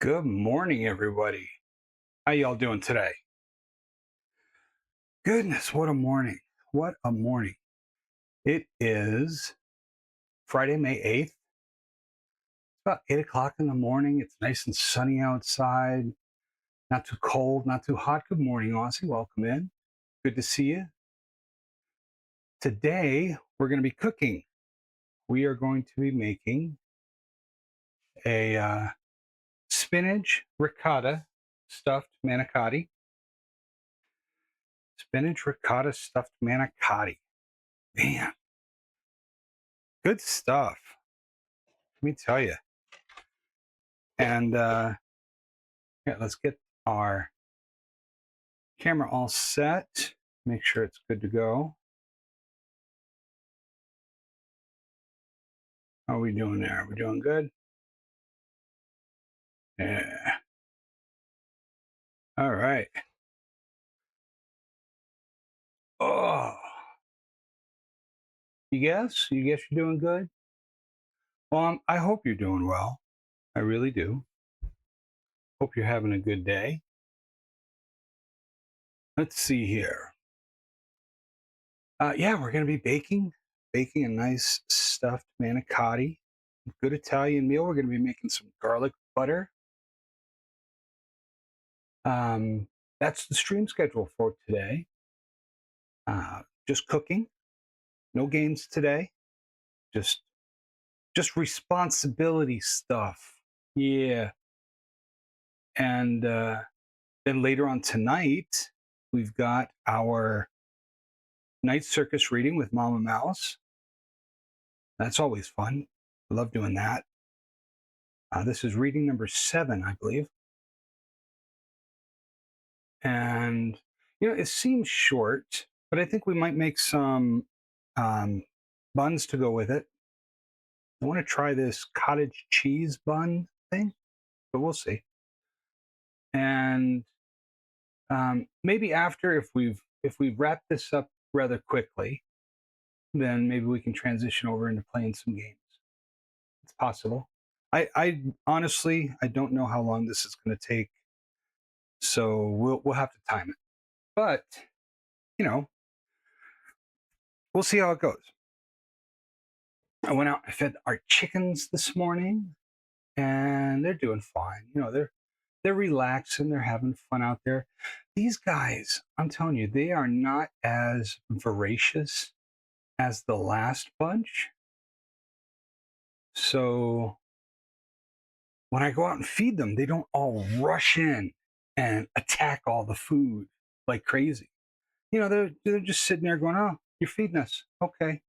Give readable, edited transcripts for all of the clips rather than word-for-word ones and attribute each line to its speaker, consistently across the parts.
Speaker 1: Good morning, everybody. How y'all doing today? Goodness, what a morning. What a morning. It is Friday, May 8th. It's about 8 o'clock in the morning. It's nice and sunny outside. Not too cold, not too hot. Good morning, Aussie. Welcome in. Good to see you. Today, we're going to be cooking. We are going to be making a spinach ricotta stuffed manicotti. Spinach ricotta stuffed manicotti. Man, good stuff. Let me tell you. And yeah, let's get our camera all set. Make sure it's good to go. How are we doing there? Are we doing good? Yeah. All right. Oh, you guess? You guess you're doing good? Well, I hope you're doing well. I really do. Hope you're having a good day. Let's see here. Yeah, we're going to be baking a nice stuffed manicotti. Good Italian meal. We're going to be making some garlic butter. That's the stream schedule for today. Just cooking. No games today. Just responsibility stuff. Yeah. And then later on tonight, we've got our night circus reading with Mama Mouse. That's always fun. I love doing that. This is reading number 7, I believe. And, it seems short, but I think we might make some buns to go with it. I want to try this cottage cheese bun thing, but we'll see. And maybe after, if we've wrapped this up rather quickly, then maybe we can transition over into playing some games. It's possible. I honestly, I don't know how long this is going to take, so we'll have to time it. But we'll see how it goes. I went out. I fed our chickens this morning, and they're doing fine. They're relaxing. They're having fun out there. These guys, I'm telling you, they are not as voracious as the last bunch. So when I go out and feed them, they don't all rush in and attack all the food like crazy. They're just sitting there going, "Oh, you're feeding us. Okay,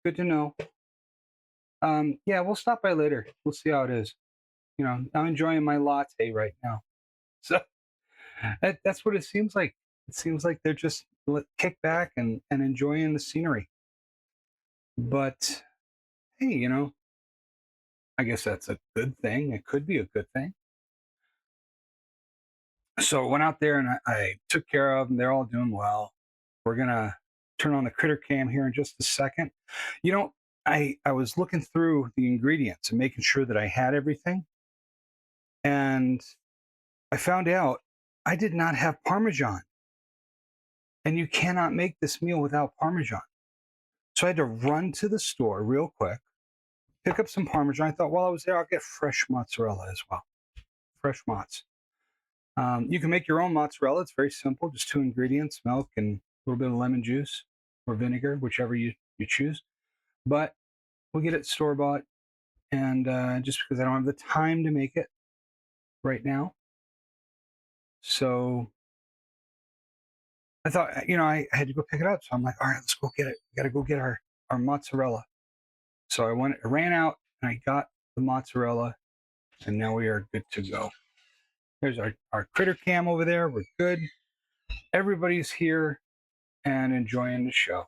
Speaker 1: good to know. Yeah, we'll stop by later. We'll see how it is. I'm enjoying my latte right now." So that's what it seems like. It seems like they're just kick back and enjoying the scenery. But hey, I guess that's a good thing. It could be a good thing. So I went out there and I took care of them. They're all doing well. We're going to turn on the critter cam here in just a second. I was looking through the ingredients and making sure that I had everything. And I found out I did not have Parmesan. And you cannot make this meal without Parmesan. So I had to run to the store real quick, pick up some Parmesan. I thought while I was there, I'll get fresh mozzarella as well. Fresh mozz. You can make your own mozzarella. It's very simple, just 2 ingredients, milk and little bit of lemon juice or vinegar, whichever you choose. But we'll get it store bought. And just because I don't have the time to make it right now. So I thought, I had to go pick it up. So I'm like, all right, let's go get it. We got to go get our mozzarella. So I ran out and I got the mozzarella, and now we are good to go. There's our critter cam over there. We're good. Everybody's here and enjoying the show.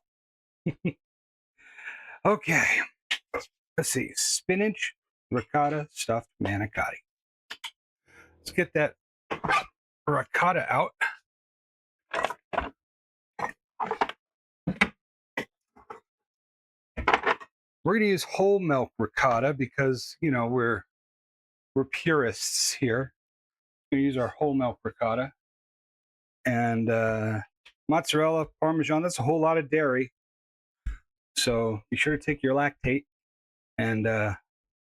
Speaker 1: Okay, let's see. Spinach ricotta stuffed manicotti. Let's get that ricotta out. We're going to use whole milk ricotta because, we're purists here. We're going to use our whole milk ricotta. And mozzarella, Parmesan, that's a whole lot of dairy. So be sure to take your lactate and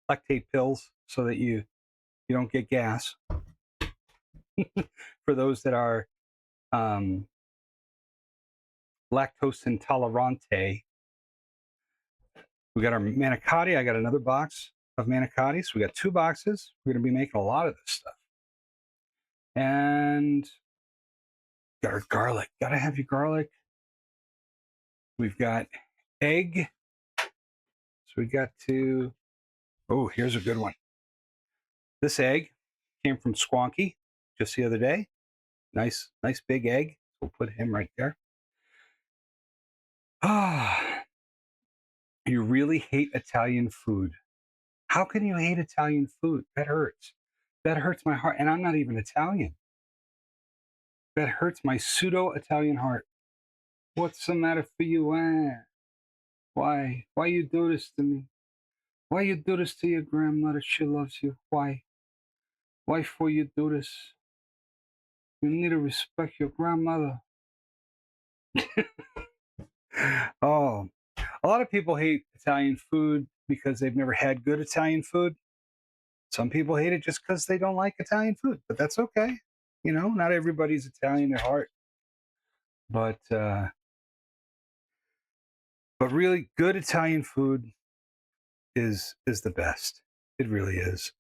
Speaker 1: lactate pills so that you don't get gas. For those that are lactose intolerante. We got our manicotti. I got another box of manicotti. So we got 2 boxes. We're going to be making a lot of this stuff. And got our garlic. Got to have your garlic. We've got egg. So we got to, oh, here's a good one. This egg came from Squonky just the other day. Nice big egg. We'll put him right there. Ah, you really hate Italian food. How can you hate Italian food? That hurts. That hurts my heart. And I'm not even Italian. That hurts my pseudo-Italian heart. What's the matter for you? Why? Why you do this to me? Why you do this to your grandmother? She loves you. Why? Why for you do this? You need to respect your grandmother. Oh, a lot of people hate Italian food because they've never had good Italian food. Some people hate it just because they don't like Italian food, but that's okay. Not everybody's Italian at heart. But really good Italian food is the best. It really is.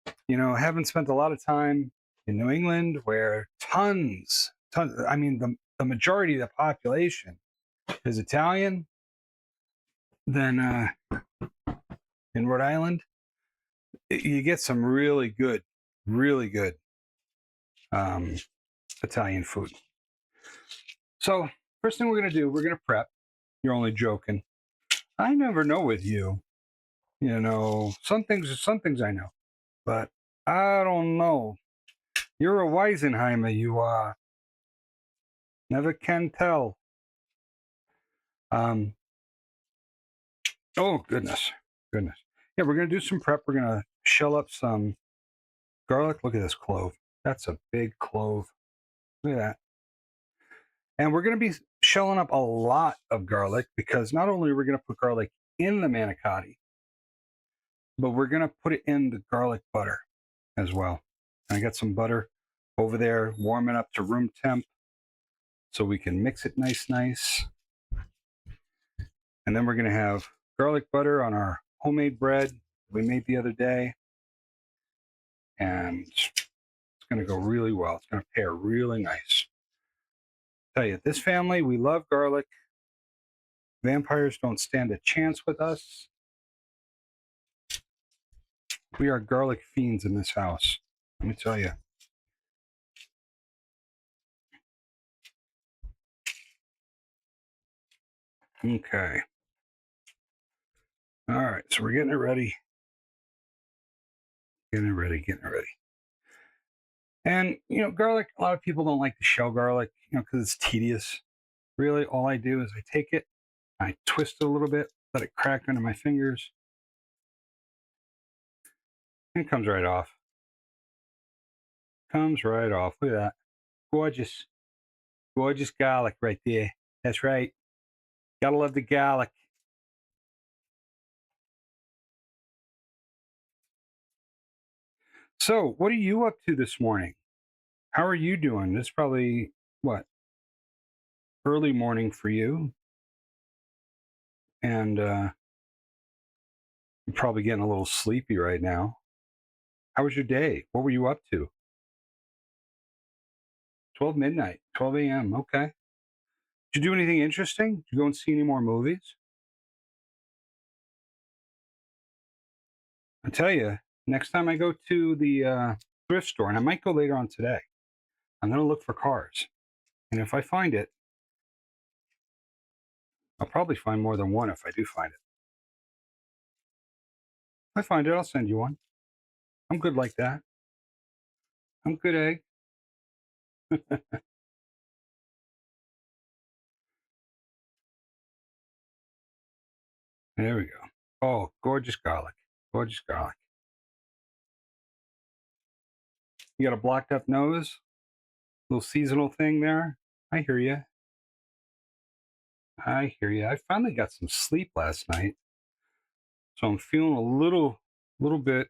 Speaker 1: I haven't spent a lot of time in New England where tons, I mean, the majority of the population is Italian. Then in Rhode Island, you get some really good Italian food. So first thing we're going to do, we're going to prep. You're only joking. I never know with you. Some things I know, but I don't know. You're a Weisenheimer, you are. Never can tell. Oh, goodness. Yeah, we're going to do some prep. We're going to shell up some garlic. Look at this clove. That's a big clove. Look at that. And we're going to be shelling up a lot of garlic because not only are we going to put garlic in the manicotti, but we're going to put it in the garlic butter as well. And I got some butter over there warming up to room temp so we can mix it nice. And then we're going to have garlic butter on our homemade bread we made the other day. And it's going to go really well. It's going to pair really nice. Tell you, this family, we love garlic. Vampires don't stand a chance with us. We are garlic fiends in this house. Let me tell you. Okay. All right, so we're getting it ready. Getting it ready. And, garlic, a lot of people don't like to shell garlic, because it's tedious. Really, all I do is I take it, I twist it a little bit, let it crack under my fingers, and it comes right off. Comes right off. Look at that. Gorgeous garlic right there. That's right. Gotta love the garlic. So, what are you up to this morning? How are you doing? It's probably, what, early morning for you, and you're probably getting a little sleepy right now. How was your day? What were you up to? 12 midnight, 12 a.m. Okay. Did you do anything interesting? Did you go and see any more movies? I tell you, next time I go to the thrift store, and I might go later on today, I'm going to look for cars. And if I find it, I'll probably find more than one if I do find it. If I find it, I'll send you one. I'm good like that. I'm good egg. There we go. Oh, gorgeous garlic. Gorgeous garlic. You got a blocked up nose? Little seasonal thing there? I hear you. I hear you. I finally got some sleep last night. So I'm feeling a little bit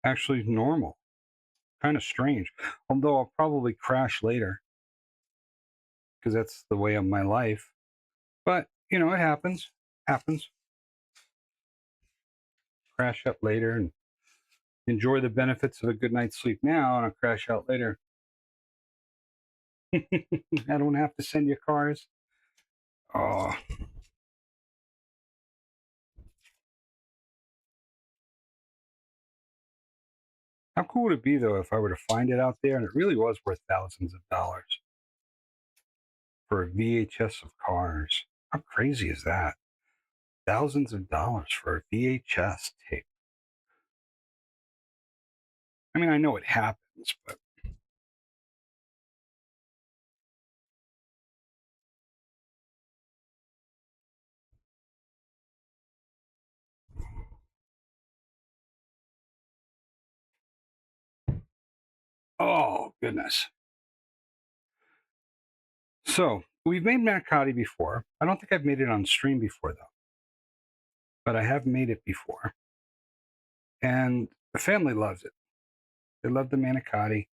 Speaker 1: actually normal. Kind of strange. Although I'll probably crash later because that's the way of my life. But, it happens. Happens. Crash up later and enjoy the benefits of a good night's sleep now, and I'll crash out later. I don't have to send you cars. Oh, how cool would it be, though, if I were to find it out there and it really was worth thousands of dollars for a VHS of cars? How crazy is that? Thousands of dollars for a VHS tape. I mean, I know it happens, but oh, goodness. So we've made manicotti before. I don't think I've made it on stream before, though, but I have made it before. And the family loves it. They love the manicotti.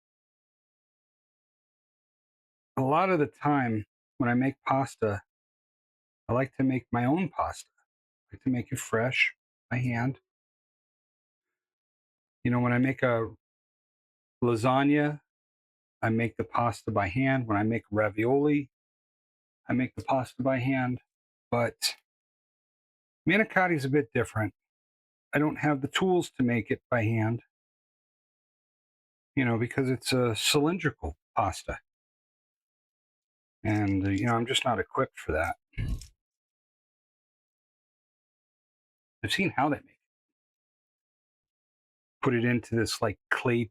Speaker 1: A lot of the time when I make pasta, I like to make my own pasta. I like to make it fresh by hand. When I make a lasagna, I make the pasta by hand. When I make ravioli, I make the pasta by hand. But manicotti is a bit different. I don't have the tools to make it by hand, because it's a cylindrical pasta. And, I'm just not equipped for that. I've seen how they make it. Put it into this like clay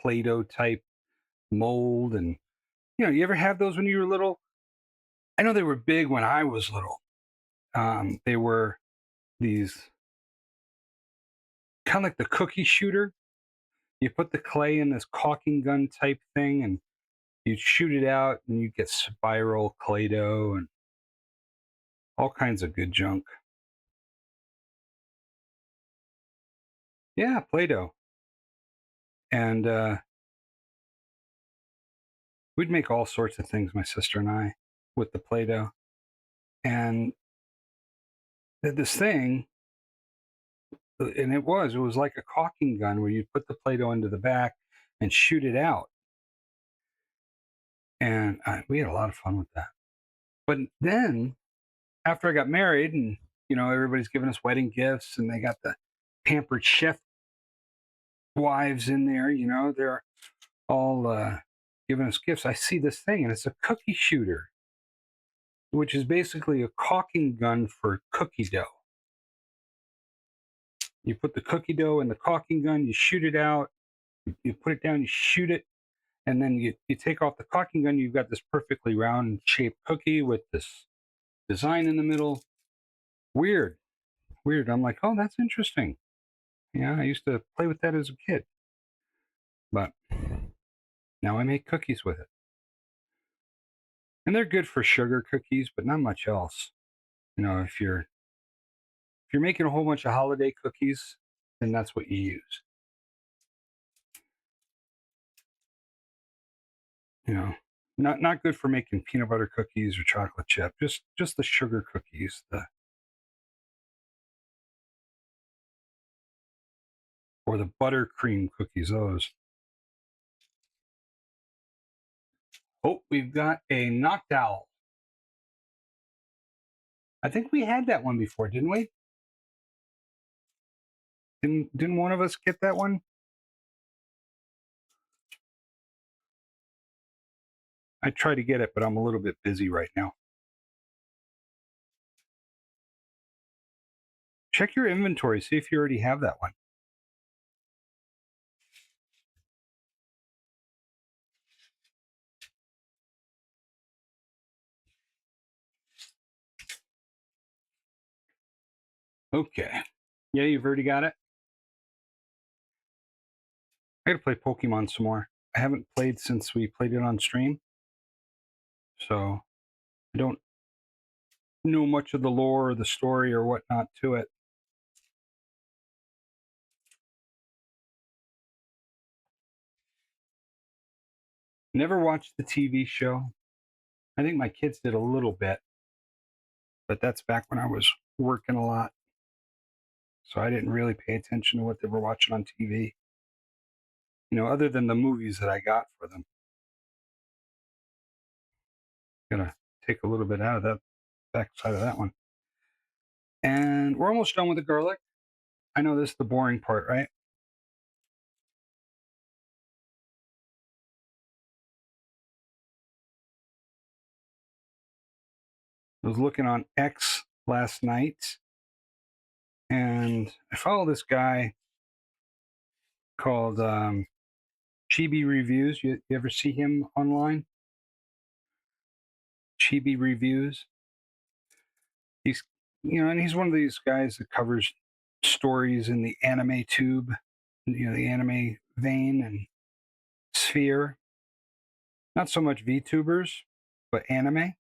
Speaker 1: Play Doh type mold. And, you ever have those when you were little? I know they were big when I was little. They were these kind of like the cookie shooter. You put the clay in this caulking gun type thing and you shoot it out and you get spiral Play Doh and all kinds of good junk. Yeah, Play Doh. And we'd make all sorts of things, my sister and I, with the Play Doh. And this thing, and it was like a caulking gun where you put the Play Doh into the back and shoot it out. And we had a lot of fun with that. But then, after I got married, and everybody's giving us wedding gifts, and they got the pampered chef wives in there. They're all giving us gifts. I see this thing, and it's a cookie shooter, which is basically a caulking gun for cookie dough. You put the cookie dough in the caulking gun, you shoot it out, you put it down, you shoot it, and then you take off the caulking gun. You've got this perfectly round shaped cookie with this design in the middle. Weird, weird. I'm like, oh, that's interesting. Yeah, I used to play with that as a kid, but now I make cookies with it, and they're good for sugar cookies, but not much else. If you're making a whole bunch of holiday cookies, then that's what you use. You know, Not good for making peanut butter cookies or chocolate chip. Just the sugar cookies, or the buttercream cookies. Those. Oh, we've got a knocked owl. I think we had that one before, didn't we? Didn't one of us get that one? I try to get it, but I'm a little bit busy right now. Check your inventory, see if you already have that one. Okay. Yeah, you've already got it? I gotta play Pokemon some more. I haven't played since we played it on stream, so I don't know much of the lore or the story or whatnot to it. Never watched the TV show. I think my kids did a little bit, but that's back when I was working a lot. So I didn't really pay attention to what they were watching on TV, other than the movies that I got for them. Gonna take a little bit out of that back side of that one. And we're almost done with the garlic. I know this is the boring part, right? I was looking on X last night and I follow this guy called Chibi Reviews. You ever see him online? Chibi Reviews. He's and he's one of these guys that covers stories in the anime tube, the anime vein and sphere. Not so much VTubers, but anime.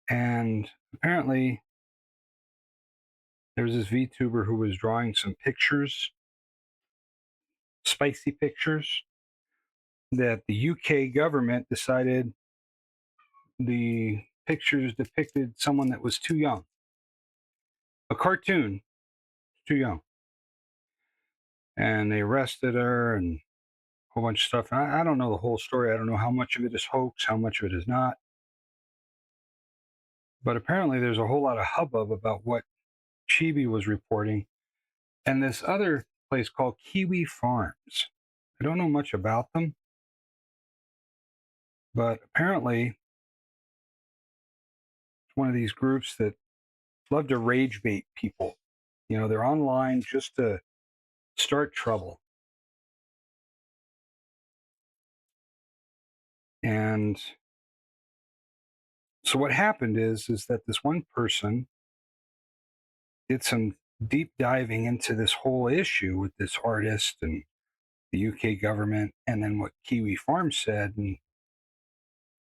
Speaker 1: And apparently, there was this VTuber who was drawing some pictures, spicy pictures, that the UK government decided the pictures depicted someone that was too young. A cartoon, too young. And they arrested her and a whole bunch of stuff. And I don't know the whole story. I don't know how much of it is hoax, how much of it is not. But apparently, there's a whole lot of hubbub about what Chibi was reporting. And this other place called Kiwi Farms. I don't know much about them, but apparently, it's one of these groups that love to rage bait people. They're online just to start trouble. And so what happened is that this one person did some deep diving into this whole issue with this artist and the UK government, and then what Kiwi Farms said, and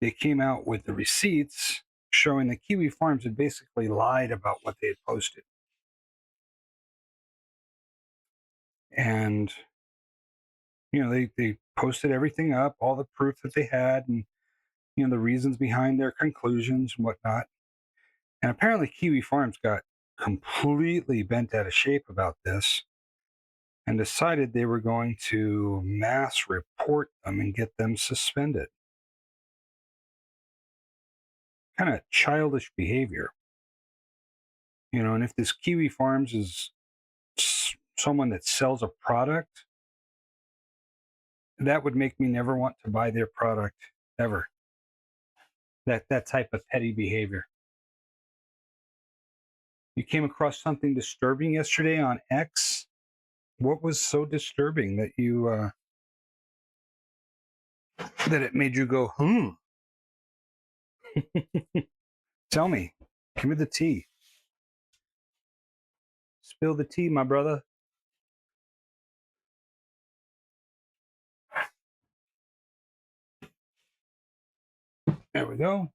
Speaker 1: they came out with the receipts showing that Kiwi Farms had basically lied about what they had posted. And they posted everything up, all the proof that they had, and the reasons behind their conclusions and whatnot. And apparently Kiwi Farms got completely bent out of shape about this and decided they were going to mass report them and get them suspended. Kind of childish behavior. And if this Kiwi Farms is someone that sells a product, that would make me never want to buy their product ever. That type of petty behavior. You came across something disturbing yesterday on X. What was so disturbing that that it made you go, Tell me. Give me the tea. Spill the tea, my brother. There we go.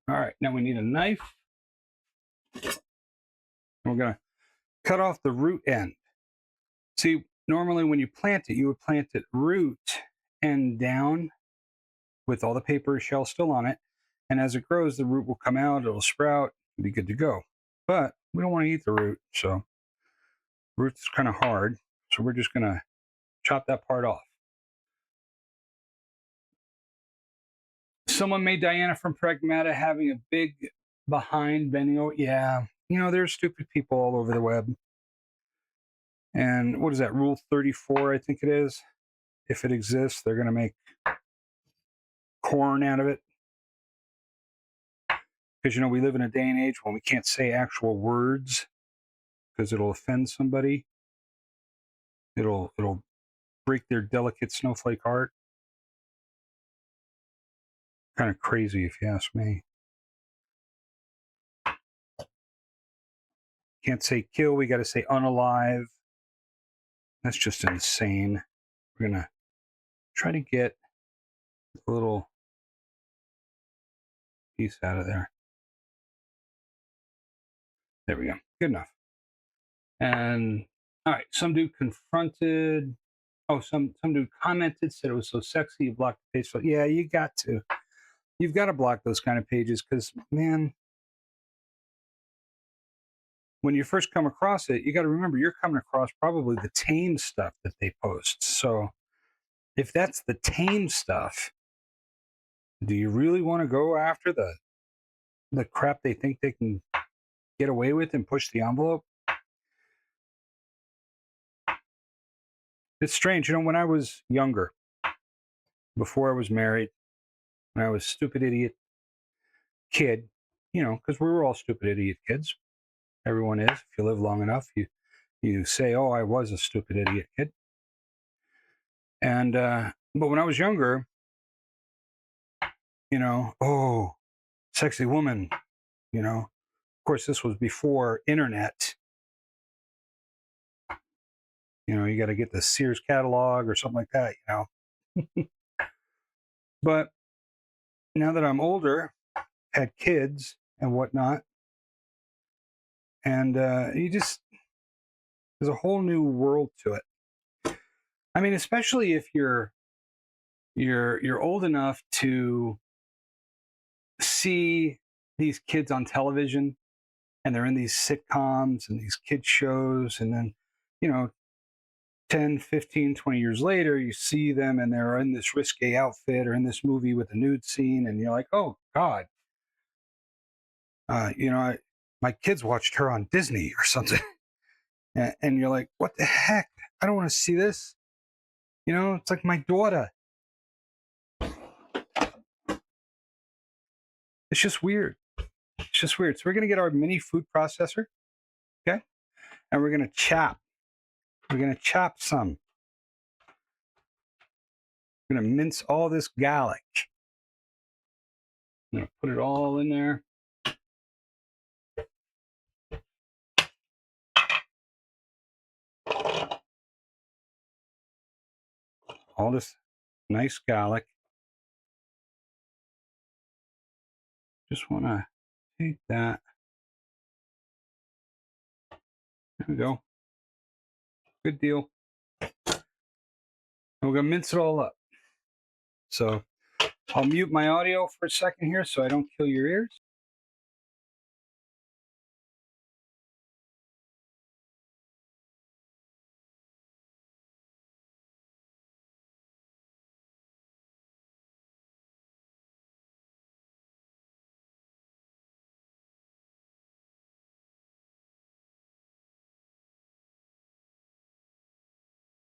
Speaker 1: All right, now we need a knife. We're going to cut off the root end. See, normally when you plant it, you would plant it root end down with all the paper shell still on it. And as it grows, the root will come out, it'll sprout, it'll be good to go. But we don't want to eat the root, so root's kind of hard. So we're just going to chop that part off. Someone made Diana from Pragmata having a big behind bending over. Yeah, there's stupid people all over the web. And what is that, Rule 34, I think it is? If it exists, they're going to make corn out of it. Because, we live in a day and age when we can't say actual words because it'll offend somebody. It'll break their delicate snowflake heart. Kind of crazy, if you ask me. Can't say kill, we got to say unalive. That's just insane. We're going to try to get a little piece out of there. There we go. Good enough. And all right, some dude confronted. Oh, some dude commented, said it was so sexy, you blocked the page. So yeah, you got to. You've got to block those kind of pages because, man, when you first come across it, you got to remember you're coming across probably the tame stuff that they post. So if that's the tame stuff, do you really want to go after the crap they think they can get away with and push the envelope? It's strange. When I was younger, before I was married, when I was stupid idiot kid, because we were all stupid idiot kids. Everyone is. If you live long enough, you say, "Oh, I was a stupid idiot kid." And but when I was younger, oh, sexy woman, Of course, this was before internet. You got to get the Sears catalog or something like that, But now that I'm older, had kids and whatnot, and there's a whole new world to it. I mean, especially if you're old enough to see these kids on television and they're in these sitcoms and these kid shows, and then 10, 15, 20 years later you see them and they're in this risque outfit or in this movie with a nude scene, and you're like, oh god, my kids watched her on Disney or something. And you're like, what the heck, I don't want to see this. It's like my daughter. It's just weird. So we're going to get our mini food processor, okay? And we're going to chop. We're going to chop some. We're going to mince all this garlic. I'm going to put it all in there. All this nice garlic. Just want to take that. There we go. Good deal. And we're going to mince it all up. So I'll mute my audio for a second here so I don't kill your ears.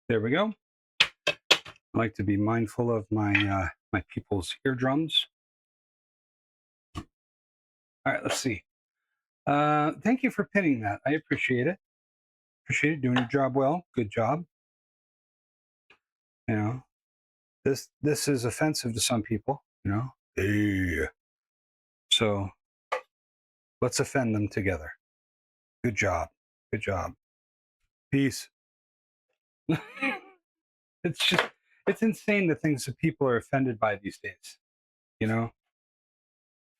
Speaker 1: There we go. I like to be mindful of my my people's eardrums. All right, let's see. Thank you for pinning that. I appreciate it. Appreciate it. Doing your job well. Good job. This is offensive to some people. Hey. So let's offend them together. Good job. Good job. Peace. It's insane the things that people are offended by these days.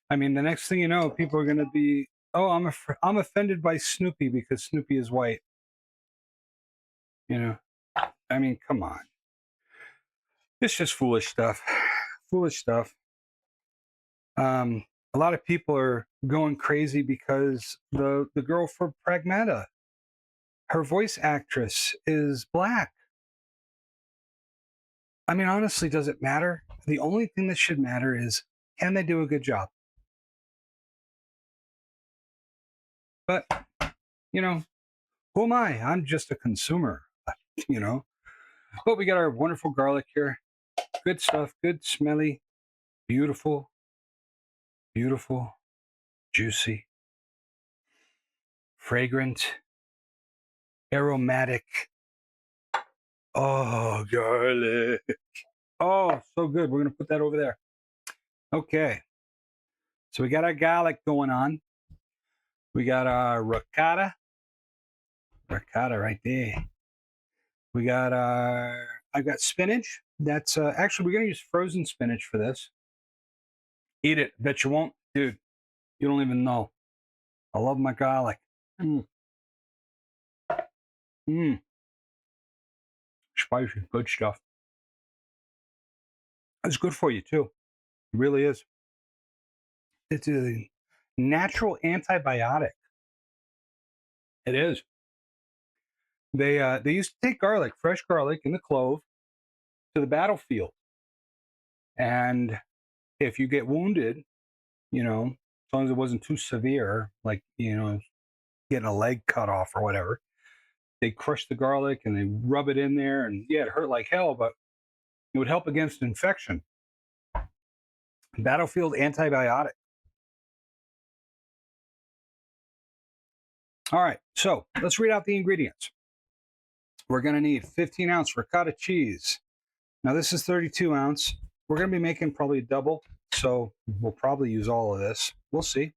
Speaker 1: I mean, the next thing you know, people are going to be, oh, I'm offended by Snoopy because Snoopy is white. I mean, come on. It's just foolish stuff. Foolish stuff. A lot of people are going crazy because the girl for Pragmata, her voice actress, is black. I mean, honestly, does it matter? The only thing that should matter is, can they do a good job? But, you know, who am I? I'm just a consumer, you know. But we got our wonderful garlic here. Good stuff, good, smelly, beautiful, beautiful, juicy, fragrant, aromatic. Oh, garlic. Oh, so good. We're going to put that over there. Okay. So we got our garlic going on. We got our ricotta. Ricotta right there. We got our, I got spinach. That's actually, we're going to use frozen spinach for this. Eat it. Bet you won't. Dude, you don't even know. I love my garlic. Mmm. Mmm. Spicy. Good stuff. It's good for you, too. It really is. It's a natural antibiotic. It is. They used to take garlic, fresh garlic and the clove, to the battlefield. And if you get wounded, you know, as long as it wasn't too severe, like, you know, getting a leg cut off or whatever, they crush the garlic and they rub it in there. And yeah, it hurt like hell, but it would help against infection. Battlefield antibiotic. All right, so let's read out the ingredients. We're going to need 15-ounce ricotta cheese. Now, this is 32-ounce. We're going to be making probably double, so we'll probably use all of this. We'll see.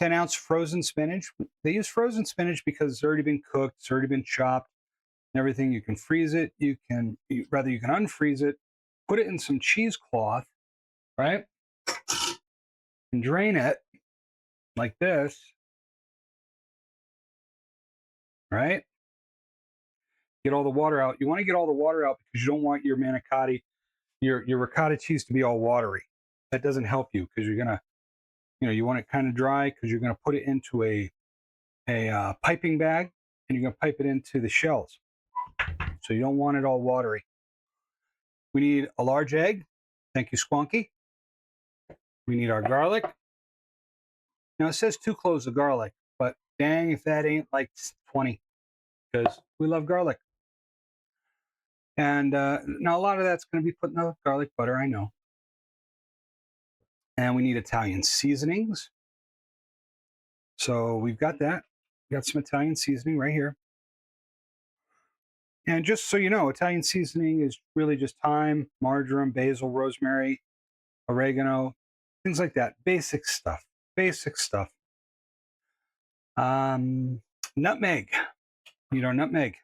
Speaker 1: 10-ounce frozen spinach. They use frozen spinach because it's already been cooked, it's already been chopped, and everything. You can freeze it. You can unfreeze it, put it in some cheesecloth, right? And drain it like this, right? Get all the water out. You want to get all the water out because you don't want your manicotti, your ricotta cheese to be all watery. That doesn't help you because you're gonna, you know, you want it kind of dry because you're gonna put it into a piping bag and you're gonna pipe it into the shells. So you don't want it all watery. We need a large egg. Thank you, Squonky. We need our garlic. Now it says 2 cloves of garlic, but dang if that ain't like 20, because we love garlic. And now a lot of that's going to be put in the garlic butter, I know. And we need Italian seasonings. So we've got that. We got some Italian seasoning right here. And just so you know, Italian seasoning is really just thyme, marjoram, basil, rosemary, oregano, things like that. Basic stuff. Basic stuff. Nutmeg. Need our nutmeg.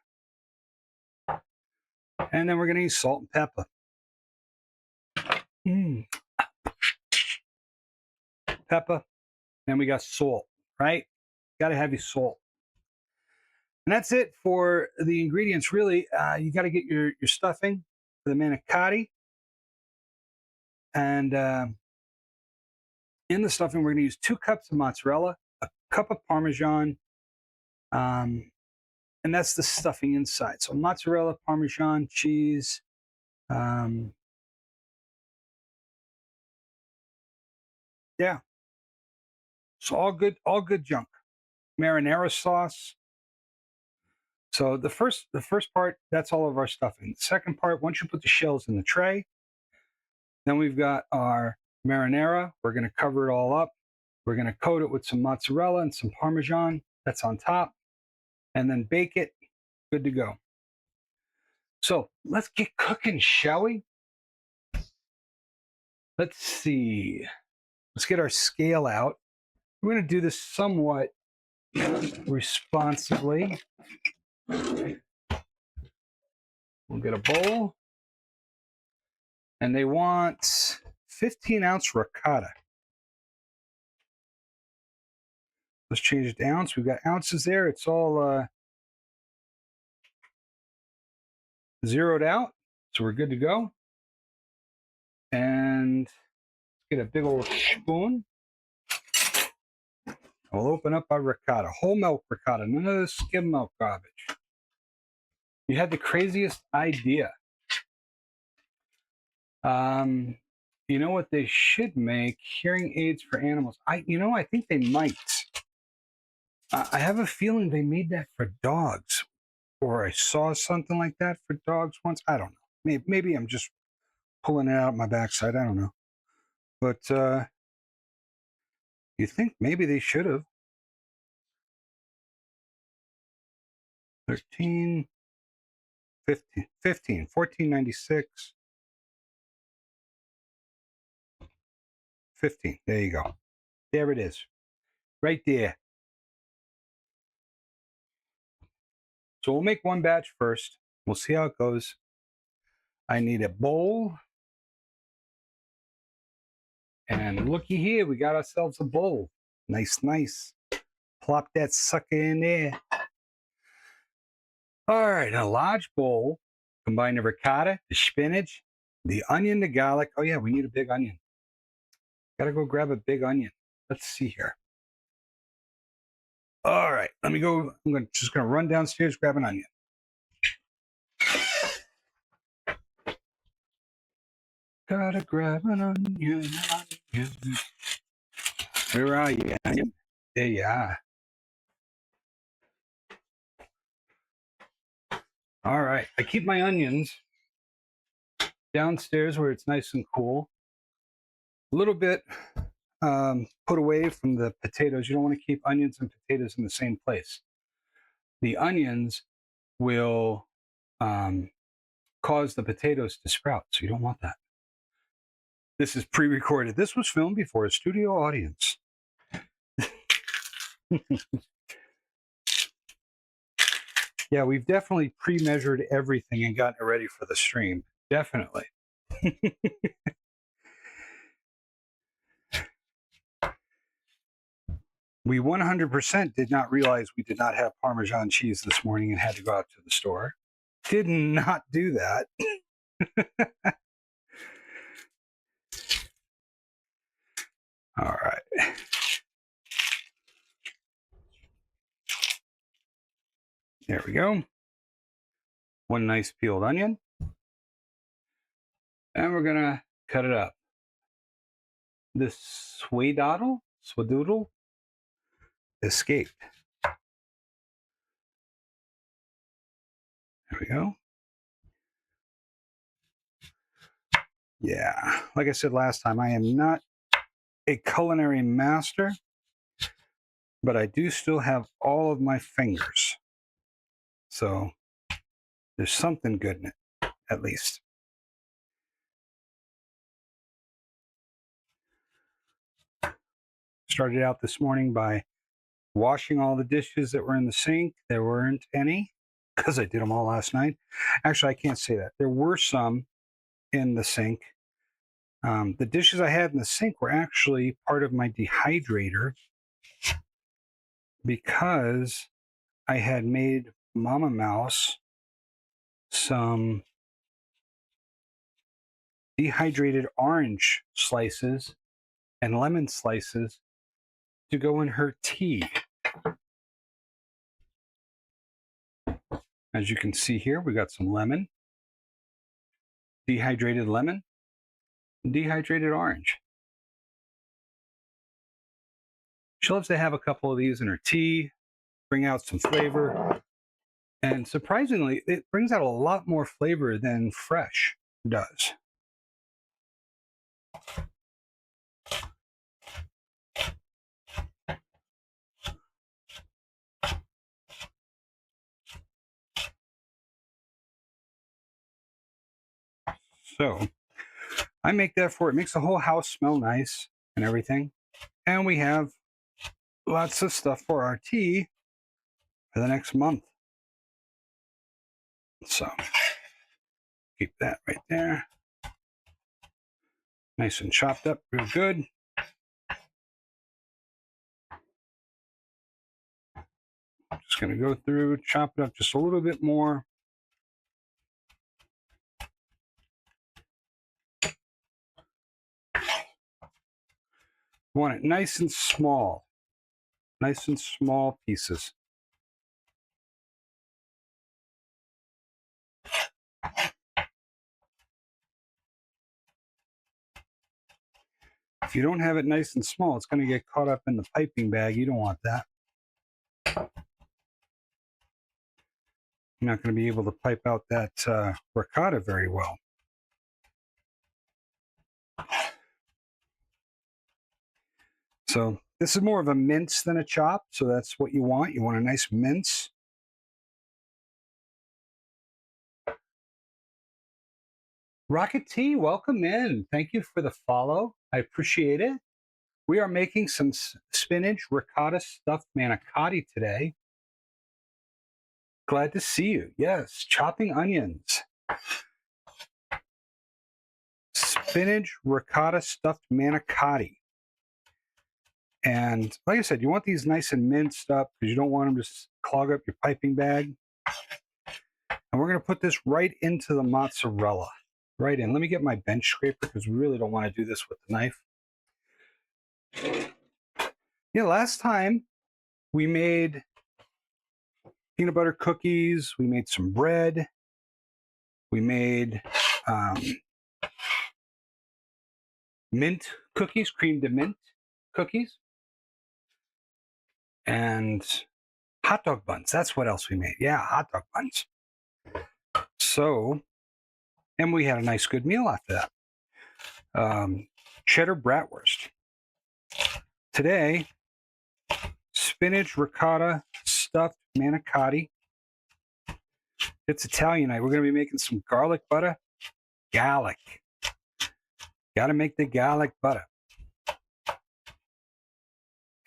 Speaker 1: And then we're going to use salt and pepper. Pepper. Then we got salt, right? Got to have your salt. And that's it for the ingredients, really. You got to get your stuffing for the manicotti. And in the stuffing, we're going to use 2 cups of mozzarella, a cup of Parmesan, and that's the stuffing inside. So mozzarella, Parmesan, cheese, yeah. So all good junk. Marinara sauce. So the first part, that's all of our stuffing. The second part, once you put the shells in the tray, then we've got our marinara. We're going to cover it all up. We're going to coat it with some mozzarella and some Parmesan. That's on top. And then bake it. Good to go. So let's get cooking, shall we? Let's see. Let's get our scale out. We're going to do this somewhat responsibly. We'll get a bowl. And they want 15-ounce ricotta. Let's change it to ounce. We've got ounces there. It's all zeroed out. So we're good to go. And get a big old spoon. We'll open up our ricotta, whole milk ricotta, none of this skim milk garbage. You had the craziest idea. You know what they should make? Hearing aids for animals. I think they might. I have a feeling they made that for dogs, or I saw something like that for dogs once. I don't know. Maybe I'm just pulling it out of my backside. I don't know. But you think maybe they should have. 13, 15, 14.96, 15. There you go. There it is. Right there. So we'll make one batch first. We'll see how it goes. I need a bowl. And looky here, we got ourselves a bowl. Nice, nice. Plop that sucker in there. All right, in a large bowl, combine the ricotta, the spinach, the onion, the garlic. Oh yeah, we need a big onion. Gotta go grab a big onion. Let's see here. All right, let me go. Just gonna run downstairs, grab an onion. Gotta grab an onion. Where are you, onion? There you are. All right, I keep my onions downstairs where it's nice and cool. A little bit put away from the potatoes. You don't want to keep onions and potatoes in the same place. The onions will cause the potatoes to sprout, so you don't want that. This is pre-recorded. This was filmed before a studio audience. Yeah, we've definitely pre-measured everything and gotten it ready for the stream. Definitely. We 100% did not realize we did not have Parmesan cheese this morning and had to go out to the store. Did not do that. All right. There we go. One nice peeled onion. And we're going to cut it up. This swadoodle, escaped. There we go. Yeah, like I said last time, I am not a culinary master, but I do still have all of my fingers. So there's something good in it, at least. Started out this morning by washing all the dishes that were in the sink. There weren't any because I did them all last night. Actually, I can't say that. There were some in the sink. The dishes I had in the sink were actually part of my dehydrator because I had made Mama Mouse some dehydrated orange slices and lemon slices to go in her tea. As you can see here, we got some lemon, dehydrated lemon, and dehydrated orange. She loves to have a couple of these in her tea, bring out some flavor. And surprisingly, it brings out a lot more flavor than fresh does. So I make that for it. It makes the whole house smell nice and everything. And we have lots of stuff for our tea for the next month. So keep that right there. Nice and chopped up real good. Just going to go through, chop it up just a little bit more. You want it nice and small pieces. If you don't have it nice and small, it's going to get caught up in the piping bag. You don't want that. You're not going to be able to pipe out that ricotta very well. So this is more of a mince than a chop, so that's what you want. You want a nice mince. Rocket Tea, welcome in. Thank you for the follow. I appreciate it. We are making some spinach ricotta stuffed manicotti today. Glad to see you. Yes, chopping onions. Spinach ricotta stuffed manicotti. And like I said, you want these nice and minced up because you don't want them to clog up your piping bag. And we're going to put this right into the mozzarella. Right in. Let me get my bench scraper because we really don't want to do this with the knife. Yeah, last time we made peanut butter cookies. We made some bread. We made mint cookies, cream de mint cookies. And hot dog buns. That's what else we made. Yeah, hot dog buns. So, and we had a nice good meal after that. Cheddar bratwurst. Today, spinach ricotta stuffed manicotti. It's Italian night. We're going to be making some garlic butter. Garlic. Got to make the garlic butter.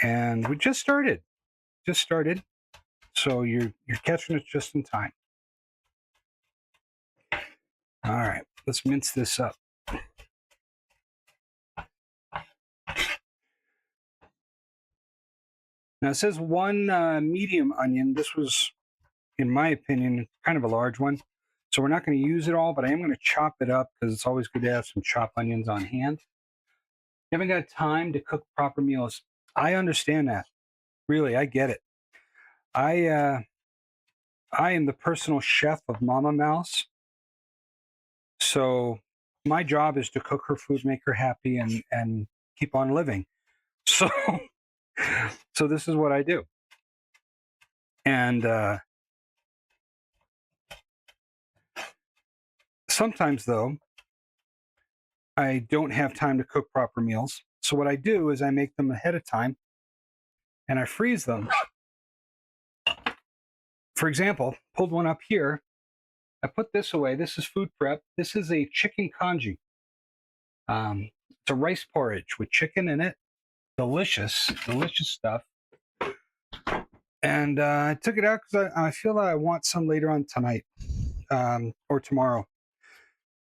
Speaker 1: And we just started. So you're catching it just in time. All right, let's mince this up. Now it says one medium onion. This was, in my opinion, kind of a large one. So we're not going to use it all, but I am going to chop it up because it's always good to have some chopped onions on hand. You haven't got time to cook proper meals. I understand that. Really, I get it. I am the personal chef of Mama Mouse. So my job is to cook her food, make her happy, and keep on living. So, so this is what I do. And sometimes, though, I don't have time to cook proper meals. So what I do is I make them ahead of time and I freeze them. For example, pulled one up here. I put this away. This is food prep. This is a chicken congee. It's a rice porridge with chicken in it. Delicious stuff. And I took it out because I feel that I want some later on tonight or tomorrow.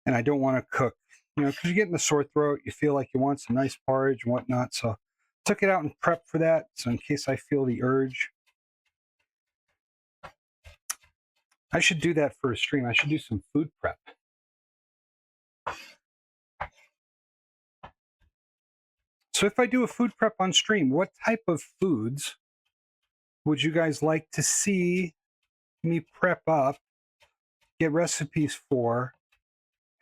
Speaker 1: And I don't want to cook, because you're getting a sore throat. You feel like you want some nice porridge and whatnot. So took it out and prepped for that. So in case I feel the urge. I should do that for a stream. I should do some food prep. So if I do a food prep on stream, what type of foods would you guys like to see me prep up, get recipes for,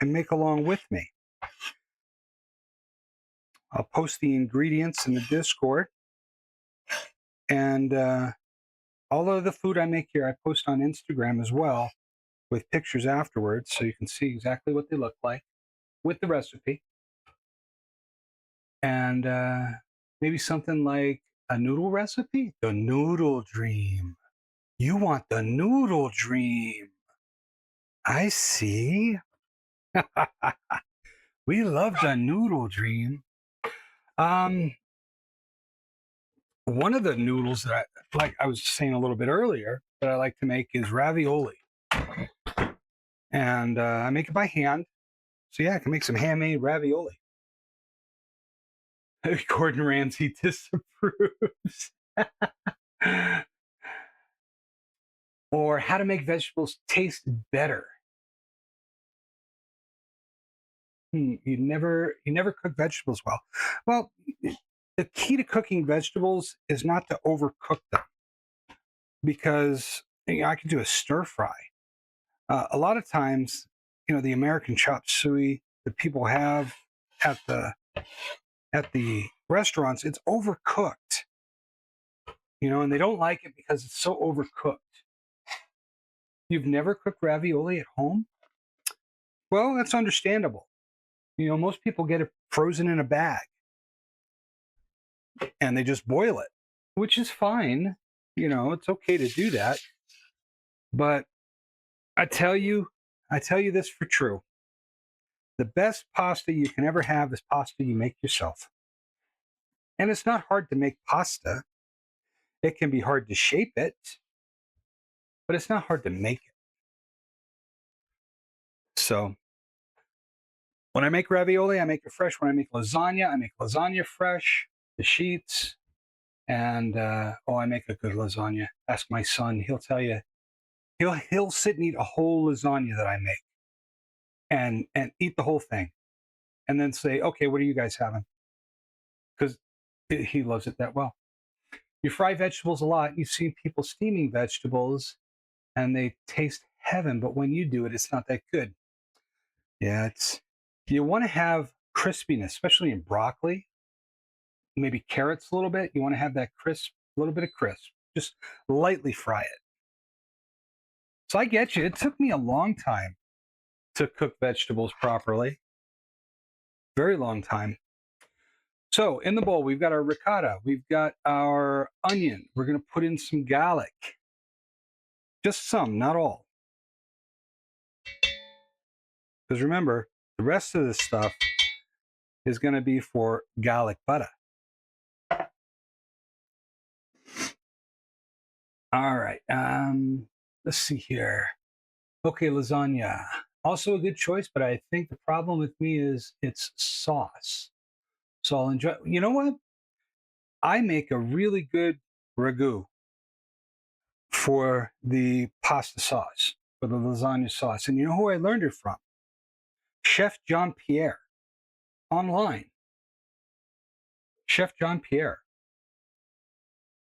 Speaker 1: and make along with me? I'll post the ingredients in the Discord. And all of the food I make here, I post on Instagram as well with pictures afterwards so you can see exactly what they look like with the recipe. And maybe something like a noodle recipe? The noodle dream. You want the noodle dream. I see. We love the noodle dream. One of the noodles that I was saying a little bit earlier, that I like to make is ravioli. And I make it by hand. So yeah, I can make some handmade ravioli. Gordon Ramsay disapproves. Or how to make vegetables taste better. You never cook vegetables well. Well, the key to cooking vegetables is not to overcook them, because I could do a stir fry. A lot of times, the American chop suey that people have at the restaurants, it's overcooked, and they don't like it because it's so overcooked. You've never cooked ravioli at home? Well, that's understandable. Most people get it frozen in a bag and they just boil it, which is fine. It's okay to do that. But I tell you this for true. The best pasta you can ever have is pasta you make yourself. And it's not hard to make pasta. It can be hard to shape it, but it's not hard to make it. So when I make ravioli, I make it fresh. When I make lasagna fresh, the sheets. And I make a good lasagna. Ask my son; he'll tell you. He'll sit and eat a whole lasagna that I make, and eat the whole thing, and then say, "Okay, what are you guys having?" Because he loves it that well. You fry vegetables a lot. You've seen people steaming vegetables, and they taste heaven. But when you do it, it's not that good. Yeah, you want to have crispiness, especially in broccoli, maybe carrots a little bit. You want to have that crisp, a little bit of crisp. Just lightly fry it. So I get you. It took me a long time to cook vegetables properly. Very long time. So in the bowl, we've got our ricotta. We've got our onion. We're going to put in some garlic. Just some, not all. Because remember, the rest of this stuff is going to be for garlic butter. All right. Let's see here. Okay, lasagna. Also a good choice, but I think the problem with me is it's sauce. So I'll enjoy. You know what? I make a really good ragu for the pasta sauce, for the lasagna sauce. And you know who I learned it from? Chef John Pierre online. Chef John Pierre.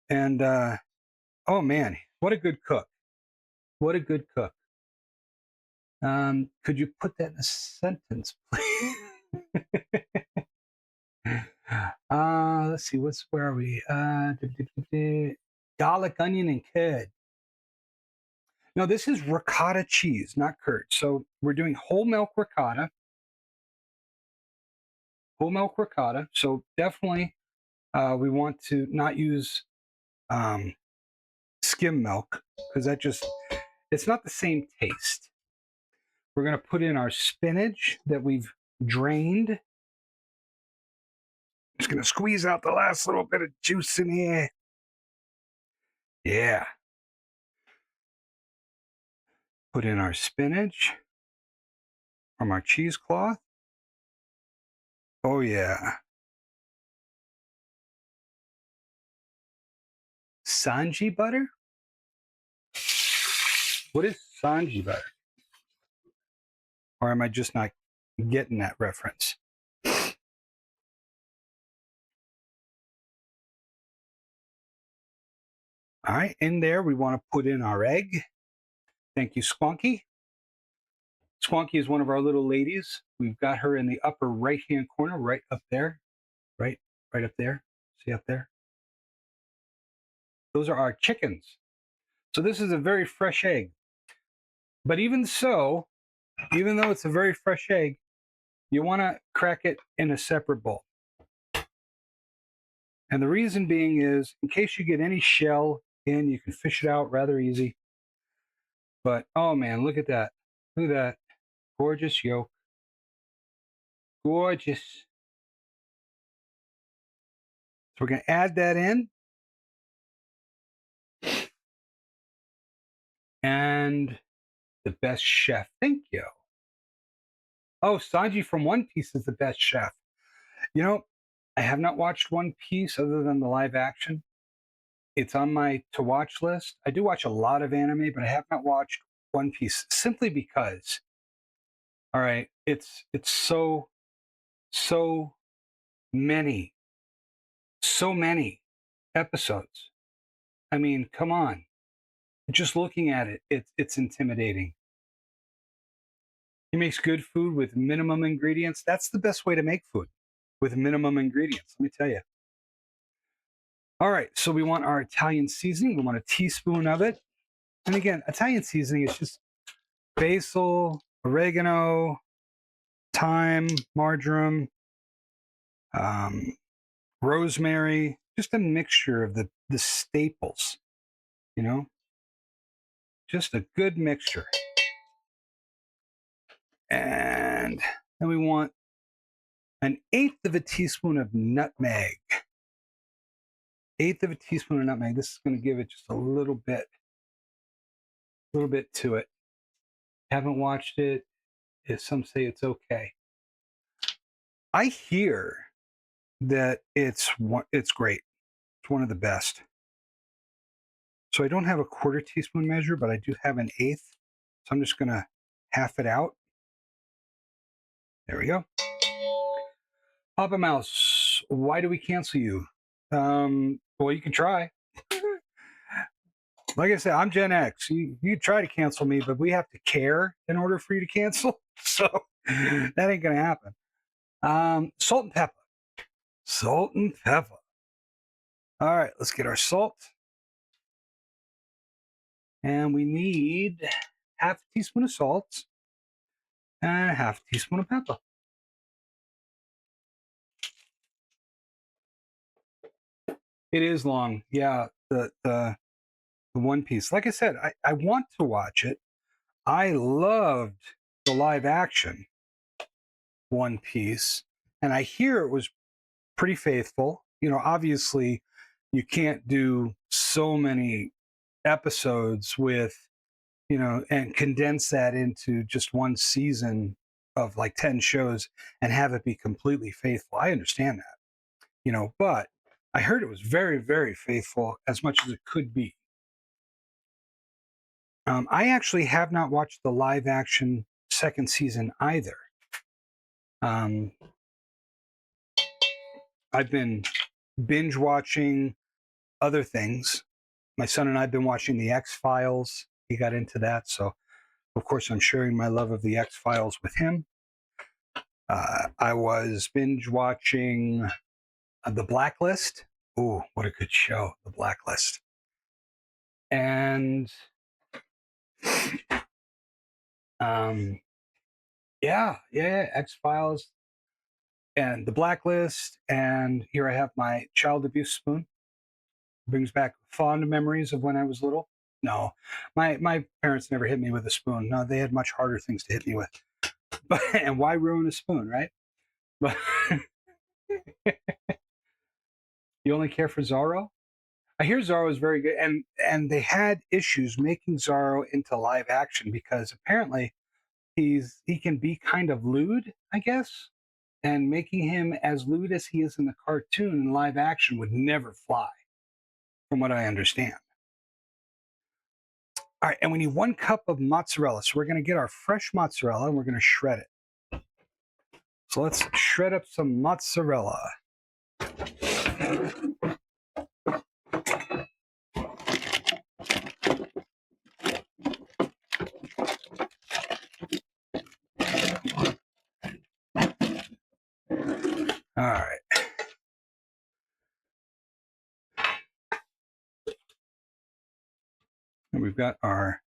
Speaker 1: And oh man, what a good cook. What a good cook. Could you put that in a sentence, please? Let's see, where are we? Garlic, onion, and curd. No, this is ricotta cheese, not curd. So we're doing whole milk ricotta. Whole milk ricotta. So definitely we want to not use skim milk, because it's not the same taste. We're going to put in our spinach that we've drained. Just going to squeeze out the last little bit of juice in here. Yeah. Put in our spinach from our cheesecloth. Oh, yeah. Sanji butter? What is Sanji butter? Or am I just not getting that reference? All right, in there we want to put in our egg. Thank you, Squonky. Squonky is one of our little ladies. We've got her in the upper right-hand corner, right up there. Right up there. See up there? Those are our chickens. So this is a very fresh egg. But even so, even though it's a very fresh egg, you want to crack it in a separate bowl. And the reason being is, in case you get any shell in, you can fish it out rather easy. But, oh man, look at that. Look at that. Gorgeous yolk. Gorgeous. So we're going to add that in. And the best chef. Thank you. Oh, Sanji from One Piece is the best chef. I have not watched One Piece other than the live action. It's on my to watch list. I do watch a lot of anime, but I have not watched One Piece simply because, all right, it's so many so many episodes. I mean, come on. Just looking at it, it's intimidating. He makes good food with minimum ingredients. That's the best way to make food, with minimum ingredients. Let me tell you. All right, so we want our Italian seasoning. We want a teaspoon of it. And again, Italian seasoning is just basil, oregano, thyme, marjoram, um, rosemary, just a mixture of the staples, you know, just a good mixture. And then we want an eighth of a teaspoon of nutmeg. Eighth of a teaspoon of nutmeg. This is going to give it just a little bit to it. Haven't watched it. If some say it's okay. I hear that it's great. It's one of the best. So I don't have a quarter teaspoon measure, but I do have an eighth. So I'm just going to half it out. There we go. Papa Mouse, why do we cancel you? Well, you can try. Like I said, I'm Gen X. You try to cancel me, but we have to care in order for you to cancel. So that ain't going to happen. Salt and pepper. Salt and pepper. All right, let's get our salt. And we need half a teaspoon of salt and half a teaspoon of pepper. It is long. Yeah, the One Piece. Like I said, I want to watch it. I loved the live action One Piece, and I hear it was pretty faithful. You know, obviously, you can't do so many episodes with, you know, and condense that into just one season of like 10 shows and have it be completely faithful. I understand that, you know, but I heard it was very, very faithful as much as it could be. I actually have not watched the live action second season either. Um, I've been binge watching other things. My son and I have been watching The X Files. He got into that. So, of course, I'm sharing my love of The X Files with him. I was binge watching The Blacklist. Oh, what a good show, The Blacklist. And X Files and The Blacklist. And here I have my child abuse spoon. Brings back fond memories of when I was little. No, my parents never hit me with a spoon. No, they had much harder things to hit me with. But and why ruin a spoon, right? But you only care for Zorro. I hear Zorro is very good, and they had issues making Zorro into live action because apparently he can be kind of lewd, I guess, and making him as lewd as he is in the cartoon in live action would never fly, from what I understand. All right, and we need 1 cup of mozzarella. So we're going to get our fresh mozzarella and we're going to shred it. So let's shred up some mozzarella. All right. And we've got our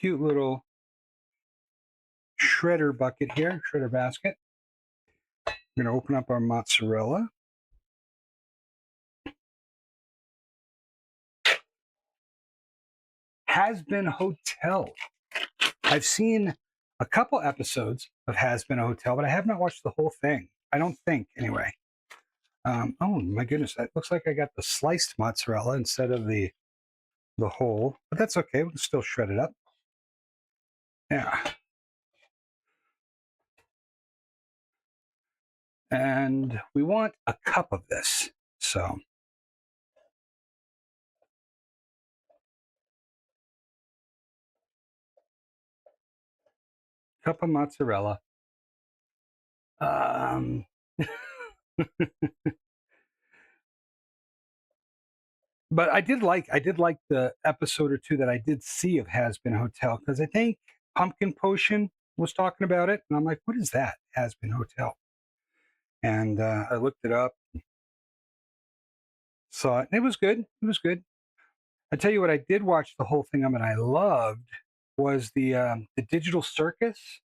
Speaker 1: cute little shredder bucket here, shredder basket. We're going to open up our mozzarella. Has Been Hotel. I've seen a couple episodes of Has Been a Hotel, but I have not watched the whole thing. I don't think, anyway. Oh my goodness, that looks like I got the sliced mozzarella instead of the whole, but that's okay. We can still shred it up. Yeah. And we want a cup of this. So cup of mozzarella. But I did like the episode or two that I did see of Has Been Hotel because I think Pumpkin Potion was talking about it, and I'm like, what is that? Has Been Hotel, and I looked it up, saw it, and it was good. It was good. I tell you what, I did watch the whole thing of, and I loved was the Digital Circus.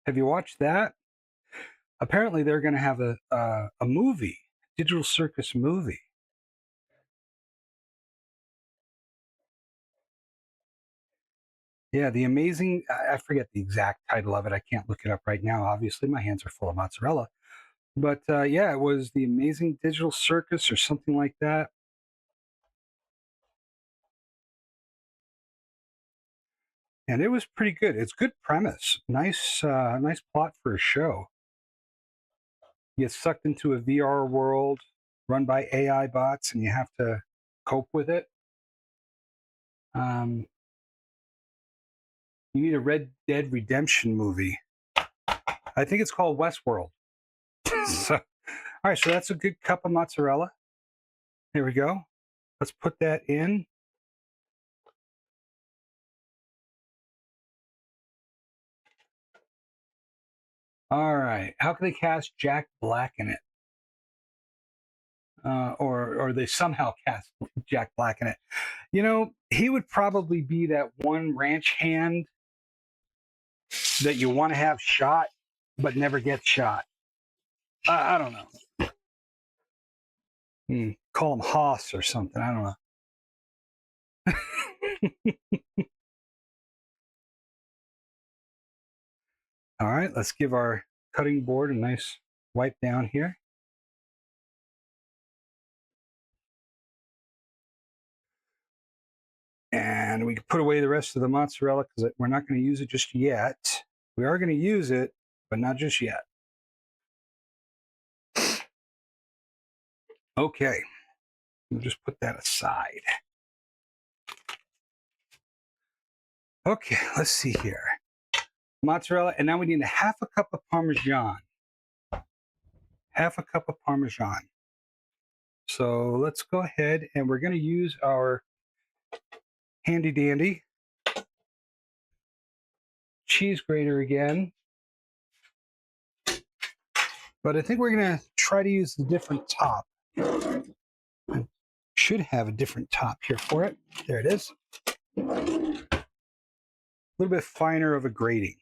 Speaker 1: Have you watched that? Apparently, they're going to have a movie, Digital Circus movie. Yeah, the amazing. I forget the exact title of it. I can't look it up right now. Obviously, my hands are full of mozzarella. But yeah, it was the Amazing Digital Circus or something like that. And it was pretty good. It's good premise. Nice plot for a show. You get sucked into a VR world run by AI bots, and you have to cope with it. Um, you need a Red Dead Redemption movie. I think it's called Westworld. So, all right, so that's a good cup of mozzarella. Here we go. Let's put that in. All right. How can they cast Jack Black in it? Or they somehow cast Jack Black in it. You know, he would probably be that one ranch hand that you want to have shot, but never gets shot. I don't know. Call him Hoss or something. I don't know. All right, let's give our cutting board a nice wipe down here. And we can put away the rest of the mozzarella because we're not going to use it just yet. We are going to use it, but not just yet. Okay, we'll just put that aside. Okay, let's see here. Mozzarella, and now we need a half a cup of Parmesan. Half a cup of Parmesan. So let's go ahead and we're going to use our handy dandy cheese grater again. But I think we're going to try to use a different top. I should have a different top here for it. There it is. A little bit finer of a grating.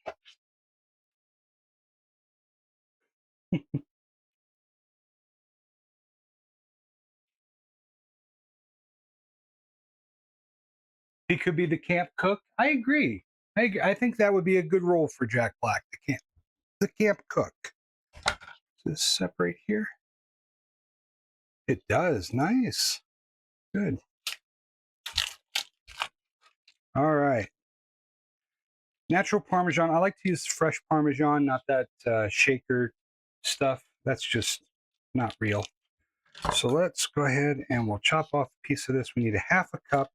Speaker 1: He could be the camp cook. I agree. I think that would be a good role for Jack Black, the camp cook. Does this separate here? It does. Nice. Good. All right. Natural Parmesan. I like to use fresh Parmesan, not that shaker stuff. That's just not real. So let's go ahead and we'll chop off a piece of this. We need a half a cup.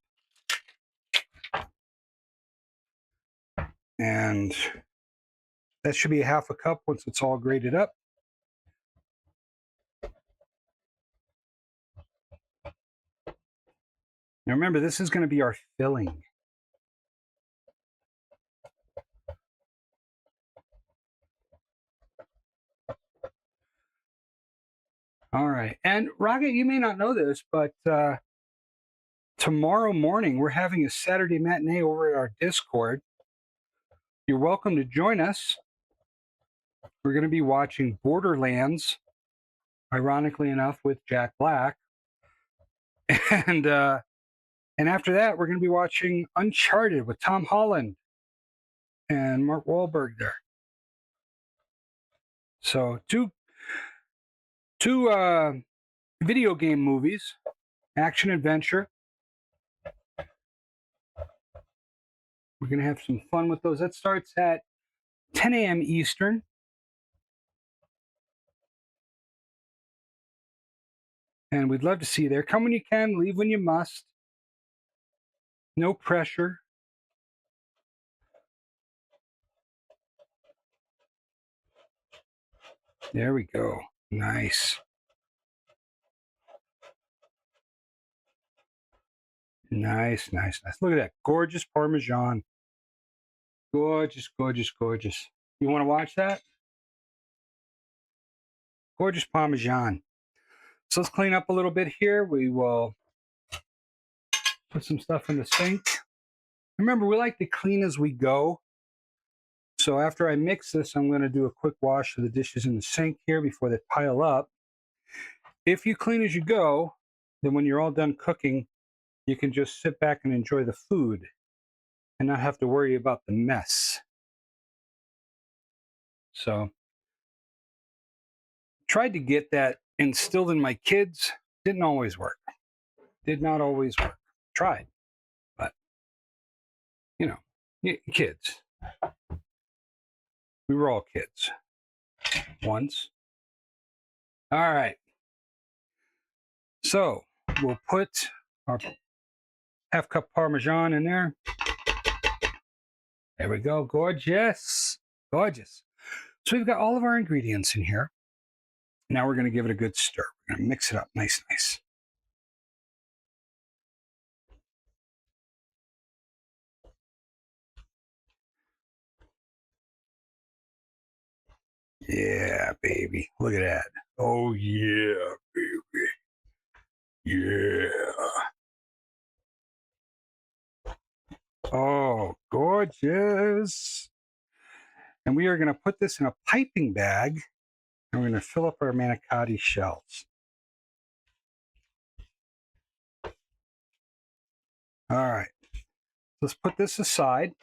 Speaker 1: And that should be a half a cup once it's all grated up. Now remember, this is going to be our filling. All right. And Raga, you may not know this, but tomorrow morning we're having a Saturday matinee over at our Discord. You're welcome to join us. We're going to be watching Borderlands, ironically enough, with Jack Black. And after that, we're going to be watching Uncharted with Tom Holland and Mark Wahlberg there. So two video game movies, action adventure. We're going to have some fun with those. That starts at 10 a.m. Eastern. And we'd love to see you there. Come when you can, leave when you must. No pressure. There we go. Nice. Nice, nice, nice. Look at that. Gorgeous Parmesan. Gorgeous, gorgeous, gorgeous. You want to watch that? Gorgeous Parmesan. So let's clean up a little bit here. We will put some stuff in the sink. Remember, we like to clean as we go. So after I mix this, I'm going to do a quick wash of the dishes in the sink here before they pile up. If you clean as you go, then when you're all done cooking, you can just sit back and enjoy the food and not have to worry about the mess. So tried to get that instilled in my kids. Didn't always work. Did not always work. Tried, but you know, kids. We were all kids once. All right. So we'll put our half cup Parmesan in there. There we go. Gorgeous. Gorgeous. So we've got all of our ingredients in here. Now we're going to give it a good stir. We're going to mix it up nice, nice. Yeah, baby. Look at that. Oh, yeah, baby. Yeah. Oh, gorgeous. And we are going to put this in a piping bag, and we're going to fill up our manicotti shells. All right. Let's put this aside.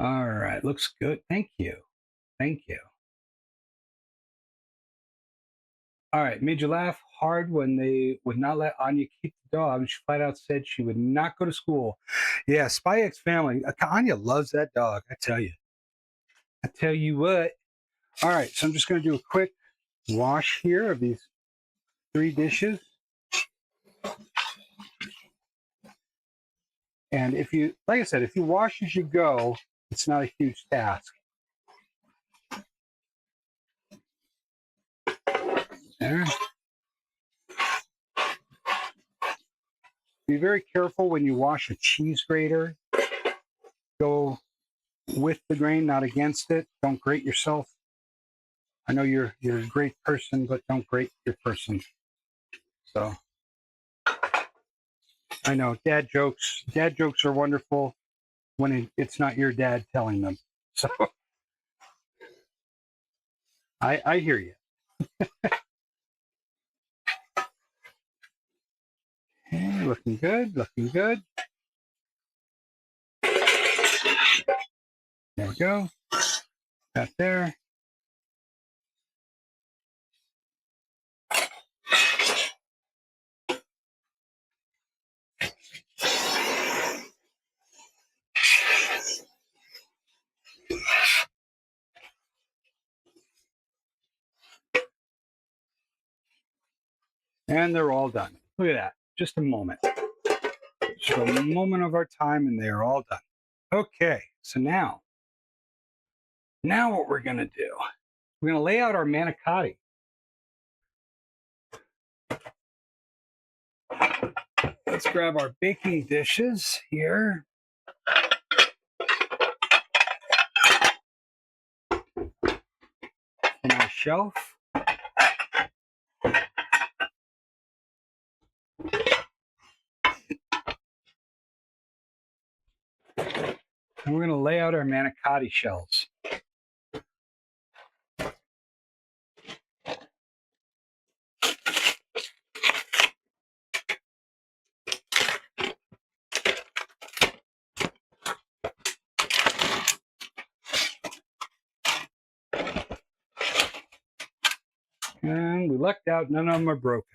Speaker 1: All right. Looks good. Thank you. Thank you. All right. Made you laugh hard when they would not let Anya keep the dog. She flat out said she would not go to school. Yeah, Spy X Family. Anya loves that dog. I tell you. I tell you what. All right. So I'm just going to do a quick wash here of these 3 dishes. And if you, like I said, if you wash as you go, it's not a huge task. There. Be very careful when you wash a cheese grater. Go with the grain, not against it. Don't grate yourself. I know you're a great person, but don't grate your person. So I know dad jokes. Dad jokes are wonderful when it's not your dad telling them. So I hear you. Okay, looking good. Looking good. There we go. That there. And they're all done. Look at that. Just a moment. Just a moment of our time, and they are all done. Okay, so now what we're going to do, we're going to lay out our manicotti. Let's grab our baking dishes here. From our shelf. And we're going to lay out our manicotti shells. And we lucked out, none of them are broken.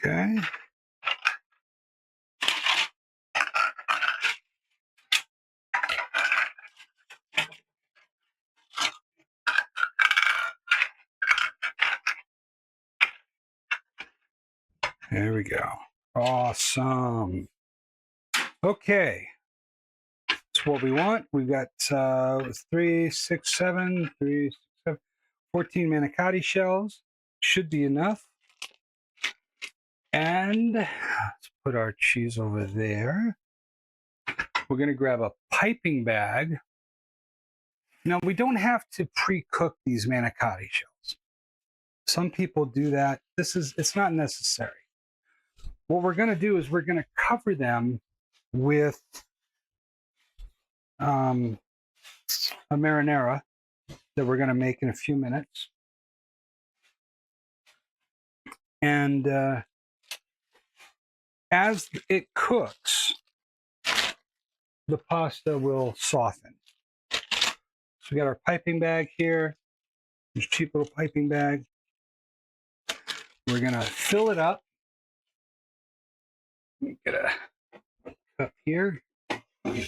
Speaker 1: Okay. There we go. Awesome. Okay. That's what we want. We've got 3, 6, 7, 3, 6, 7, 14 manicotti shells. Should be enough. And let's put our cheese over there. We're going to grab a piping bag. Now, we don't have to pre-cook these manicotti shells. Some people do that. It's not necessary. What we're going to do is we're going to cover them with a marinara that we're going to make in a few minutes. And as it cooks, the pasta will soften. So we got our piping bag here, this cheap little piping bag. We're going to fill it up. Get a cup here. Oh,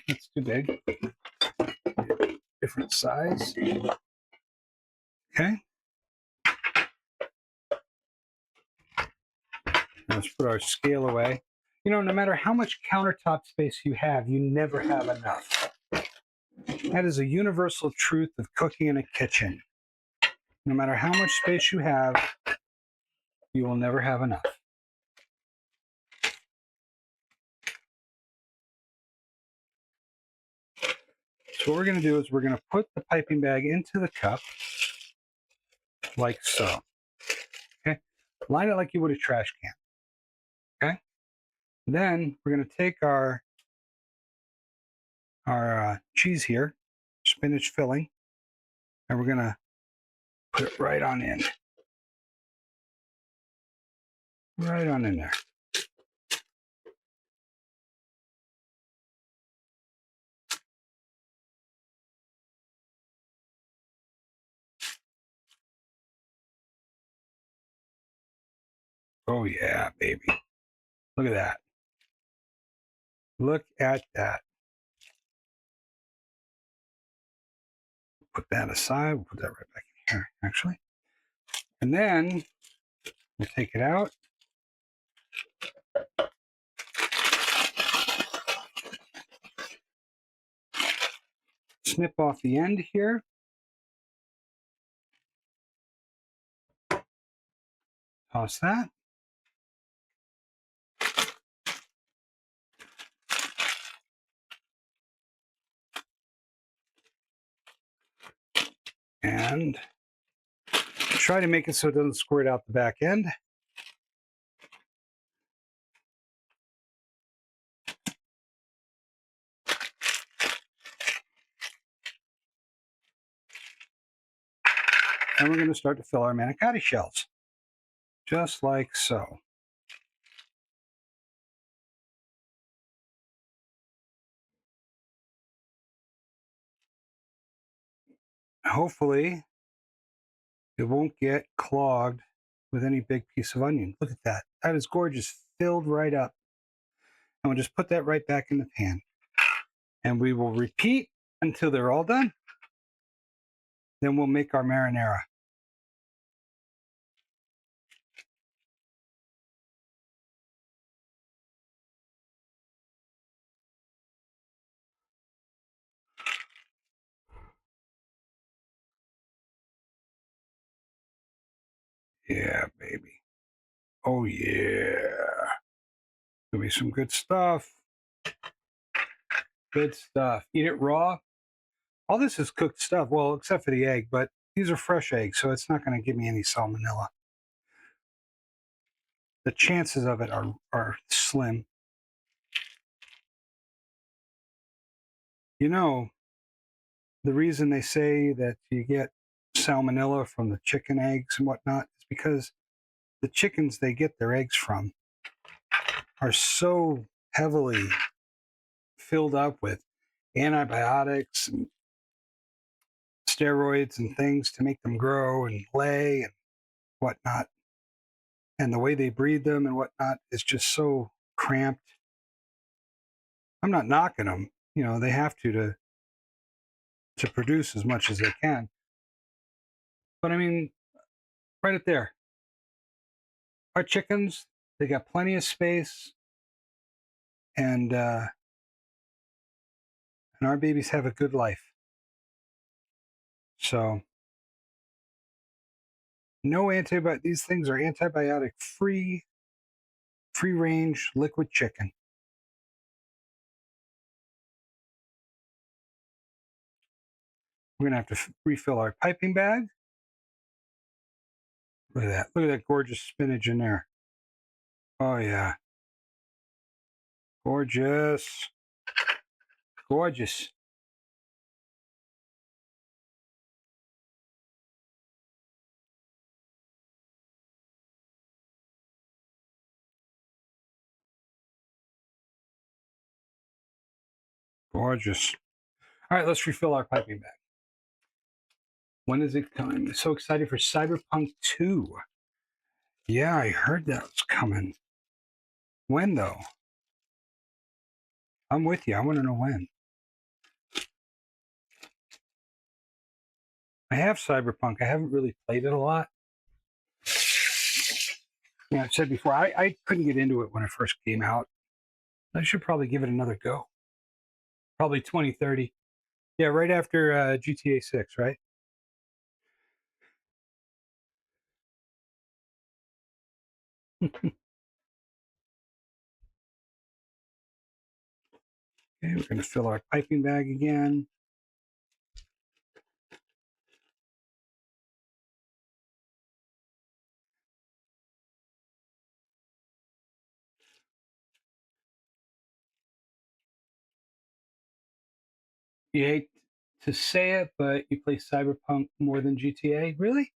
Speaker 1: that's too big. Different size. Okay. Let's put our scale away. You know, no matter how much countertop space you have, you never have enough. That is a universal truth of cooking in a kitchen. No matter how much space you have, you will never have enough. So what we're going to do is we're going to put the piping bag into the cup, like so. Okay? Line it like you would a trash can. Okay? Then we're going to take our cheese here, spinach filling, and we're going to put it right on in. Right on in there. Oh yeah, baby. Look at that. Look at that. Put that aside. We'll put that right back in here, actually. And then we'll take it out. Snip off the end here. Toss that. And try to make it so it doesn't squirt out the back end. And we're going to start to fill our manicotti shells. Just like so. Hopefully, it won't get clogged with any big piece of onion. Look at that. That is gorgeous. Filled right up. And we'll just put that right back in the pan. And we will repeat until they're all done. Then we'll make our marinara. Yeah, baby. Oh, yeah. Gonna be some good stuff. Good stuff. Eat it raw. All this is cooked stuff, well, except for the egg, but these are fresh eggs, so it's not going to give me any salmonella. The chances of it are slim. You know, the reason they say that you get salmonella from the chicken eggs and whatnot is because the chickens they get their eggs from are so heavily filled up with antibiotics and steroids and things to make them grow and lay and whatnot. And the way they breed them and whatnot is just so cramped. I'm not knocking them. You know, they have to produce as much as they can. But I mean, right up there. Our chickens, they got plenty of space, and our babies have a good life. So no antibiotic. These things are antibiotic free, free range liquid chicken. We're gonna have to refill our piping bag. Look at that. Look at that gorgeous spinach in there. Oh yeah, gorgeous, gorgeous. Gorgeous. All right, let's refill our piping bag. When is it coming? I'm so excited for Cyberpunk 2. Yeah, I heard that was coming. When though? I'm with you. I want to know when. I have Cyberpunk. I haven't really played it a lot. Yeah, I said before, I couldn't get into it when it first came out. I should probably give it another go. Probably 2030. Yeah, right after GTA 6, right? Okay, we're going to fill our piping bag again. You hate to say it, but you play Cyberpunk more than GTA? Really?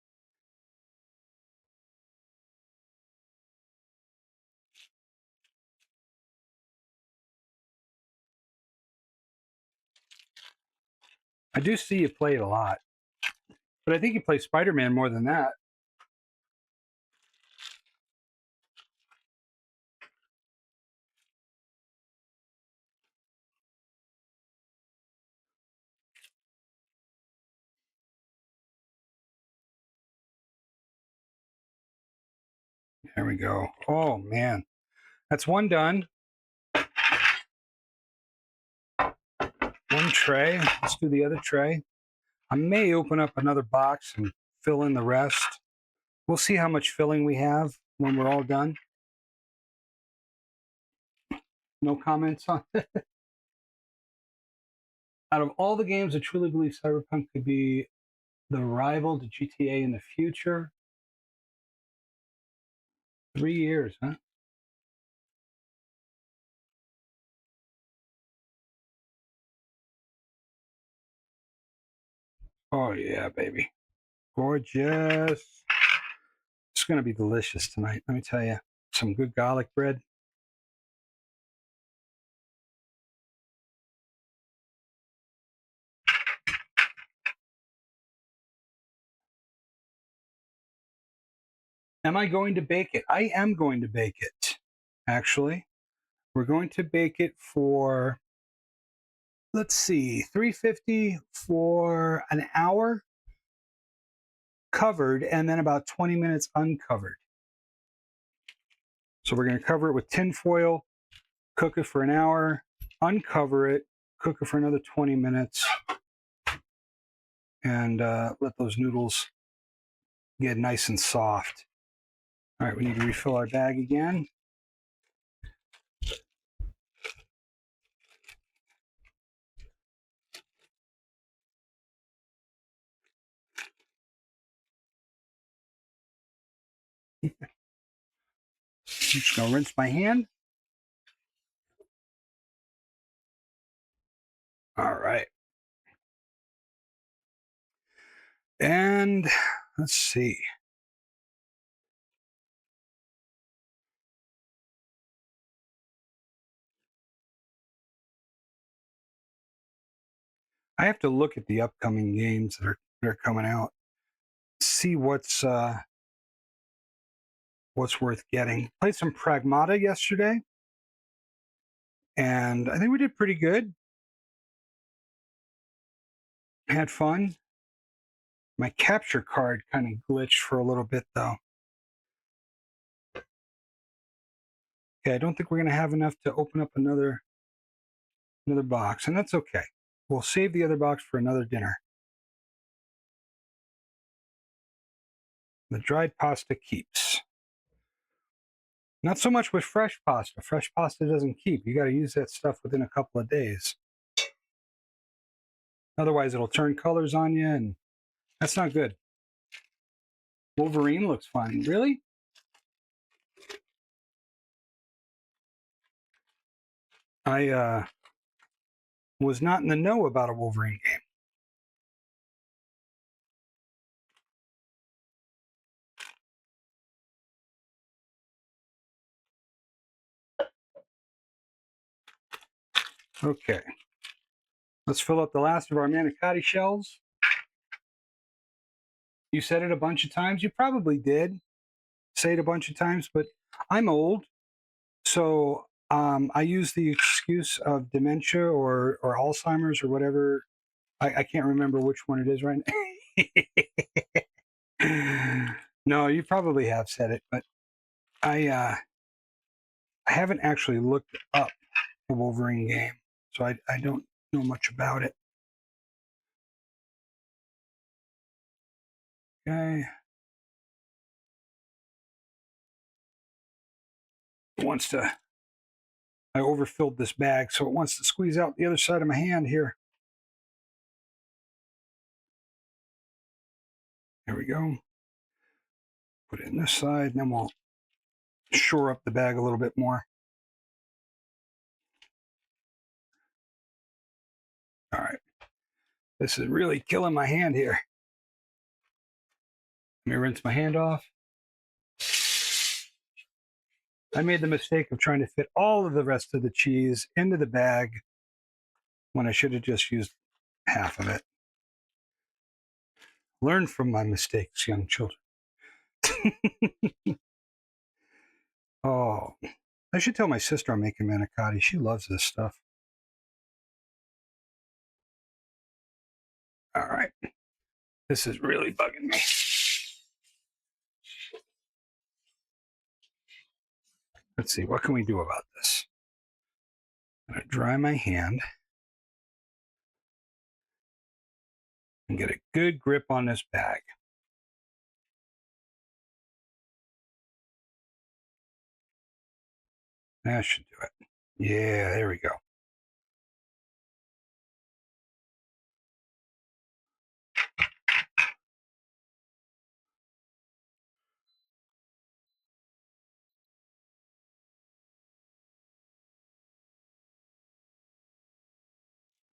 Speaker 1: I do see you play it a lot, but I think you play Spider-Man more than that. There we go. Oh man, that's one done. One tray. Let's do the other tray. I may open up another box and fill in the rest. We'll see how much filling we have when we're all done. No comments on it. Out of all the games, I truly believe Cyberpunk could be the rival to GTA in the future. 3 years, huh? Oh yeah, baby. Gorgeous. It's gonna be delicious tonight, let me tell you. Some good garlic bread. Am I going to bake it? I am going to bake it, actually. We're going to bake it for, let's see, 350 for an hour covered, and then about 20 minutes uncovered. So we're going to cover it with tin foil, cook it for an hour, uncover it, cook it for another 20 minutes, and let those noodles get nice and soft. All right, we need to refill our bag again. I'm just going to rinse my hand. All right. And let's see. I have to look at the upcoming games that are coming out. See what's worth getting. Played some Pragmata yesterday, and I think we did pretty good. Had fun. My capture card kind of glitched for a little bit, though. Okay, I don't think we're going to have enough to open up another box, and that's okay. We'll save the other box for another dinner. The dried pasta keeps. Not so much with fresh pasta. Fresh pasta doesn't keep. You got to use that stuff within a couple of days. Otherwise, it'll turn colors on you, and that's not good. Wolverine looks fine. Really? I was not in the know about a Wolverine game. Okay. Let's fill up the last of our manicotti shells. You said it a bunch of times. You probably did say it a bunch of times, but I'm old. So I use the excuse of dementia or Alzheimer's or whatever. I can't remember which one it is right now. No, you probably have said it, but I haven't actually looked up the Wolverine game, so I don't know much about it. Okay. It wants to. I overfilled this bag, so it wants to squeeze out the other side of my hand here. There we go. Put it in this side, and then we'll shore up the bag a little bit more. All right. This is really killing my hand here. Let me rinse my hand off. I made the mistake of trying to fit all of the rest of the cheese into the bag when I should have just used half of it. Learn from my mistakes, young children. Oh, I should tell my sister I'm making manicotti. She loves this stuff. All right. This is really bugging me. Let's see, what can we do about this? I'm going to dry my hand and get a good grip on this bag. That should do it. Yeah, there we go.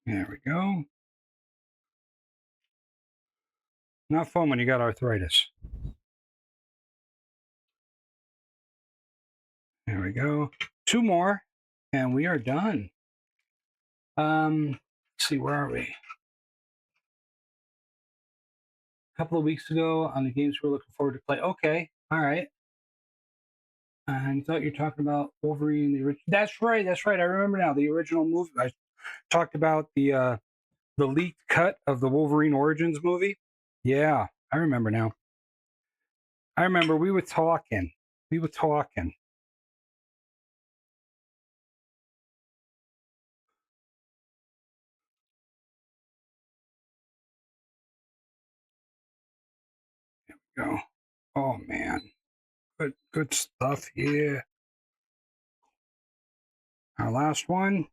Speaker 1: There we go. Not fun when you got arthritis. There we go. 2 more, and we are done. Let's see, where are we? A couple of weeks ago on the games we're looking forward to play. Okay, all right. I thought you were talking about Wolverine. That's right. That's right. I remember now. The original movie. I talked about the leaked cut of the Wolverine Origins movie. Yeah, I remember now. I remember we were talking. We were talking. Go. Oh man, good stuff here. Our last one.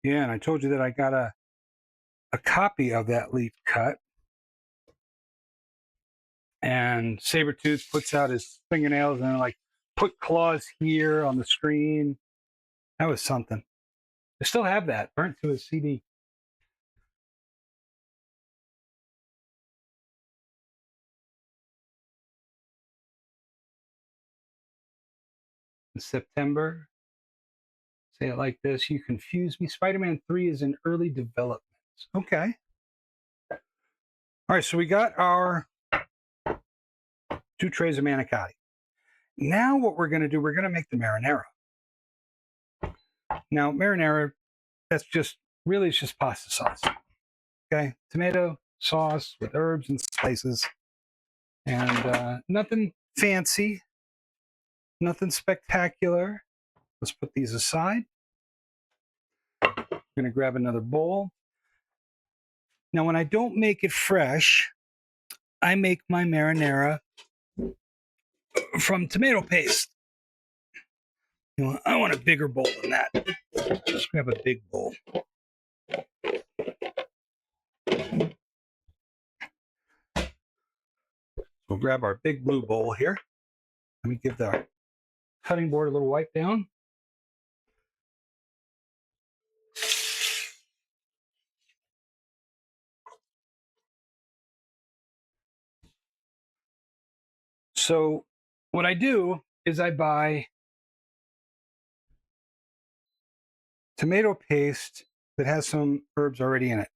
Speaker 1: Yeah, and I told you that I got a copy of that leaf cut. And Sabretooth puts out his fingernails and like put claws here on the screen. That was something. I still have that burnt to a CD. In September. Say it like this. You confuse me. Spider-Man 3 is in early development. Okay. All right, so we got our 2 trays of manicotti. Now what we're going to do, we're going to make the marinara. Now, marinara, that's just, really it's just pasta sauce. Okay, tomato sauce with herbs and spices. And nothing fancy, nothing spectacular. Let's put these aside. I'm going to grab another bowl. Now, when I don't make it fresh, I make my marinara from tomato paste. I want a bigger bowl than that. Let's grab a big bowl. We'll grab our big blue bowl here. Let me give the cutting board a little wipe down. So what I do is I buy tomato paste that has some herbs already in it.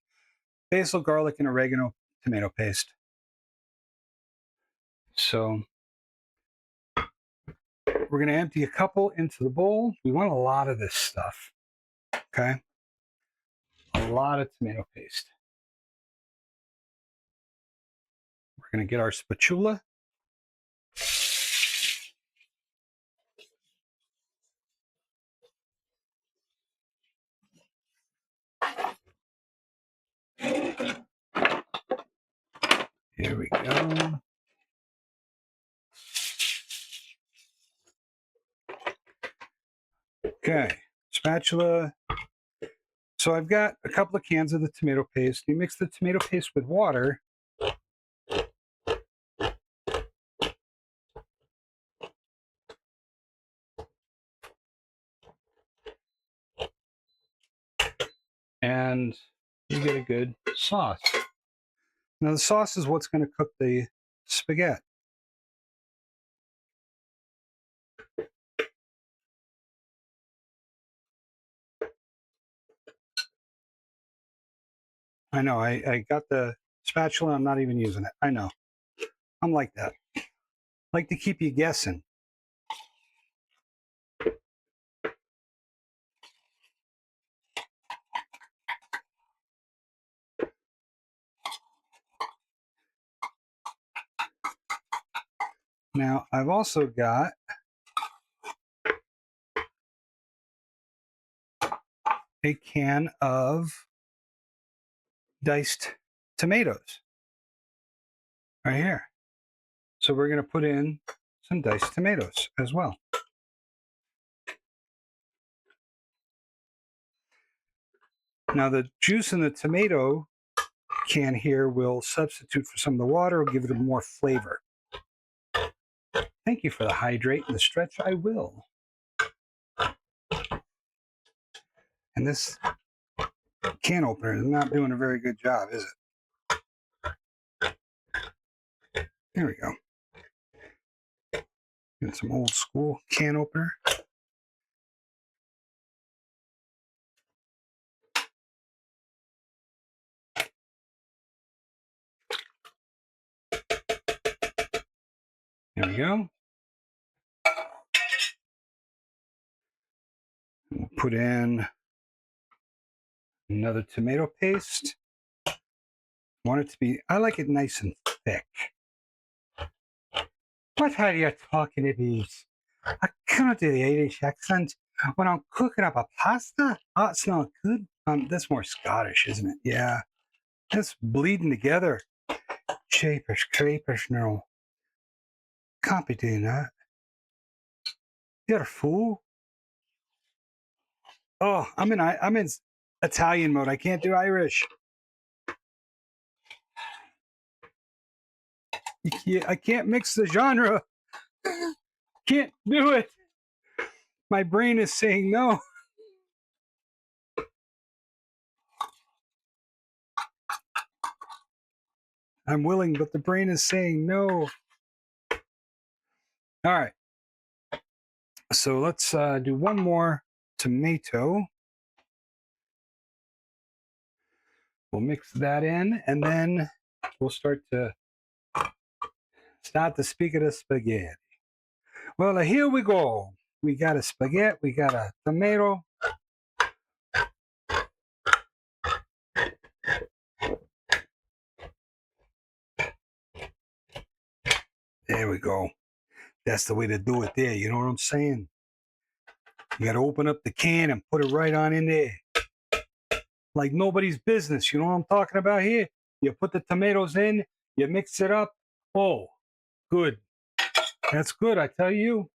Speaker 1: Basil, garlic, and oregano tomato paste. So we're going to empty a couple into the bowl. We want a lot of this stuff. Okay. A lot of tomato paste. We're going to get our spatula. Here we go. Okay, spatula. So I've got a couple of cans of the tomato paste. You mix the tomato paste with water. And you get a good sauce. Now the sauce is what's going to cook the spaghetti. I know, I got the spatula, I'm not even using it. I know. I'm like that. I like to keep you guessing. Now, I've also got a can of diced tomatoes right here. So we're going to put in some diced tomatoes as well. Now, the juice in the tomato can here will substitute for some of the water, will give it more flavor. Thank you for the hydrate and the stretch. I will. And this can opener is not doing a very good job, is it? There we go. Get some old school can opener. There we go. We'll put in another tomato paste. Want it to be, I like it nice and thick. What are you talking about? I cannot do the Irish accent when I'm cooking up a pasta. Oh, it's not good. That's more Scottish, isn't it? Yeah. That's bleeding together. Shapers, creepers, no. Can't be doing that. You're a fool. Oh, I'm in Italian mode. I can't do Irish. I can't mix the genre. Can't do it. My brain is saying no. I'm willing, but the brain is saying no. All right. So let's do one more tomato. We'll mix that in, and then we'll start to speak of the spaghetti. Well, here we go. We got a spaghetti. We got a tomato. There we go. That's the way to do it there. You know what I'm saying? You got to open up the can and put it right on in there. Like nobody's business. You know what I'm talking about here? You put the tomatoes in, you mix it up. Oh, good. That's good, I tell you.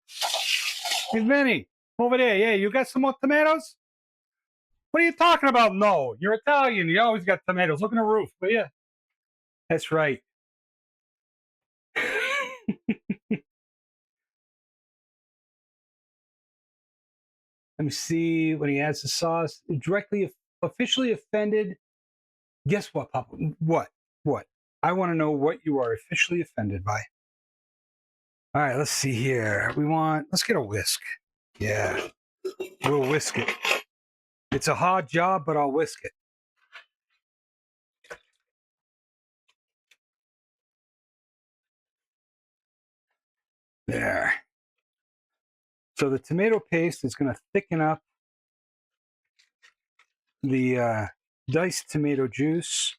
Speaker 1: Hey, Vinny, over there. Yeah, you got some more tomatoes? What are you talking about? No, you're Italian. You always got tomatoes. Look in the roof, will you? That's right. Let me see when he adds the sauce. Directly, officially offended. Guess what, Papa? What? What? I want to know what you are officially offended by. All right, let's see here. Let's get a whisk. Yeah, we'll whisk it. It's a hard job, but I'll whisk it. There. So the tomato paste is going to thicken up the diced tomato juice.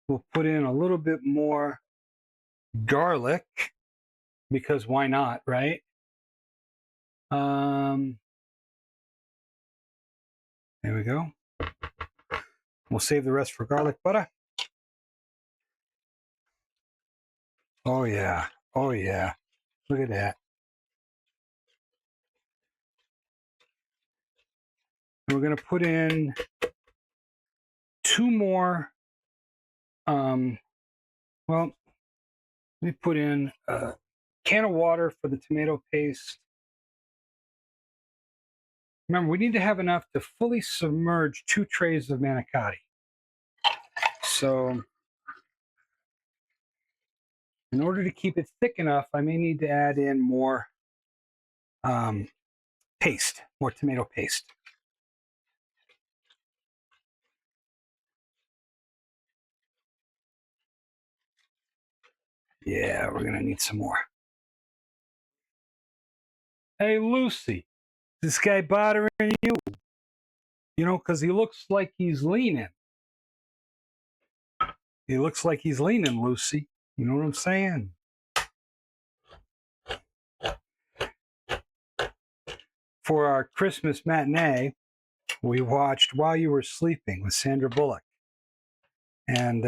Speaker 1: We'll put in a little bit more garlic because why not, right? There we go. We'll save the rest for garlic butter. Oh yeah. Oh yeah. Look at that. And we're going to put in 2 more. Well, let me put in a can of water for the tomato paste. Remember, we need to have enough to fully submerge 2 trays of manicotti. So, in order to keep it thick enough, I may need to add in more paste, more tomato paste. Yeah, we're going to need some more. Hey, Lucy, this guy bothering you? You know, because he looks like he's leaning. He looks like he's leaning, Lucy. You know what I'm saying? For our Christmas matinee, we watched While You Were Sleeping with Sandra Bullock. And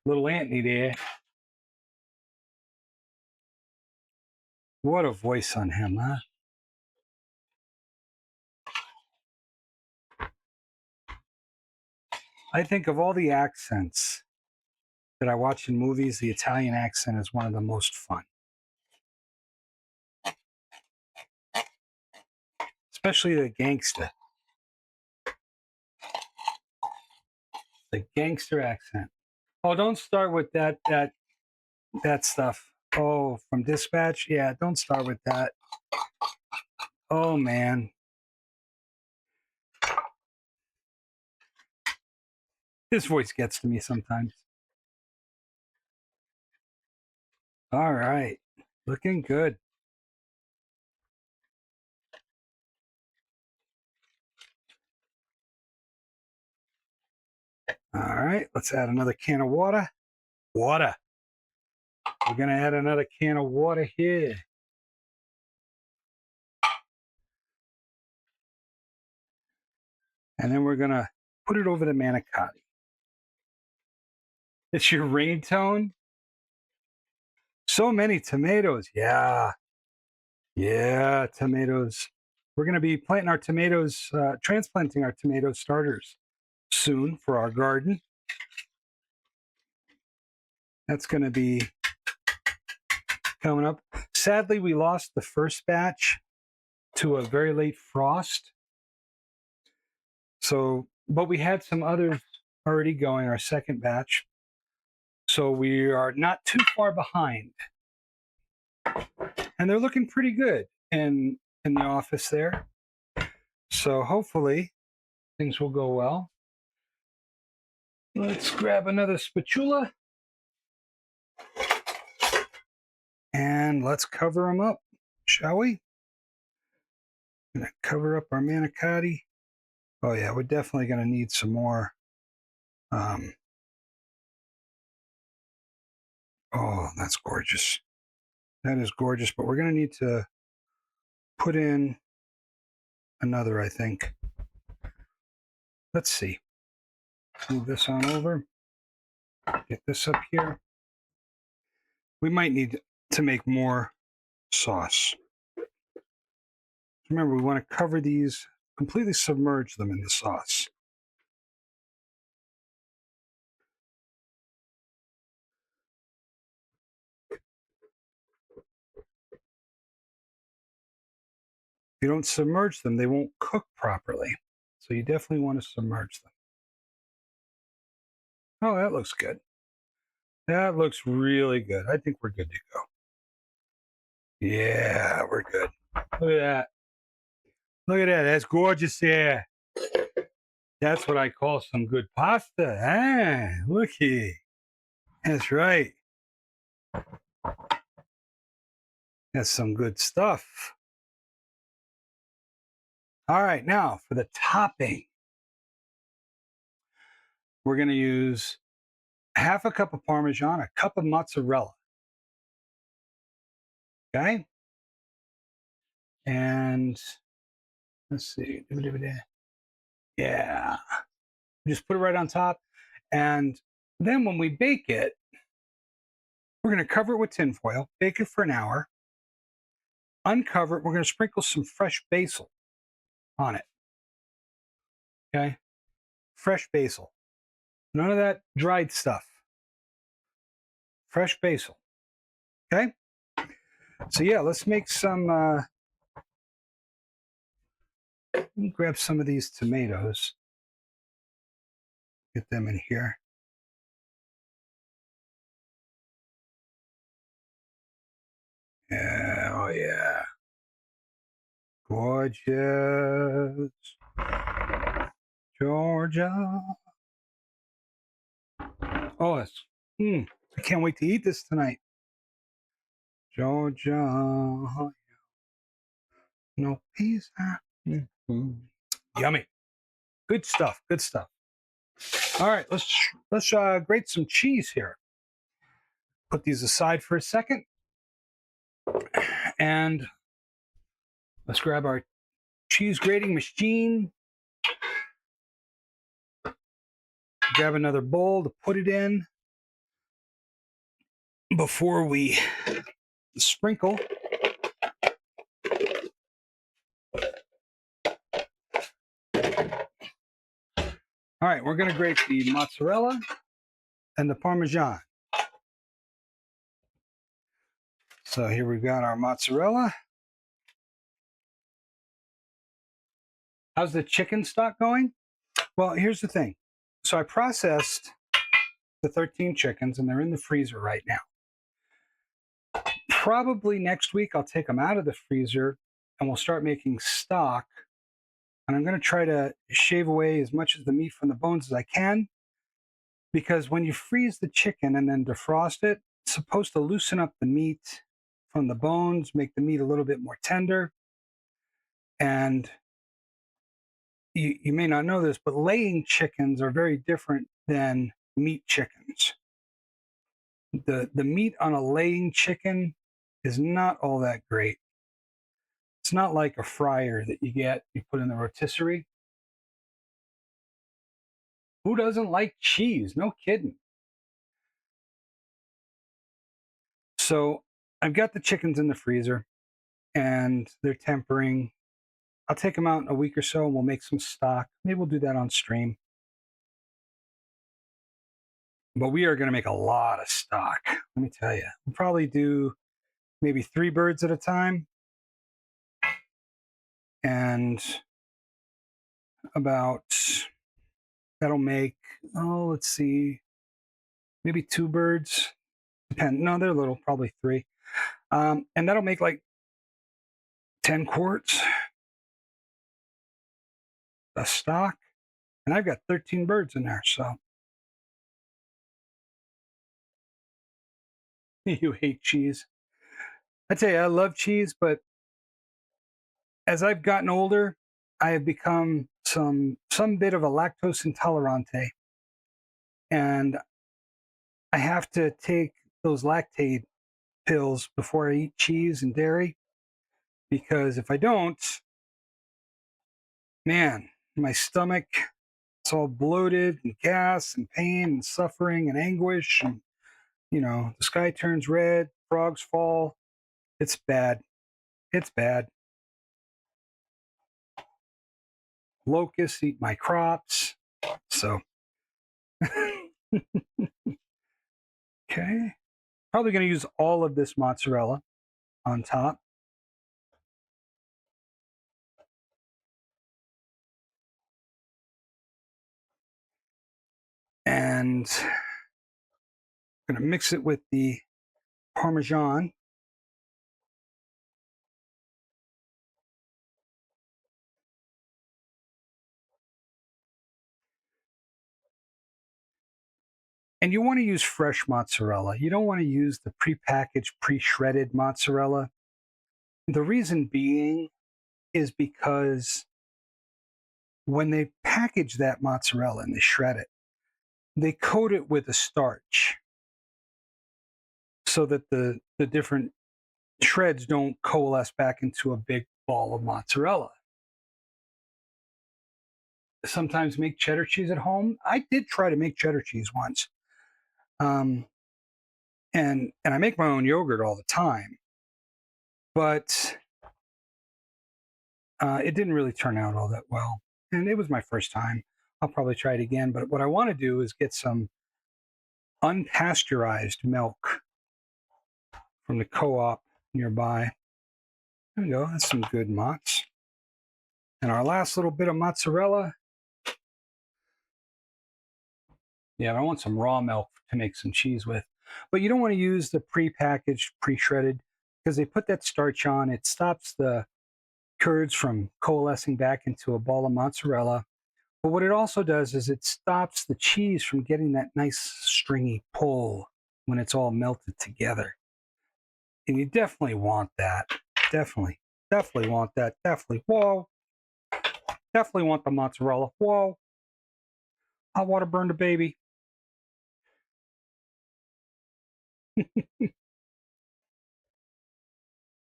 Speaker 1: little Anthony there, what a voice on him, huh? I think of all the accents that I watch in movies, the Italian accent is one of the most fun. Especially the gangster. The gangster accent. Oh, don't start with that stuff. Oh, from Dispatch? Yeah, don't start with that. Oh man. His voice gets to me sometimes. All right. Looking good. All right. Let's add another can of water. Water. We're going to add another can of water here. And then we're going to put it over the manicotti. It's your ringtone? So many tomatoes. Yeah. Yeah, tomatoes. We're going to be planting our tomatoes, transplanting our tomato starters soon for our garden. That's going to be coming up. Sadly, we lost the first batch to a very late frost. So, but we had some others already going, our second batch. So we are not too far behind. And they're looking pretty good in the office there. So hopefully things will go well. Let's grab another spatula and let's cover them up, shall we? Gonna cover up our manicotti. Oh yeah, we're definitely gonna need some more. Oh, that's gorgeous. That is gorgeous, but we're gonna need to put in another, I think. Let's see. Move this on over. Get this up here. We might need to make more sauce. Remember, we want to cover these, completely submerge them in the sauce. If you don't submerge them, they won't cook properly. So you definitely want to submerge them. Oh, that looks good. That looks really good. I think we're good to go. Yeah, we're good. Look at that. Look at that. That's gorgeous there. That's what I call some good pasta. Ah, looky. That's right. That's some good stuff. All right, now for the topping. We're going to use half a cup of Parmesan, a cup of mozzarella. Okay? And let's see. Yeah. Just put it right on top. And then when we bake it, we're going to cover it with tin foil, bake it for an hour, uncover it. We're going to sprinkle some fresh basil on it. Okay? Fresh basil. None of that dried stuff. Fresh basil. Okay? So yeah, let's make some, let me grab some of these tomatoes. Get them in here. Yeah, oh yeah. Gorgeous. Georgia. Oh, I can't wait to eat this tonight. Georgia. No pizza. Mm-hmm. Yummy. Good stuff. Good stuff. All right, let's grate some cheese here. Put these aside for a second. And let's grab our cheese grating machine. Grab another bowl to put it in before we sprinkle. All right, we're going to grate the mozzarella and the Parmesan. So here we've got our mozzarella. How's the chicken stock going? Well, here's the thing. So I processed the 13 chickens and they're in the freezer right now. Probably next week I'll take them out of the freezer and we'll start making stock. And I'm going to try to shave away as much of the meat from the bones as I can, because when you freeze the chicken and then defrost it, it's supposed to loosen up the meat from the bones, make the meat a little bit more tender. And you may not know this, but laying chickens are very different than meat chickens. The meat on a laying chicken is not all that great. It's not like a fryer that you put in the rotisserie. Who doesn't like cheese? No kidding. So I've got the chickens in the freezer and they're tempering. I'll take them out in a week or so and we'll make some stock. Maybe we'll do that on stream. But we are going to make a lot of stock. Let me tell you. We'll probably do maybe 3 birds at a time. And about, that'll make, oh, let's see, maybe 2 birds. No, they're little, probably 3. And that'll make like 10 quarts of stock. And I've got 13 birds in there. So You hate cheese. I tell you, I love cheese, but as I've gotten older, I have become some bit of a lactose intolerante, and I have to take those lactate pills before I eat cheese and dairy because if I don't, man, my stomach, it's all bloated and gas and pain and suffering and anguish and the sky turns red, frogs fall. It's bad. It's bad. Locusts eat my crops. So okay. Probably going to use all of this mozzarella on top. And I'm going to mix it with the Parmesan. And you want to use fresh mozzarella. You don't want to use the prepackaged, pre-shredded mozzarella. The reason being is because when they package that mozzarella and they shred it, they coat it with a starch so that the different shreds don't coalesce back into a big ball of mozzarella. Sometimes make cheddar cheese at home. I did try to make cheddar cheese once. Um, and I make my own yogurt all the time, but it didn't really turn out all that well. And it was my first time. I'll probably try it again. But what I want to do is get some unpasteurized milk from the co-op nearby. There we go. That's some good mozz. And our last little bit of mozzarella. Yeah, I want some raw milk to make some cheese with. But you don't want to use the pre-packaged, pre-shredded, because they put that starch on. It stops the curds from coalescing back into a ball of mozzarella. But what it also does is it stops the cheese from getting that nice stringy pull when it's all melted together. And you definitely want that. Definitely. Definitely want that. Definitely. Whoa. Definitely want the mozzarella. Whoa. Hot water burned a baby.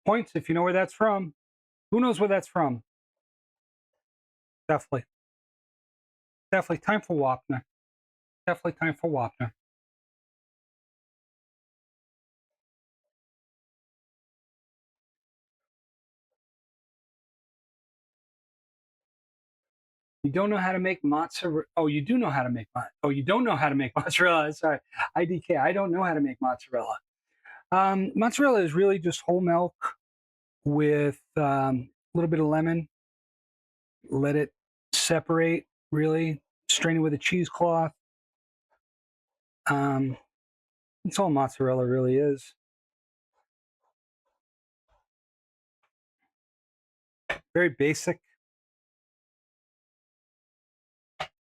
Speaker 1: Points if you know where that's from. Who knows where that's from? Definitely. Definitely time for Wapner. Definitely time for Wapner. You don't know how to make mozzarella. Oh, you do know how to make. Oh, you don't know how to make mozzarella. Sorry, IDK. I don't know how to make mozzarella. Mozzarella is really just whole milk with a little bit of lemon. Let it separate. Really strain it with a cheesecloth. Um, that's all mozzarella really is. Very basic.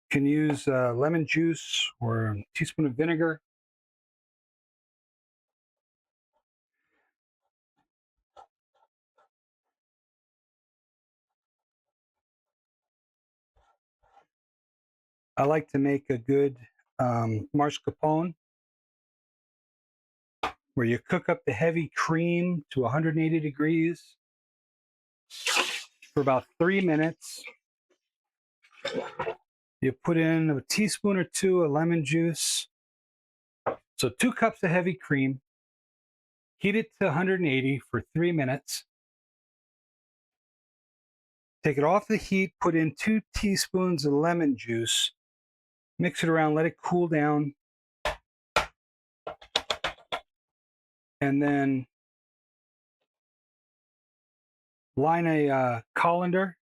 Speaker 1: Can use lemon juice or a teaspoon of vinegar. I like to make a good mascarpone where you cook up the heavy cream to 180 degrees for about 3 minutes. You put in a teaspoon or two of lemon juice. So 2 cups of heavy cream. Heat it to 180 for 3 minutes. Take it off the heat, put in 2 teaspoons of lemon juice, mix it around, let it cool down, and then line a colander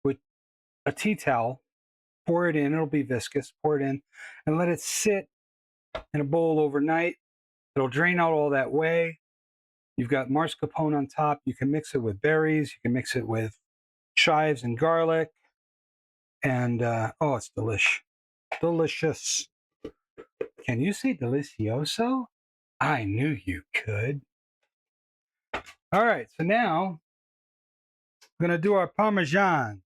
Speaker 1: with a tea towel, pour it in, it'll be viscous, pour it in, and let it sit in a bowl overnight. It'll drain out all that whey. You've got mascarpone on top. You can mix it with berries. You can mix it with chives and garlic. And oh, it's delish. Delicious. Can you say delicioso? I knew you could. All right, so now we're going to do our Parmesan.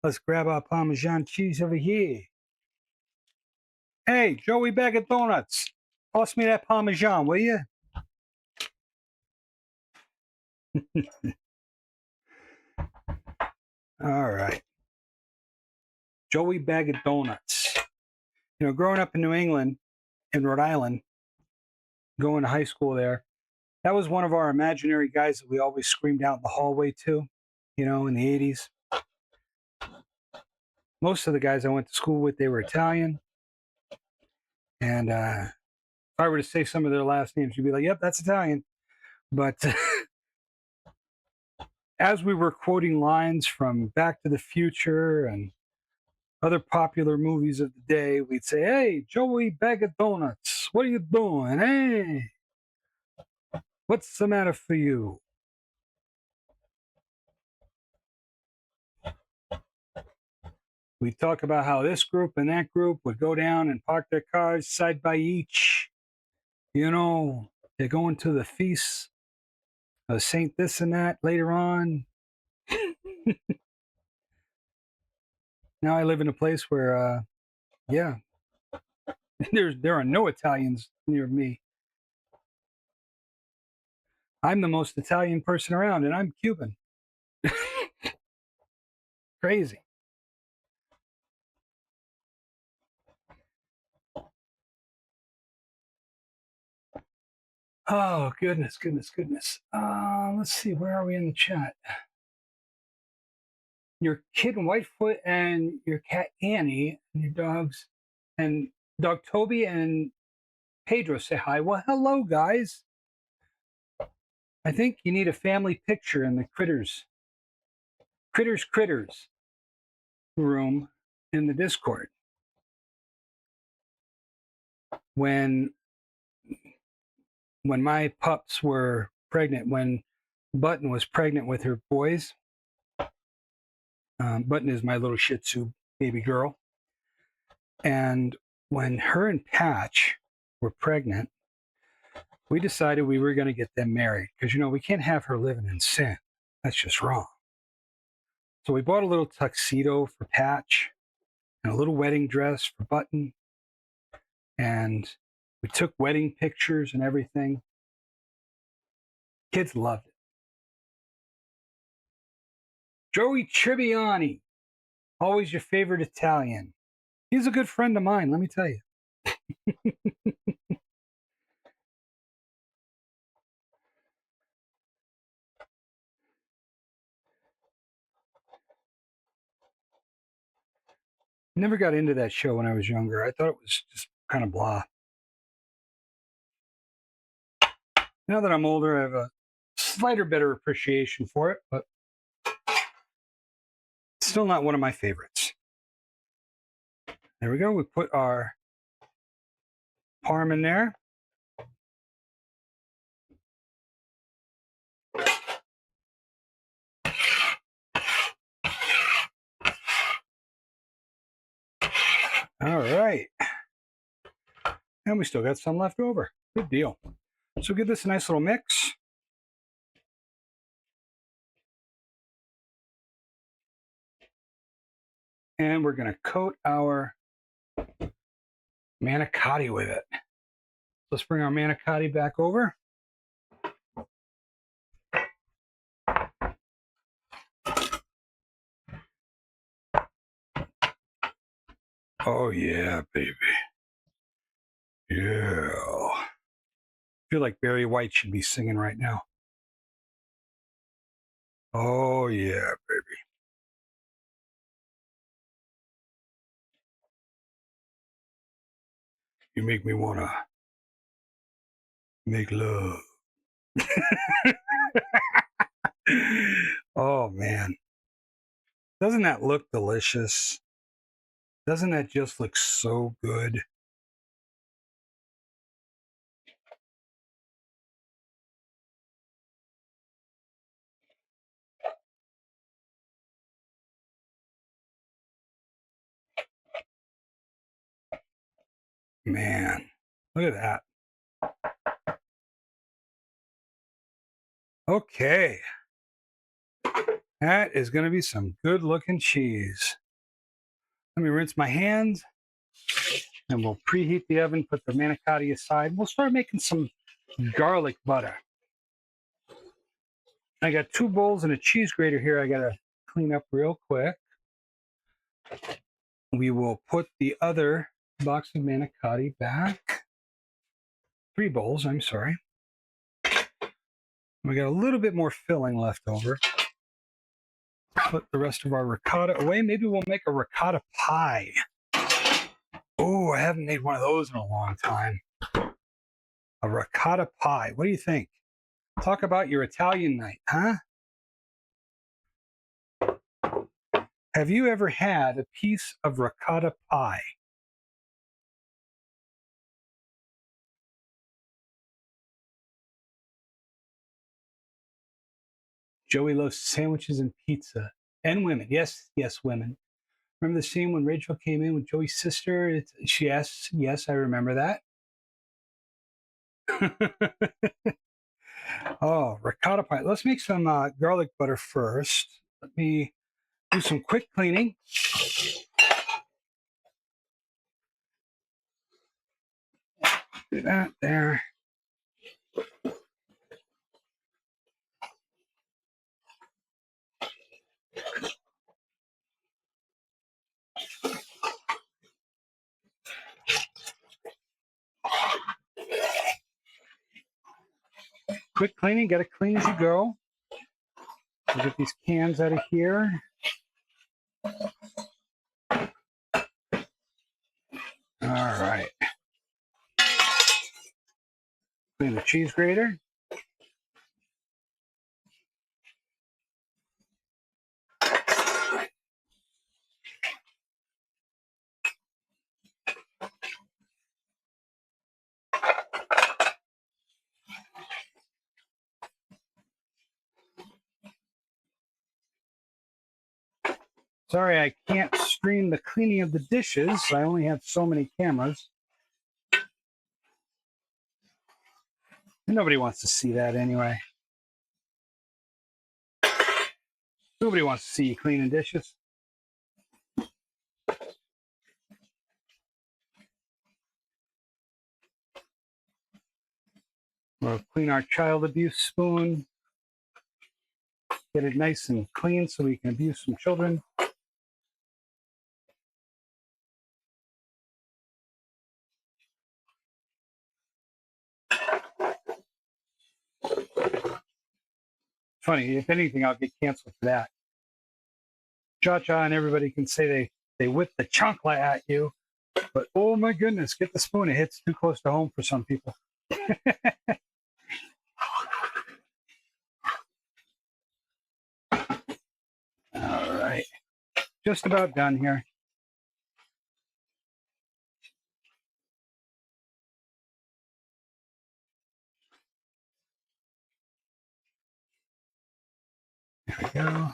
Speaker 1: Let's grab our Parmesan cheese over here. Hey, Joey Bag of Donuts, toss me that Parmesan, will you? All right. Joey Bag of Donuts. You know, growing up in New England, in Rhode Island, going to high school there, that was one of our imaginary guys that we always screamed out in the hallway to, you know, in the 80s. Most of the guys I went to school with, they were Italian. And if I were to say some of their last names, you'd be like, yep, that's Italian. But as we were quoting lines from Back to the Future and other popular movies of the day, we'd say, hey, Joey Bag of Donuts, what are you doing? Hey, what's the matter for you? We'd talk about how this group and that group would go down and park their cars side by each. You know, they're going to the feast of Saint this and that later on. Now I live in a place where, yeah, there are no Italians near me. I'm the most Italian person around, and I'm Cuban. Crazy. Oh, goodness, goodness, goodness. Let's see, where are we in the chat? Your kitten Whitefoot and your cat Annie and your dogs and dog Toby and Pedro say hi. Well, hello, guys. I think you need a family picture in the critters room in the Discord. When my pups were pregnant, when Button was pregnant with her boys, Button is my little Shih Tzu baby girl, and when her and Patch were pregnant, we decided we were going to get them married because, you know, we can't have her living in sin. That's just wrong. So we bought a little tuxedo for Patch and a little wedding dress for Button. And we took wedding pictures and everything. Kids loved it. Joey Tribbiani, always your favorite Italian. He's a good friend of mine, let me tell you. Never got into that show when I was younger. I thought it was just kind of blah. Now that I'm older, I have a slighter better appreciation for it, but still not one of my favorites. There we go. We put our parm in there. All right. And we still got some left over. Good deal. So give this a nice little mix. And we're going to coat our manicotti with it. Let's bring our manicotti back over. Oh, yeah, baby. Yeah. I feel like Barry White should be singing right now. Oh, yeah, baby. You make me want to make love. Oh, man. Doesn't that look delicious? Doesn't that just look so good? Man, look at that. Okay. That is going to be some good looking cheese. Let me rinse my hands and we'll preheat the oven, put the manicotti aside. We'll start making some garlic butter. I got 2 bowls and a cheese grater here I got to clean up real quick. We will put the other box of manicotti back. 3 bowls, I'm sorry. We got a little bit more filling left over. Put the rest of our ricotta away. Maybe we'll make a ricotta pie. Oh, I haven't made one of those in a long time. A ricotta pie. What do you think? Talk about your Italian night, huh? Have you ever had a piece of ricotta pie? Joey loves sandwiches and pizza. And women. Yes, yes, women. Remember the scene when Rachel came in with Joey's sister? Yes, I remember that. Oh, ricotta pie. Let's make some garlic butter first. Let me do some quick cleaning. Do that there. Quick cleaning, got to clean as you go. We'll get these cans out of here. All right. Clean the cheese grater. Sorry, I can't stream the cleaning of the dishes. I only have so many cameras. Nobody wants to see that anyway. Nobody wants to see you cleaning dishes. We'll clean our child abuse spoon. Get it nice and clean so we can abuse some children. Funny, if anything, I'll get canceled for that. Cha-Cha and everybody can say they whip the chancla at you, but oh my goodness, get the spoon. It hits too close to home for some people. All right, just about done here. There we go.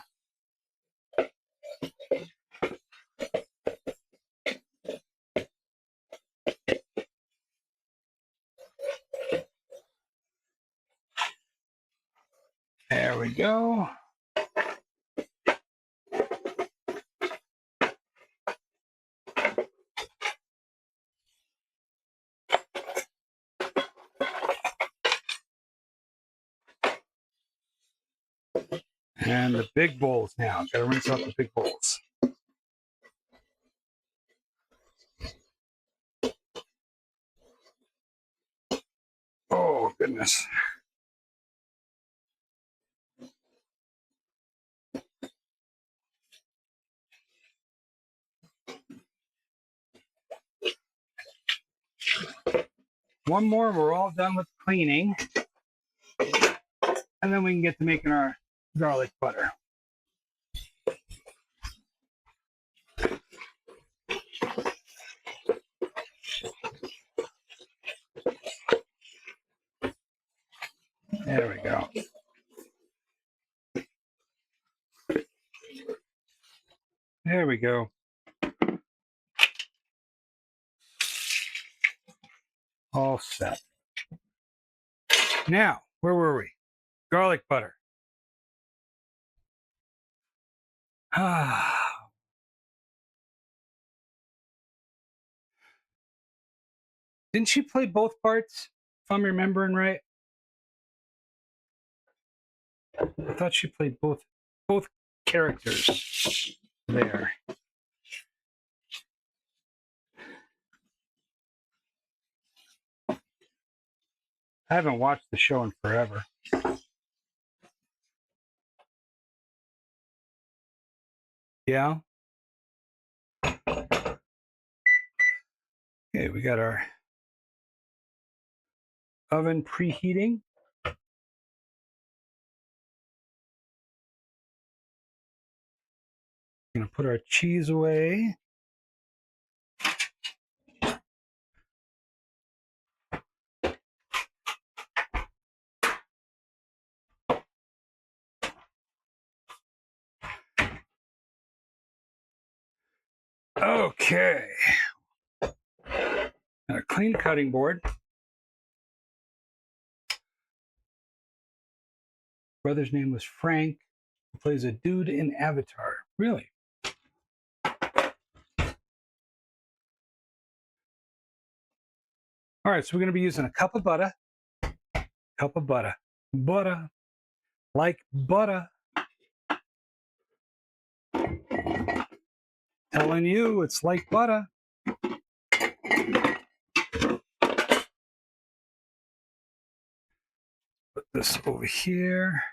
Speaker 1: There we go. And the big bowls now. Got to rinse out the big bowls. Oh, goodness. One more, we're all done with cleaning. And then we can get to making our garlic butter. There we go. There we go. All set. Now, where were we? Garlic butter. Ah. Didn't she play both parts, if I'm remembering right? I thought she played both characters there. I haven't watched the show in forever. Yeah. Okay, we got our oven preheating. Gonna put our cheese away. Okay. A clean cutting board. Brother's name was Frank, who plays a dude in Avatar. Really? All right, so we're going to be using a cup of butter. Cup of butter. Butter. Like butter. Telling you it's like butter. Put this over here.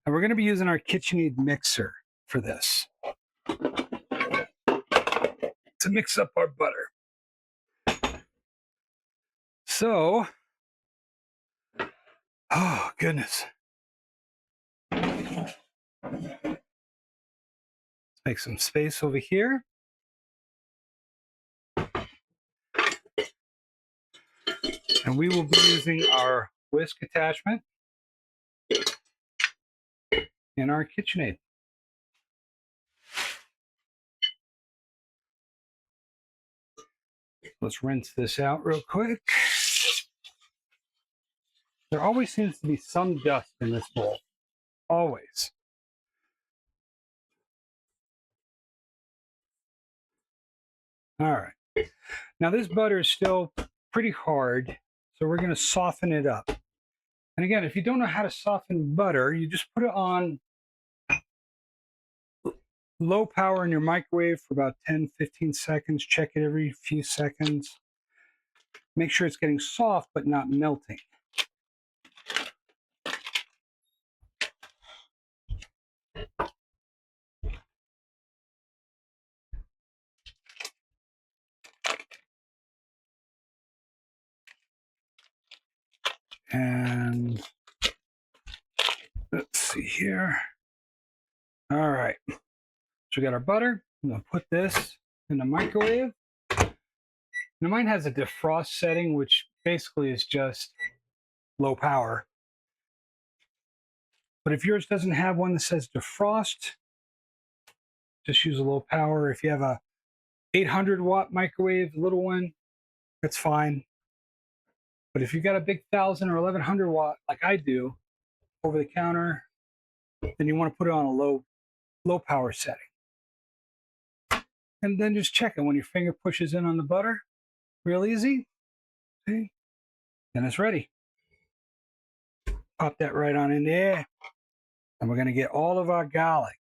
Speaker 1: And we're going to be using our KitchenAid mixer for this to mix up our butter. So, oh goodness. Let's make some space over here. And we will be using our whisk attachment in our KitchenAid. Let's rinse this out real quick. There always seems to be some dust in this bowl. Always. All right. Now this butter is still pretty hard, so we're going to soften it up. And again, if you don't know how to soften butter, you just put it on low power in your microwave for about 10-15 seconds. Check it every few seconds. Make sure it's getting soft but not melting. And let's see here. All right. So we got our butter. I'm going to put this in the microwave. Now mine has a defrost setting, which basically is just low power. But if yours doesn't have one that says defrost, just use a low power. If you have a 800-watt microwave, little one, that's fine. But if you've got a big 1,000 or 1,100-watt, like I do, over the counter, then you want to put it on a low power setting. And then just check it when your finger pushes in on the butter. Real easy. See? Then it's ready. Pop that right on in there. And we're going to get all of our garlic.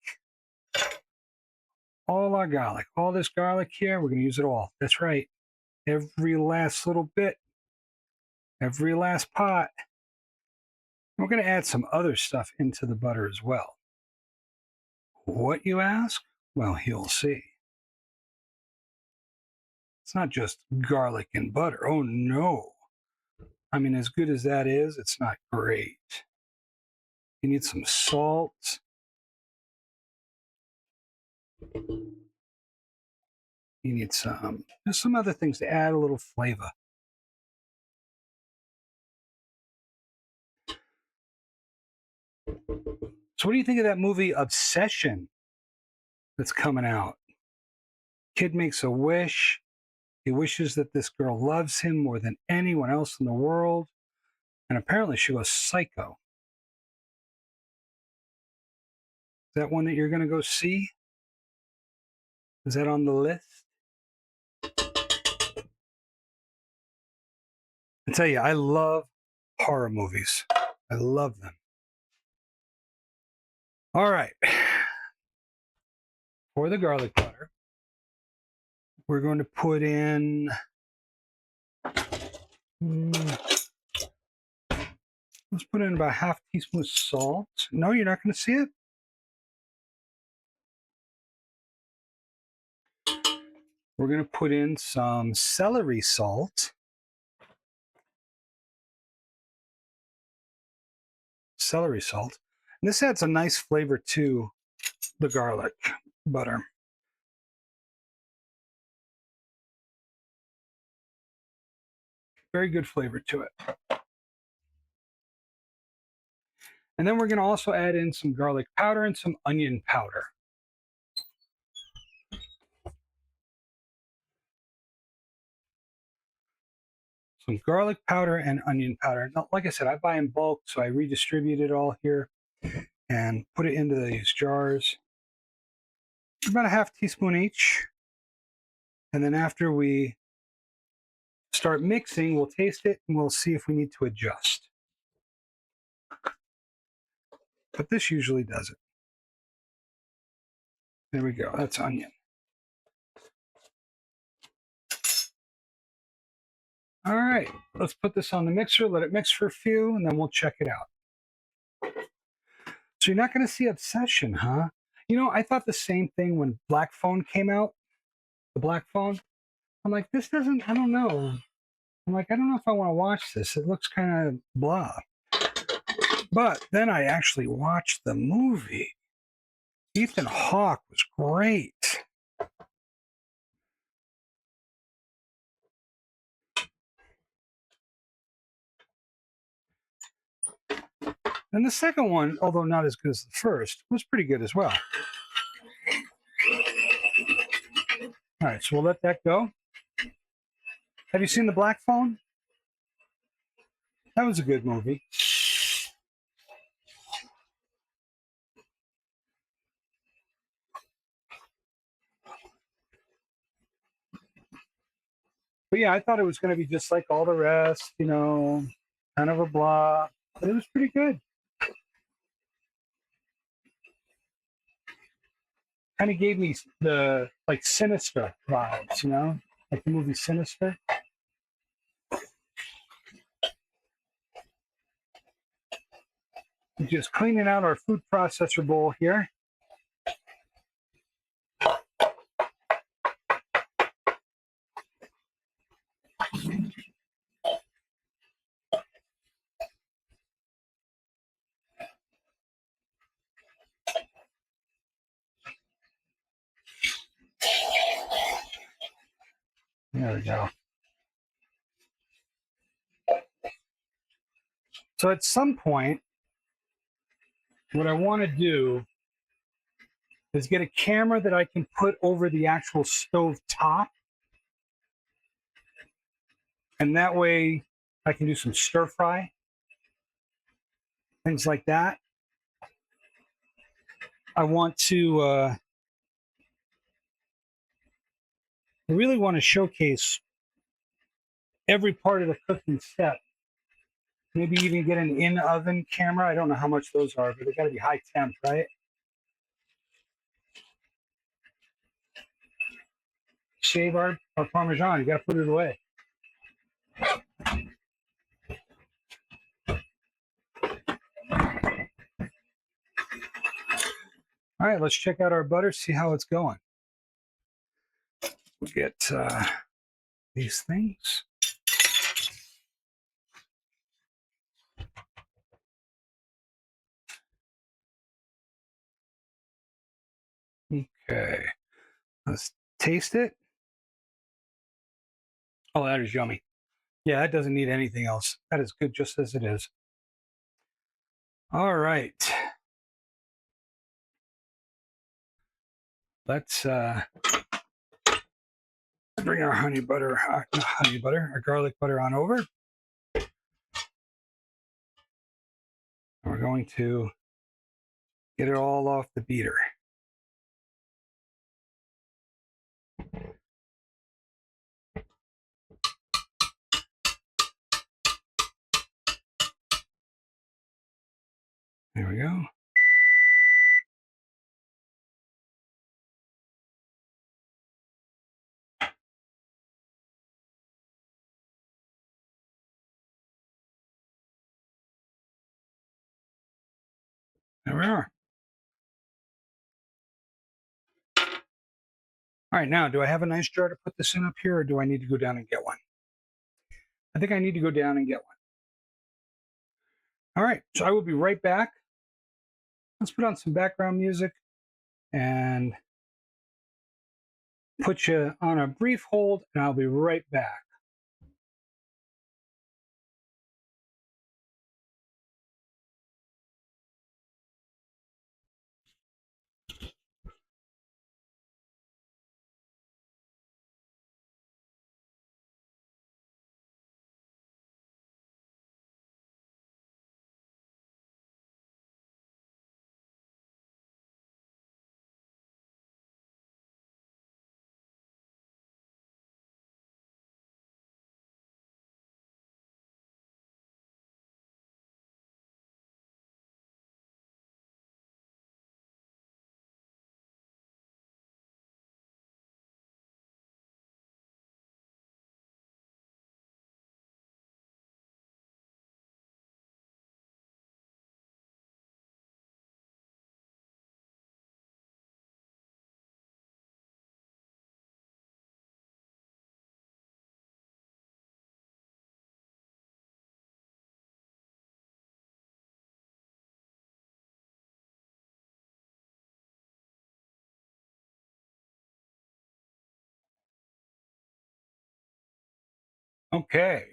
Speaker 1: All our garlic. All this garlic here, we're going to use it all. That's right. Every last little bit. Every last pot. We're going to add some other stuff into the butter as well. What, you ask? Well, you'll see. It's not just garlic and butter. Oh, no. I mean, as good as that is, it's not great. You need some salt. You need there's some other things to add a little flavor. So what do you think of that movie Obsession that's coming out? Kid makes a wish. He wishes that this girl loves him more than anyone else in the world. And apparently she goes psycho. that one that you're going to go see? Is that on the list? I tell you, I love horror movies. I love them. All right. For the garlic butter, we're going to put in, let's put in about half teaspoon of salt. No, you're not going to see it? We're going to put in some celery salt. Celery salt. And this adds a nice flavor to the garlic butter. Very good flavor to it. And then we're going to also add in some garlic powder and some onion powder. Some garlic powder and onion powder. Now, like I said, I buy in bulk, so I redistribute it all here and put it into these jars. About a half teaspoon each. And then after we start mixing, we'll taste it and we'll see if we need to adjust. But this usually does it. There we go. That's onion. All right, let's put this on the mixer, let it mix for a few, and then we'll check it out. So you're not going to see Obsession, huh? You know, I thought the same thing when Black Phone came out, the Black Phone. I'm like, this doesn't, I don't know. I'm like, I don't know if I want to watch this. It looks kind of blah. But then I actually watched the movie. Ethan Hawke was great. And the second one, although not as good as the first, was pretty good as well. All right, so we'll let that go. Have you seen The Black Phone? That was a good movie. But yeah, I thought it was going to be just like all the rest, you know, kind of a blah. But it was pretty good. Kind of gave me the like Sinister vibes, you know, like the movie Sinister. Just cleaning out our food processor bowl here. There we go. So at some point, what I want to do is get a camera that I can put over the actual stove top. And that way I can do some stir fry, things like that. I want to, I really want to showcase every part of the cooking step. Maybe even get an in-oven camera. I don't know how much those are, but they got to be high temp, right? Shave our Parmesan. You got to put it away. All right, let's check out our butter, see how it's going. We'll get these things. Okay, let's taste it. Oh, that is yummy. Yeah, that doesn't need anything else. That is good just as it is. All right. Let's bring our our garlic butter on over. We're going to Get it all off the beater. There we go. There we are. All right, now, do I have a nice jar to put this in up here, or do I need to go down and get one? I think I need to go down and get one. All right, so I will be right back. Let's put on some background music and put you on a brief hold, and I'll be right back. Okay,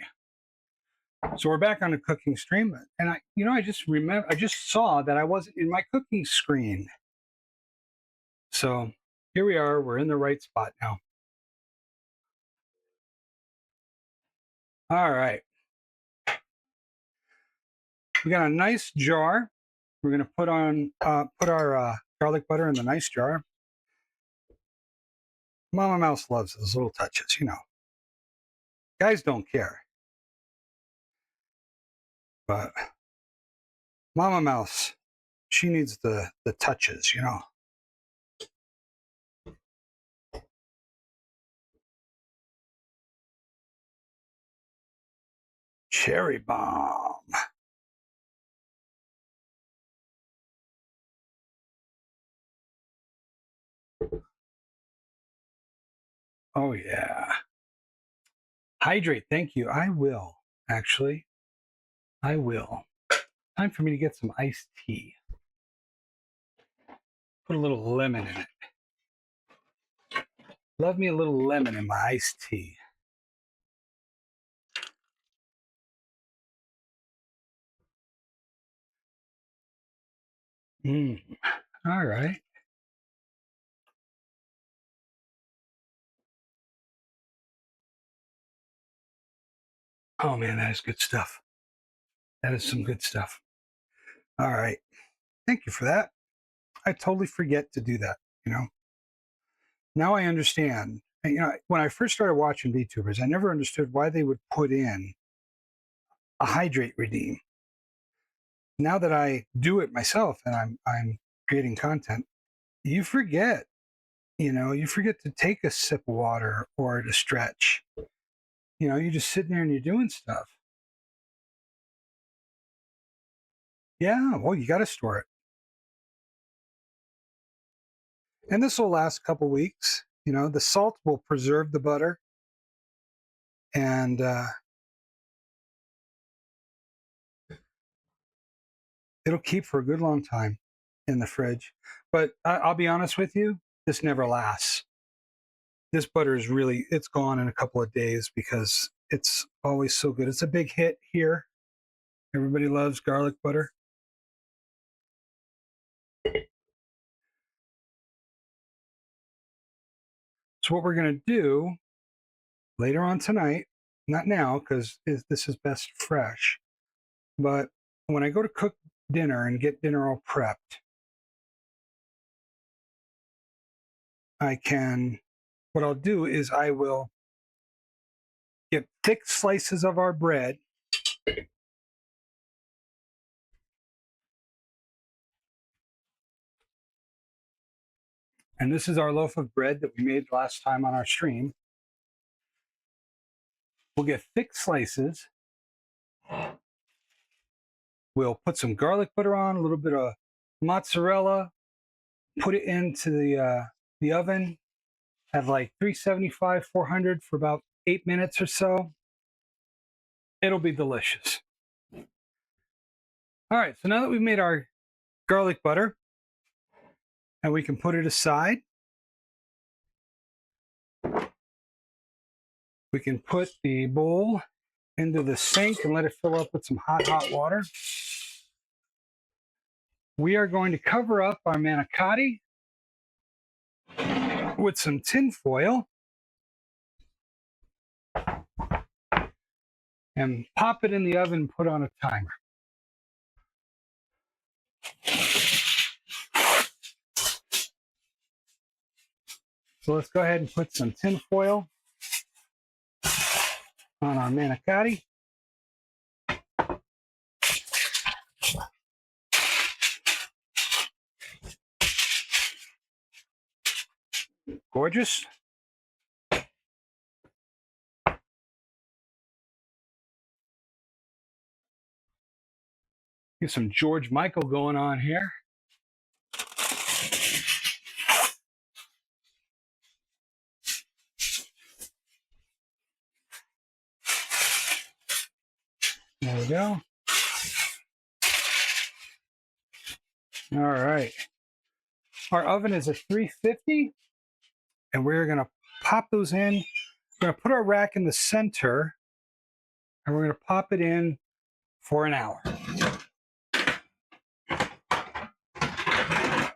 Speaker 1: so we're back on the cooking stream, and I just saw that I wasn't in my cooking screen. So here we are. We're in the right spot now. All right, we got a nice jar. We're gonna put our garlic butter in the nice jar. Mama Mouse loves those little touches, Guys don't care, but Mama Mouse, she needs the touches. Cherry bomb. Oh yeah. Hydrate. Thank you. I will. Actually, I will. Time for me to get some iced tea. Put a little lemon in it. Love me a little lemon in my iced tea. All right. Oh man, that is good stuff. That is some good stuff. All right. Thank you for that. I totally forget to do that. Now I understand. When I first started watching VTubers, I never understood why they would put in a hydrate redeem. Now that I do it myself and I'm creating content, you forget. You forget to take a sip of water or to stretch. You're just sitting there and you're doing stuff. Yeah, well, you got to store it. And this will last a couple weeks. The salt will preserve the butter, and it'll keep for a good long time in the fridge. But I'll be honest with you, this never lasts. This butter it's gone in a couple of days because it's always so good. It's a big hit here. Everybody loves garlic butter. So what we're going to do later on tonight, not now because this is best fresh, but when I go to cook dinner and get dinner all prepped, what I'll do is I will get thick slices of our bread. And this is our loaf of bread that we made last time on our stream. We'll get thick slices. We'll put some garlic butter on, a little bit of mozzarella, put it into the oven at like 375, 400 for about 8 minutes or so. It'll be delicious. All right, so now that we've made our garlic butter, and we can put it aside, we can put the bowl into the sink and let it fill up with some hot water. We are going to cover up our manicotti with some tin foil and pop it in the oven and put on a timer. So let's go ahead and put some tin foil on our manicotti. Gorgeous. Get some George Michael going on here. There we go. All right. Our oven is at 350, and we're going to pop those in. We're going to put our rack in the center, and we're going to pop it in for an hour.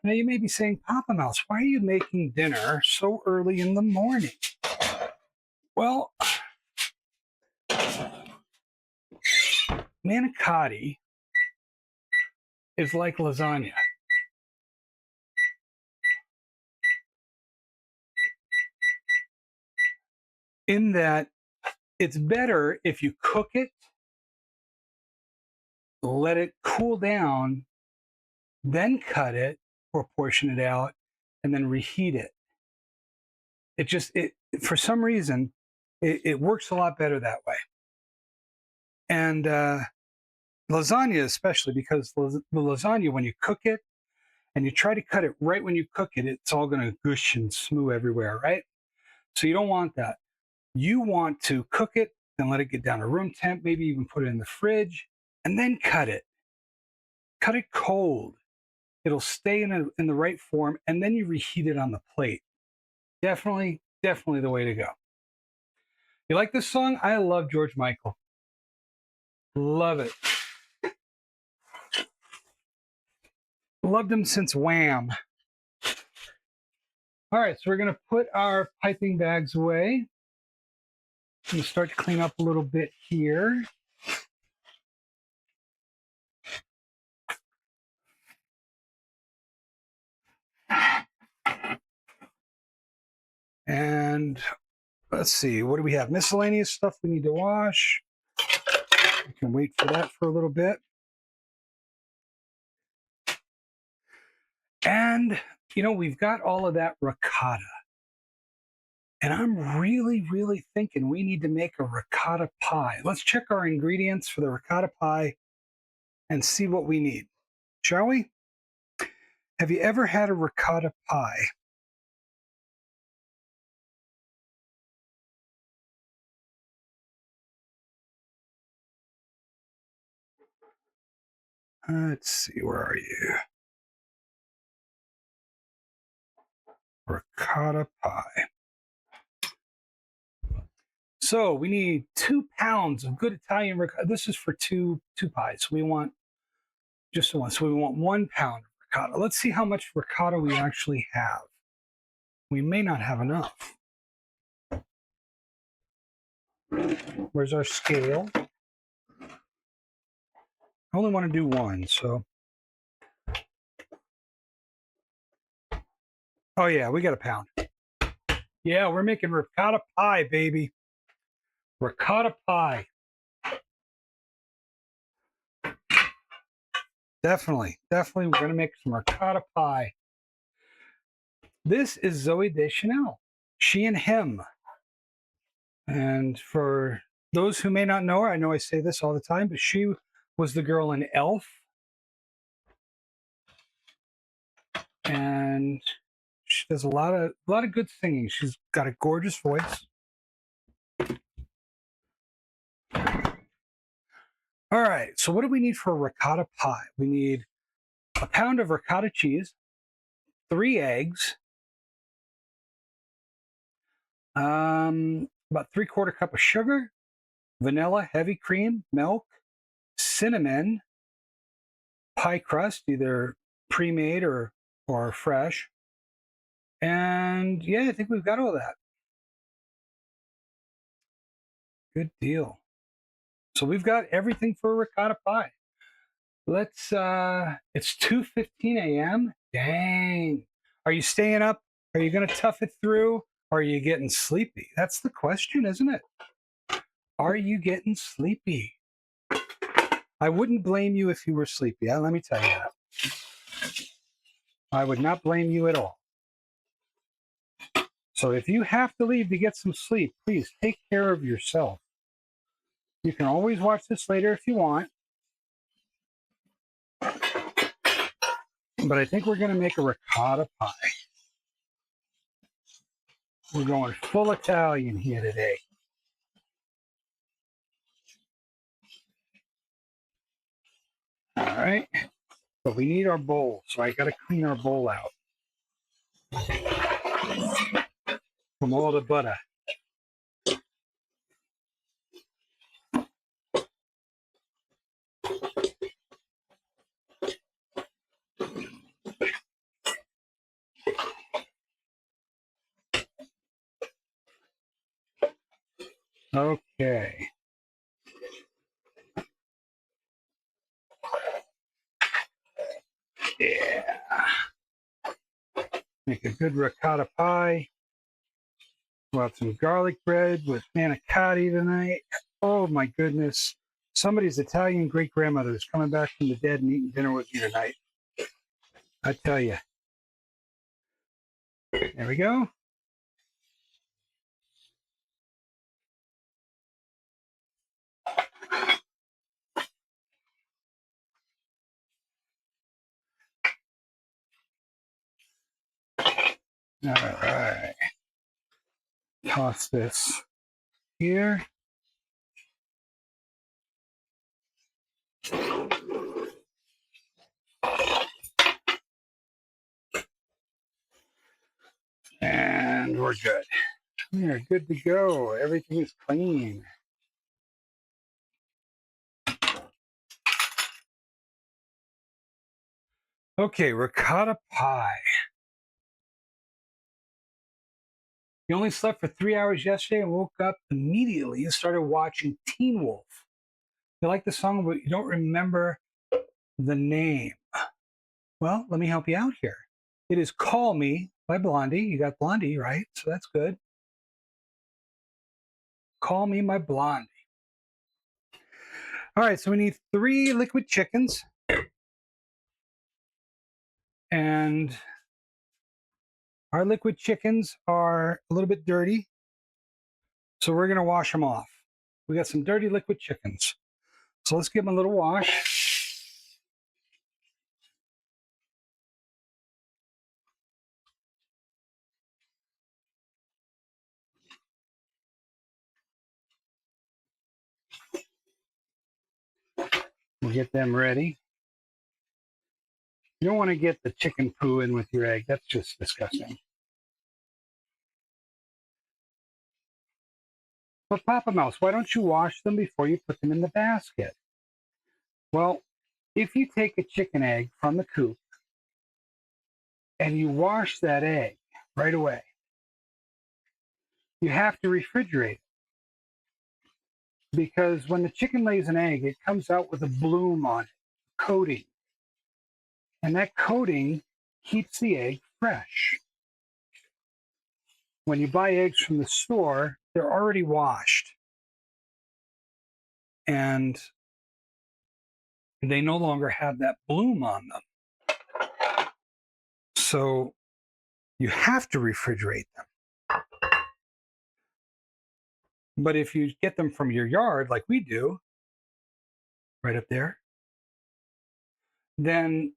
Speaker 1: Now, you may be saying, Papa Mouse, why are you making dinner so early in the morning? Well, manicotti is like lasagna. In that it's better if you cook it, let it cool down, then cut it or portion it out, and then reheat it. It for some reason, it works a lot better that way. And lasagna especially, because the lasagna, when you cook it and you try to cut it right when you cook it, it's all going to gush and smooth everywhere, right? So you don't want that. You want to cook it, then let it get down to room temp, maybe even put it in the fridge, and then cut it. Cut it cold. It'll stay in the right form, and then you reheat it on the plate. Definitely the way to go. You like this song? I love George Michael. Love it. Loved him since Wham. All right, so we're going to put our piping bags away. I'm going to start to clean up a little bit here. And let's see, what do we have? Miscellaneous stuff we need to wash. We can wait for that for a little bit. And, we've got all of that ricotta. And I'm really thinking we need to make a ricotta pie. Let's check our ingredients for the ricotta pie and see what we need. Shall we? Have you ever had a ricotta pie? Let's see, where are you? Ricotta pie. So we need 2 pounds of good Italian ricotta. This is for two pies. We want just one. So we want 1 pound of ricotta. Let's see how much ricotta we actually have. We may not have enough. Where's our scale? I only want to do one, so. Oh yeah, we got 1 pound. Yeah, we're making ricotta pie, baby. Ricotta pie. Definitely. Definitely. We're going to make some ricotta pie. This is Zoe Deschanel. She and him. And for those who may not know her, I know I say this all the time, but she was the girl in Elf. And she does a lot of good singing. She's got a gorgeous voice. All right, so what do we need for a ricotta pie? We need a pound of ricotta cheese, 3 eggs, about 3/4 cup of sugar, vanilla, heavy cream, milk, cinnamon, pie crust, either pre-made or fresh. And yeah, I think we've got all that. Good deal. So we've got everything for a ricotta pie. Let's it's 2:15 a.m. Dang. Are you staying up? Are you gonna tough it through? Or are you getting sleepy? That's the question, isn't it? Are you getting sleepy? I wouldn't blame you if you were sleepy. Let me tell you that. I would not blame you at all. So if you have to leave to get some sleep, please take care of yourself. You can always watch this later if you want. But I think we're going to make a ricotta pie. We're going full Italian here today. All right. But we need our bowl, so I got to clean our bowl out from all the butter. Okay. Yeah. Make a good ricotta pie. We'll have some garlic bread with manicotti tonight. Oh my goodness. Somebody's Italian great grandmother is coming back from the dead and eating dinner with me tonight. I tell you. There we go. All right. Toss this here. And we're good. We are good to go. Everything is clean. Okay, ricotta pie. You only slept for 3 hours yesterday and woke up immediately and started watching Teen Wolf. You like the song, but you don't remember the name. Well, let me help you out here. It is Call Me by Blondie. You got Blondie, right? So that's good. Call Me, My Blondie. All right, so we need 3 liquid chickens. And our liquid chickens are a little bit dirty. So we're going to wash them off. We got some dirty liquid chickens. So let's give them a little wash. We'll get them ready. You don't want to get the chicken poo in with your egg. That's just disgusting. But Papa Mouse, why don't you wash them before you put them in the basket? Well, if you take a chicken egg from the coop and you wash that egg right away, you have to refrigerate it because when the chicken lays an egg, it comes out with a bloom on it, coating. And that coating keeps the egg fresh. when you buy eggs from the store, they're already washed and they no longer have that bloom on them. So you have to refrigerate them. But if you get them from your yard, like we do, right up there, then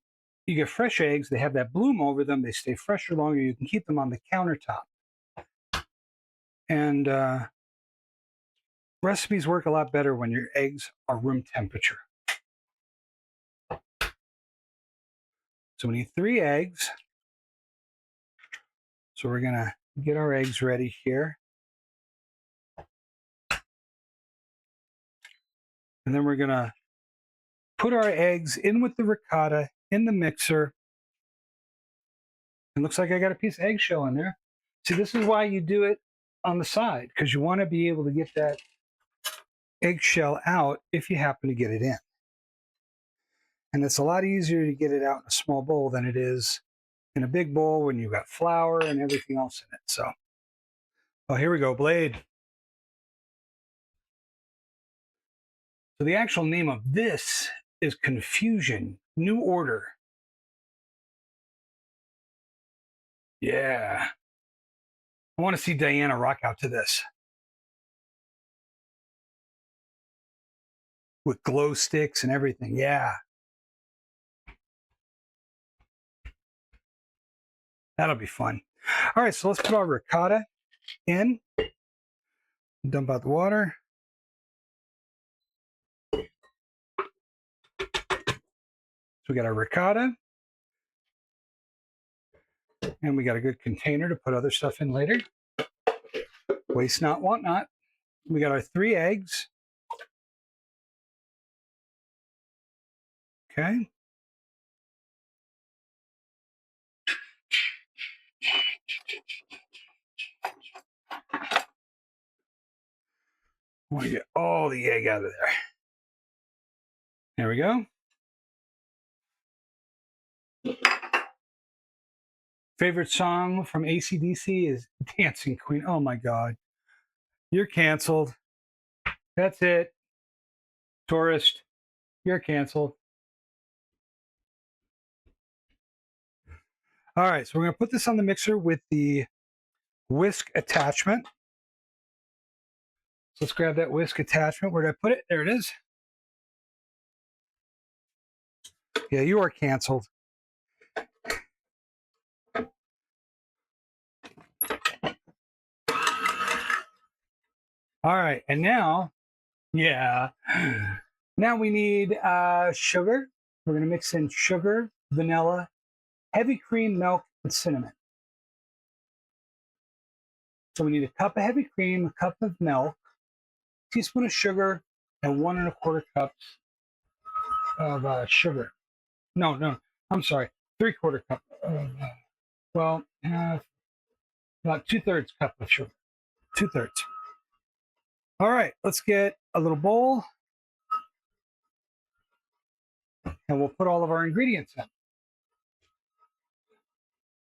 Speaker 1: you get fresh eggs. They have that bloom over them. They stay fresher longer. You can keep them on the countertop. And recipes work a lot better when your eggs are room temperature. So we need 3 eggs. So we're going to get our eggs ready here. And then we're going to put our eggs in with the ricotta in the mixer. It looks like I got a piece of eggshell in there. See, this is why you do it on the side, because you want to be able to get that eggshell out if you happen to get it in. And it's a lot easier to get it out in a small bowl than it is in a big bowl when you've got flour and everything else in it. So, oh, here we go, blade. So the actual name of this is Confusion, New Order. Yeah. I want to see Diana rock out to this. With glow sticks and everything, yeah. That'll be fun. All right, so let's put our ricotta in. Dump out the water. So we got our ricotta. And we got a good container to put other stuff in later. Waste not, want not. We got our 3 eggs. Okay. I want to get all the egg out of there. There we go. Favorite song from AC/DC is Dancing Queen. Oh my God. You're canceled. That's it. Tourist, you're canceled. All right, so we're going to put this on the mixer with the whisk attachment. So let's grab that whisk attachment. Where did I put it? There it is. Yeah, you are canceled. All right, and now, yeah, now we need sugar. We're going to mix in sugar, vanilla, heavy cream, milk, and cinnamon. So we need a cup of heavy cream, a cup of milk, a teaspoon of sugar, and 1 1/4 cups of sugar. No, I'm sorry, 3/4 cup. Well, about 2/3 cup of sugar. 2/3. All right, let's get a little bowl, and we'll put all of our ingredients in.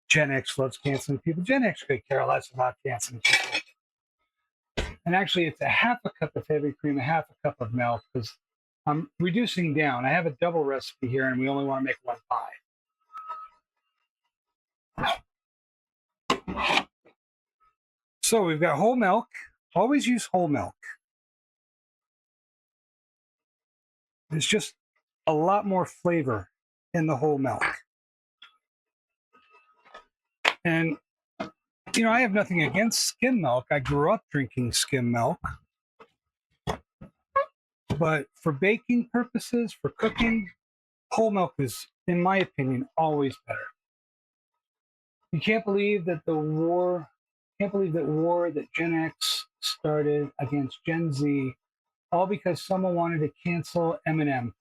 Speaker 1: Gen X loves canceling people. Gen X could care less about canceling people. And actually, it's a 1/2 cup of heavy cream, a 1/2 cup of milk, because I'm reducing down. I have a double recipe here, and we only want to make 1 pie. So we've got whole milk. Always use whole milk. There's just a lot more flavor in the whole milk. And, you know, I have nothing against skim milk. I grew up drinking skim milk. But for baking purposes, for cooking, whole milk is, in my opinion, always better. You can't believe that war that Gen X started against Gen Z, all because someone wanted to cancel Eminem.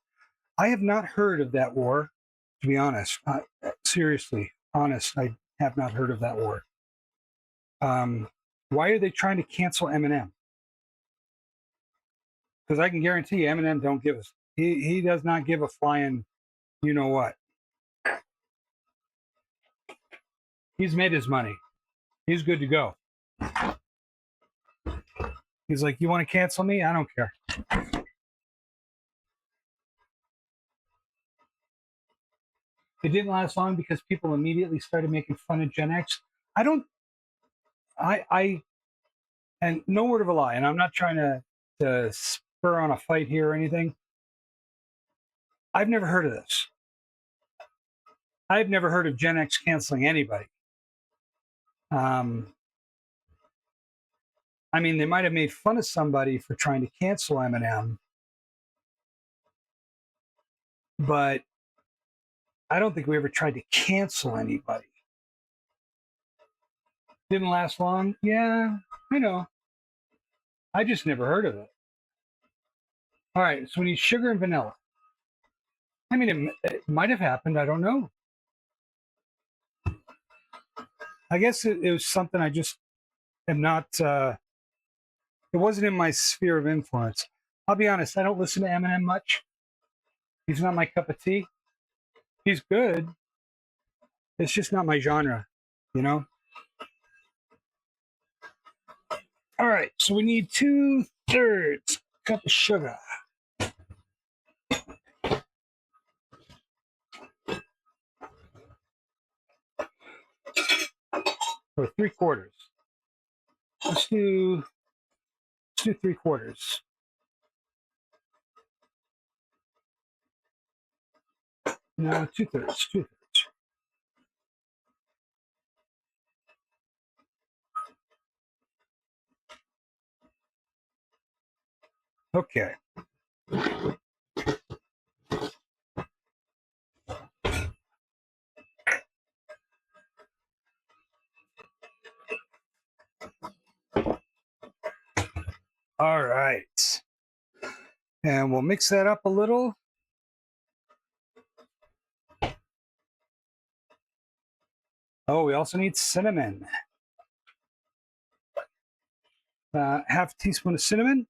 Speaker 1: I have not heard of that war, to be honest. Seriously, honest, I have not heard of that war. Why are they trying to cancel Eminem? Because I can guarantee you, Eminem don't give us. He does not give a flying, you know what. He's made his money. He's good to go. He's like, you want to cancel me? I don't care. It didn't last long because people immediately started making fun of Gen X. I don't, I, and no word of a lie, and I'm not trying to spur on a fight here or anything. I've never heard of this. I've never heard of Gen X canceling anybody. I mean, they might have made fun of somebody for trying to cancel Eminem, but I don't think we ever tried to cancel anybody. Didn't last long? Yeah, I know. I just never heard of it. All right, so we need sugar and vanilla. I mean, it might have happened. I don't know. I guess it was something I just am not, it wasn't in my sphere of influence. I'll be honest, I don't listen to Eminem much. He's not my cup of tea. He's good. It's just not my genre, you know? All right, so we need 2/3 cup of sugar. Or 3/4. Let's do 3/4. No, 2/3. 2/3. Okay. All right. And we'll mix that up a little. Oh, we also need cinnamon. Half a teaspoon of cinnamon.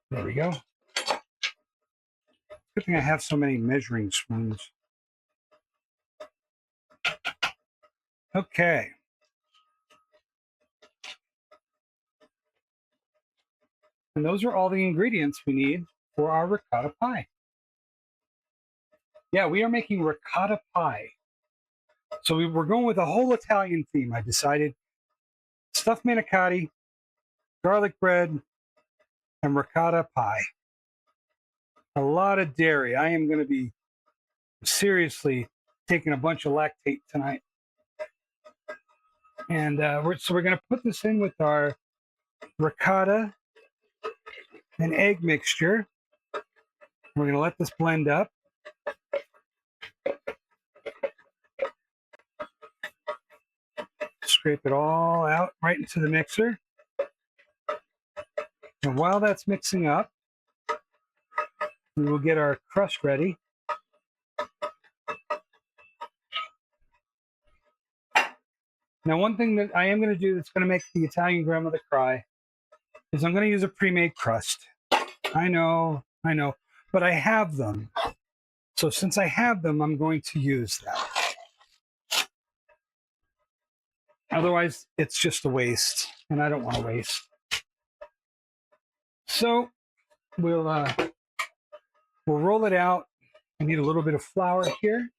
Speaker 1: There we go. Good thing I have so many measuring spoons. Okay. And those are all the ingredients we need for our ricotta pie. Yeah, we are making ricotta pie. So we're going with a whole Italian theme, I decided. Stuffed manicotti, garlic bread, and ricotta pie. A lot of dairy. I am going to be seriously taking a bunch of lactate tonight. And we're going to put this in with our ricotta and egg mixture. We're going to let this blend up. Scrape it all out right into the mixer. And while that's mixing up, we will get our crust ready. Now, one thing that I am going to do that's going to make the Italian grandmother cry is I'm going to use a pre-made crust. I know, but I have them. So since I have them, I'm going to use that. Otherwise, it's just a waste, and I don't want to waste. So we'll roll it out. I need a little bit of flour here.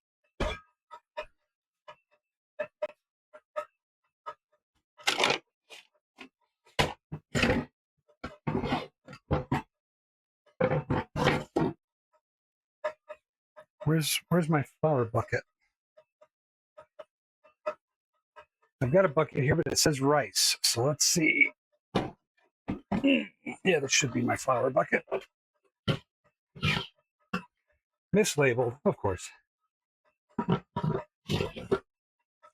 Speaker 1: Where's my flour bucket? I've got a bucket here, but it says rice. So let's see. Yeah, that should be my flour bucket. Mislabeled, of course. All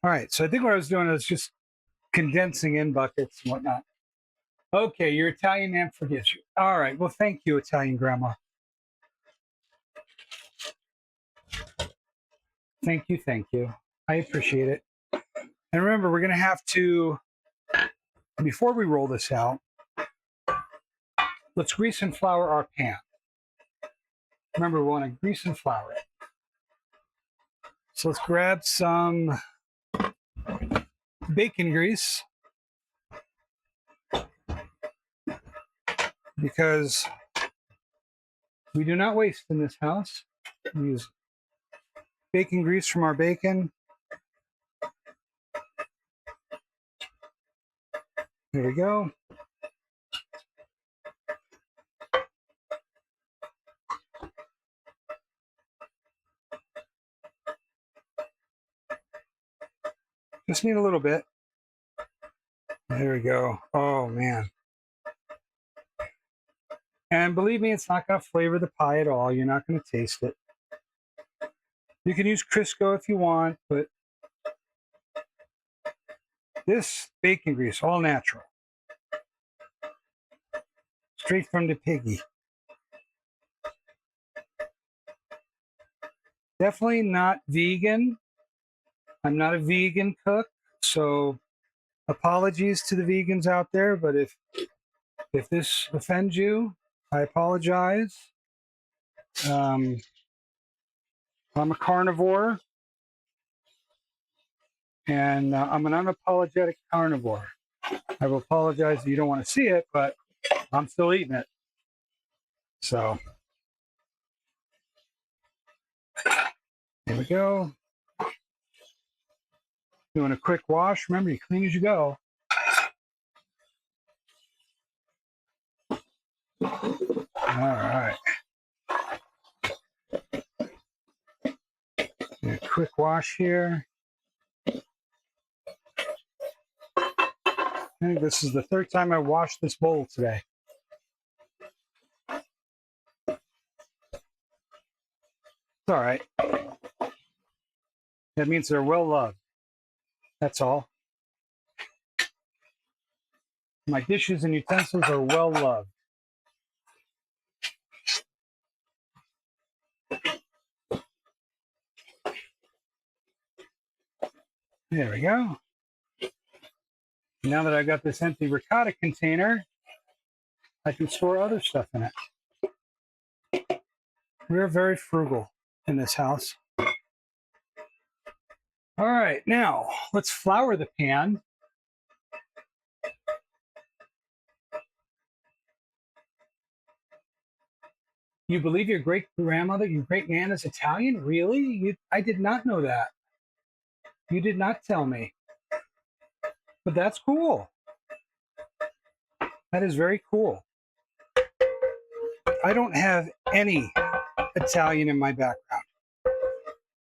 Speaker 1: right, so I think what I was doing is just condensing in buckets and whatnot. Okay, your Italian man forgives you. All right, well, thank you, Italian grandma. Thank you, thank you. I appreciate it. And remember, we're going to have to, before we roll this out, let's grease and flour our pan. Remember, we want to grease and flour it. So let's grab some bacon grease, because we do not waste in this house. We use bacon grease from our bacon. There we go. Just need a little bit. There we go. Oh, man. And believe me, it's not going to flavor the pie at all. You're not going to taste it. You can use Crisco if you want, but this bacon grease, all natural. Straight from the piggy. Definitely not vegan. I'm not a vegan cook, so apologies to the vegans out there, but if this offends you, I apologize. I'm a carnivore, and I'm an unapologetic carnivore. I will apologize if you don't want to see it, but I'm still eating it. So, here we go. Doing a quick wash. Remember, you clean as you go. All right. A quick wash here. I think this is the third time I washed this bowl today. It's all right. That means they're well loved. That's all. My dishes and utensils are well loved. There we go. Now that I've got this empty ricotta container, I can store other stuff in it. We're very frugal in this house. All right, now let's flour the pan. You believe your great grandmother, your great nan is Italian? Really? I did not know that. You did not tell me. But that's cool. That is very cool. I don't have any Italian in my background.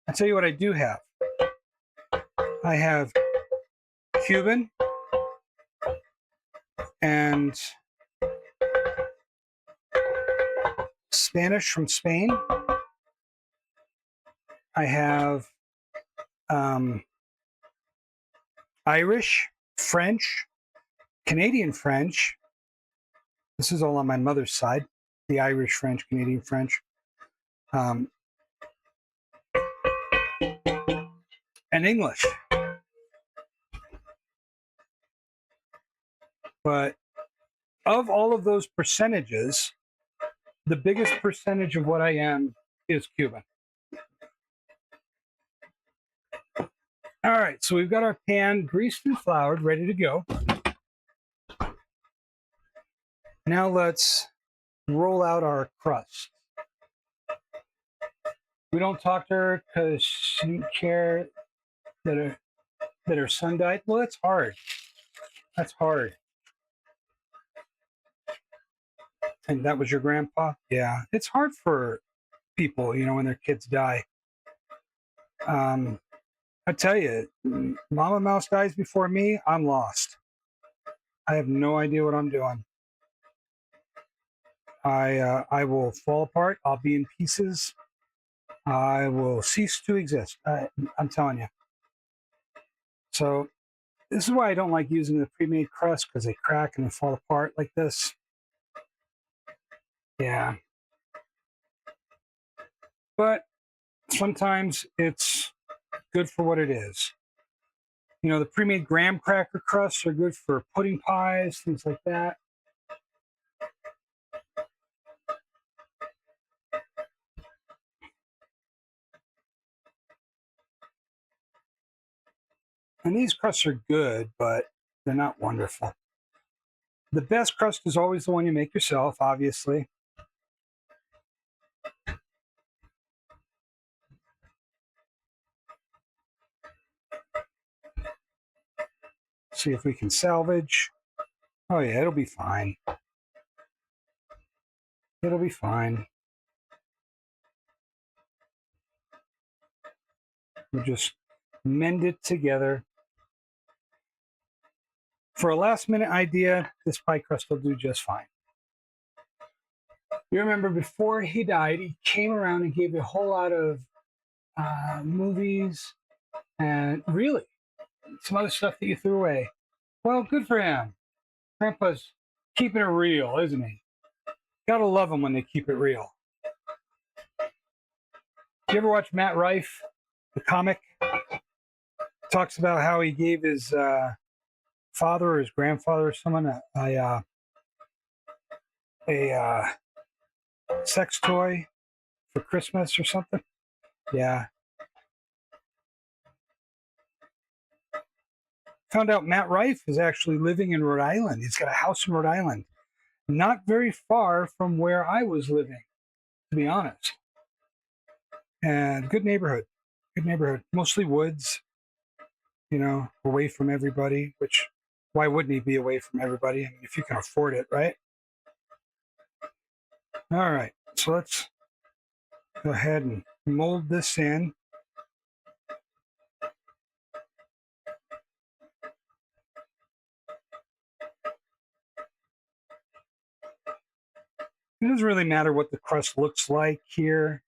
Speaker 1: I'll tell you what I do have. I have Cuban and Spanish from Spain. I have Irish, French, Canadian French. This is all on my mother's side. The Irish French, Canadian French. And English. But of all of those percentages, the biggest percentage of what I am is Cuban. All right, so we've got our pan greased and floured, ready to go. Now let's roll out our crust. We don't talk to her because she didn't care that her son died. Well, that's hard. That's hard. And that was your grandpa? Yeah, it's hard for people, when their kids die. I tell you, Mama Mouse dies before me, I'm lost. I have no idea what I'm doing. I will fall apart. I'll be in pieces. I will cease to exist. I'm telling you. So this is why I don't like using the pre-made crust, because they crack and they fall apart like this. Yeah. But sometimes it's good for what it is. The pre-made graham cracker crusts are good for pudding pies, things like that. And these crusts are good, but they're not wonderful. The best crust is always the one you make yourself, obviously. See if we can salvage. Oh yeah, it'll be fine. It'll be fine. We'll just mend it together. For a last minute idea, this pie crust will do just fine. You remember before he died, he came around and gave you a whole lot of movies and really some other stuff that you threw away. Well, good for him. Grandpa's keeping it real, isn't he? Gotta love them when they keep it real. You ever watch Matt Rife, the comic? Talks about how he gave his father or his grandfather or someone a sex toy for Christmas or something. Yeah. Found out Matt Rife is actually living in Rhode Island. He's got a house in Rhode Island, not very far from where I was living, to be honest. And good neighborhood. Good neighborhood. Mostly woods, away from everybody, which why wouldn't he be away from everybody? I mean, if you can afford it, right? All right. So let's go ahead and mold this in. It doesn't really matter what the crust looks like here.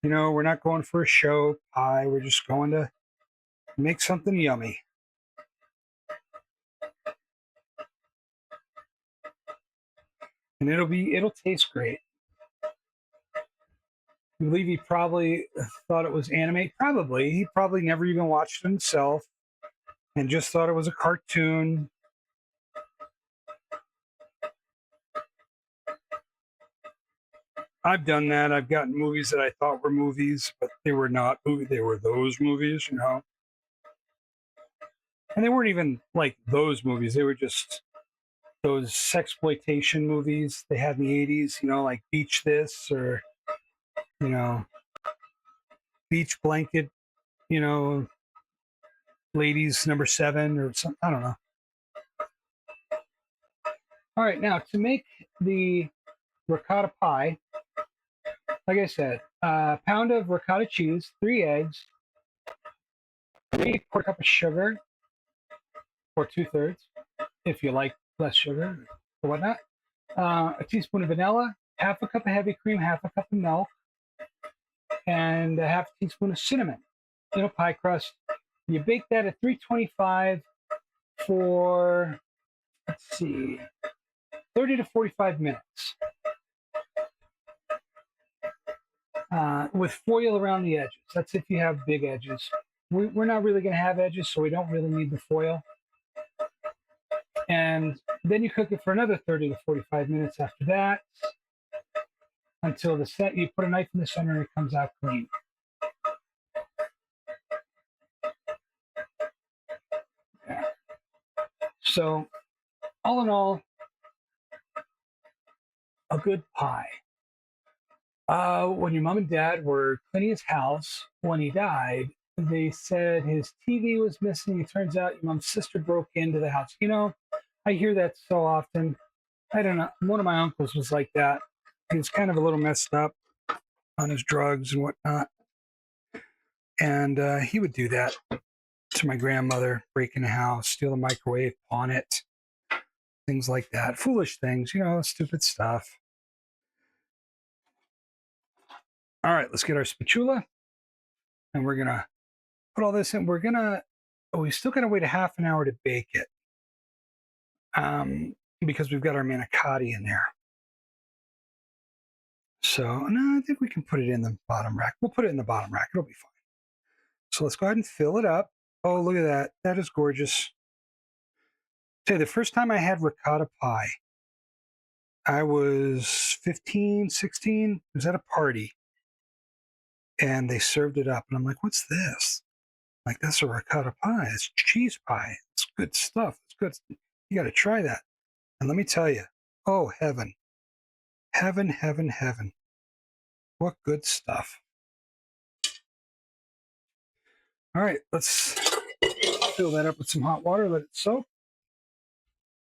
Speaker 1: We're not going for a show pie. We're just going to make something yummy. And it'll taste great. I believe he probably thought it was anime. Probably. He probably never even watched it himself and just thought it was a cartoon. I've done that. I've gotten movies that I thought were movies, but they were not movies. They were those movies, And they weren't even like those movies. They were just those sexploitation movies they had in the 80s, like Beach This or, you know, Beach Blanket, you know, Ladies Number 7 or something. I don't know. All right, now to make the ricotta pie, like I said, a pound of ricotta cheese, 3 eggs, 3/4 cup of sugar, or 2/3, if you like less sugar or whatnot. A teaspoon of vanilla, half a cup of heavy cream, half a cup of milk, and a half a teaspoon of cinnamon in a pie crust. You bake that at 325 for, let's see, 30 to 45 minutes. With foil around the edges. That's if you have big edges. We're not really going to have edges, so we don't really need the foil. And then you cook it for another 30 to 45 minutes after that until you put a knife in the center and it comes out clean. Yeah. So, all in all, a good pie. When your mom and dad were cleaning his house when he died, they said his TV was missing. It turns out your mom's sister broke into the house. I hear that so often. I don't know. One of my uncles was like that. He was kind of a little messed up on his drugs and whatnot. And he would do that to my grandmother, break in the house, steal the microwave, pawn it, things like that. Foolish things, stupid stuff. All right, let's get our spatula. And we're going to put all this in. We still got to wait a half an hour to bake it because we've got our manicotti in there. So, no, I think we can put it in the bottom rack. We'll put it in the bottom rack. It'll be fine. So let's go ahead and fill it up. Oh, look at that. That is gorgeous. Say, the first time I had ricotta pie, I was 15, 16. I was at a party and they served it up. And I'm like, what's this? Like, that's a ricotta pie. It's cheese pie. It's good stuff. It's good. You got to try that. And let me tell you, oh, heaven, heaven, heaven, heaven. What good stuff. All right, let's fill that up with some hot water, let it soak.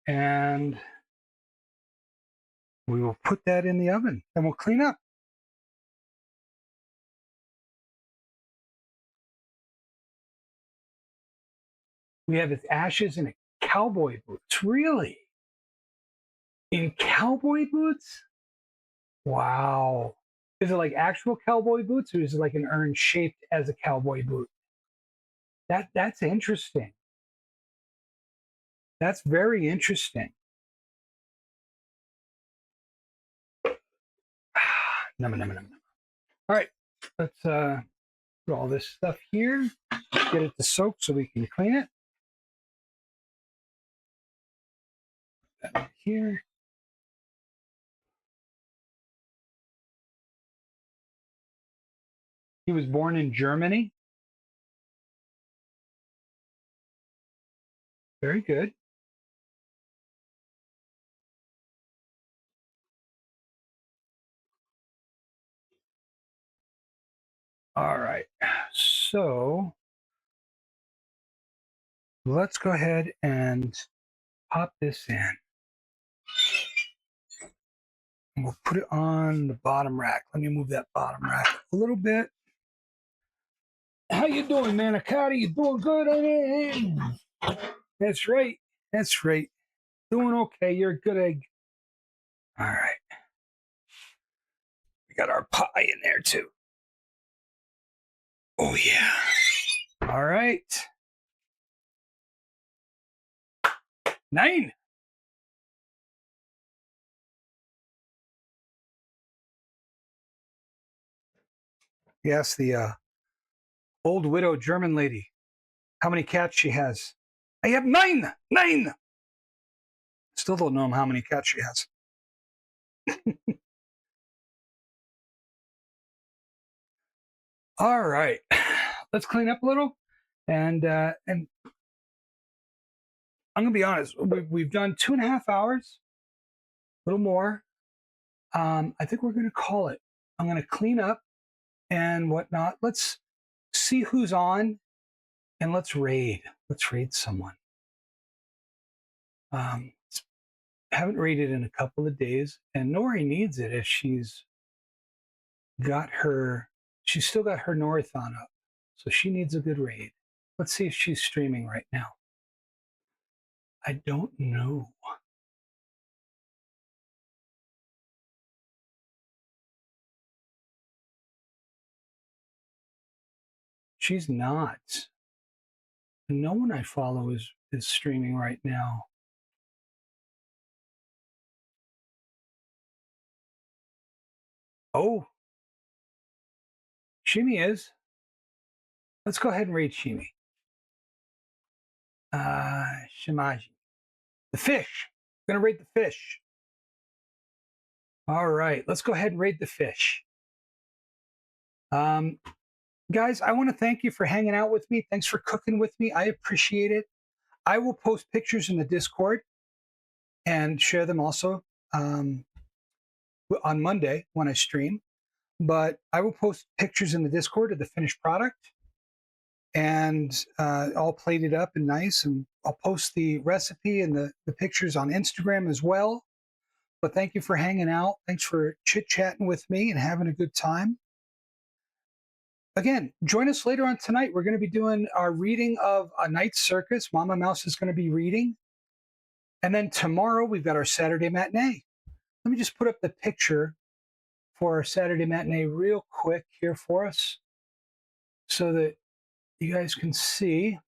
Speaker 1: And we will put that in the oven and we'll clean up. We have its ashes in a cowboy boots. Really? In cowboy boots? Wow. Is it like actual cowboy boots or is it like an urn shaped as a cowboy boot? That's interesting. That's very interesting. Num, num, num, num. All right, let's put all this stuff here, get it to soak so we can clean it. That right here. He was born in Germany. Very good. All right, so let's go ahead and pop this in. And we'll put it on the bottom rack. Let me move that bottom rack a little bit. How you doing, Manicotti? You doing good? That's right. That's right. Doing okay. You're a good egg. All right. We got our pie in there too. Oh yeah. All right. 9. Yes, the old widow German lady how many cats she has. I have 9. 9. Still don't know how many cats she has. All right. Let's clean up a little. And I'm gonna be honest. We've done 2.5 hours, a little more. I think we're gonna call it. I'm gonna clean up and whatnot. Let's see who's on and let's raid. Let's raid someone. Um, haven't raided in a couple of days, and Nori needs it if she's still got her Norathon up, so she needs a good raid. Let's see if she's streaming right now. I don't know. She's not. No one I follow is streaming right now. Oh, Shimi is. Let's go ahead and raid Shimi. Shimaji. The fish. I'm gonna raid the fish. All right, let's go ahead and raid the fish. Um, guys, I want to thank you for hanging out with me. Thanks for cooking with me. I appreciate it. I will post pictures in the Discord and share them also on Monday when I stream. But I will post pictures in the Discord of the finished product and all plated up and nice. And I'll post the recipe and the pictures on Instagram as well. But thank you for hanging out. Thanks for chit chatting with me and having a good time. Again, join us later on tonight. We're going to be doing our reading of A Night's Circus. Mama Mouse is going to be reading. And then tomorrow we've got our Saturday matinee. Let me just put up the picture for our Saturday matinee real quick here for us so that you guys can see.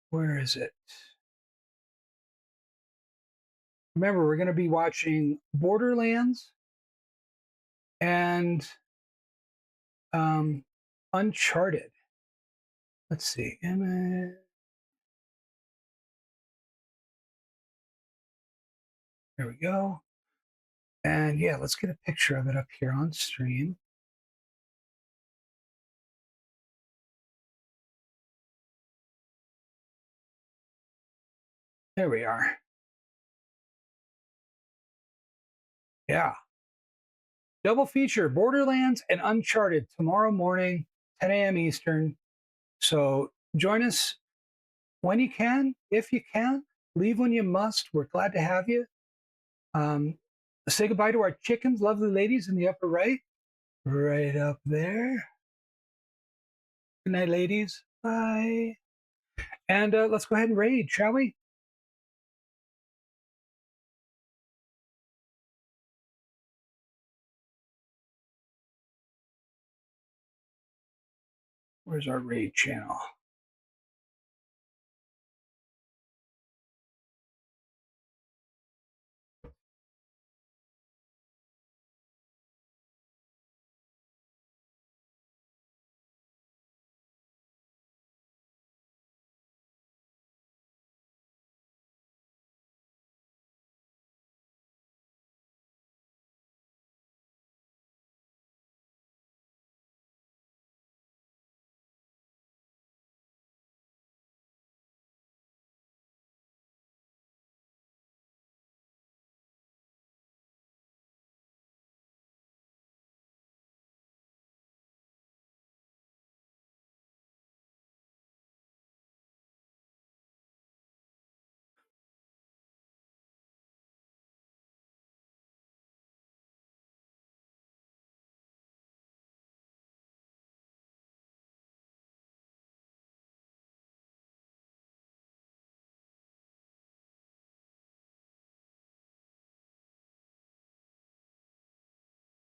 Speaker 1: Where is it? Remember, we're going to be watching Borderlands and Uncharted. Let's see. There we go. And yeah, let's get a picture of it up here on stream. There we are. Yeah. Double feature Borderlands and Uncharted tomorrow morning, 10 a.m. Eastern. So join us when you can, if you can. Leave when you must. We're glad to have you. Um, say goodbye to our chickens, lovely ladies in the upper right, right up there. Good night, ladies. Bye. And let's go ahead and raid, shall we? Where's our raid channel?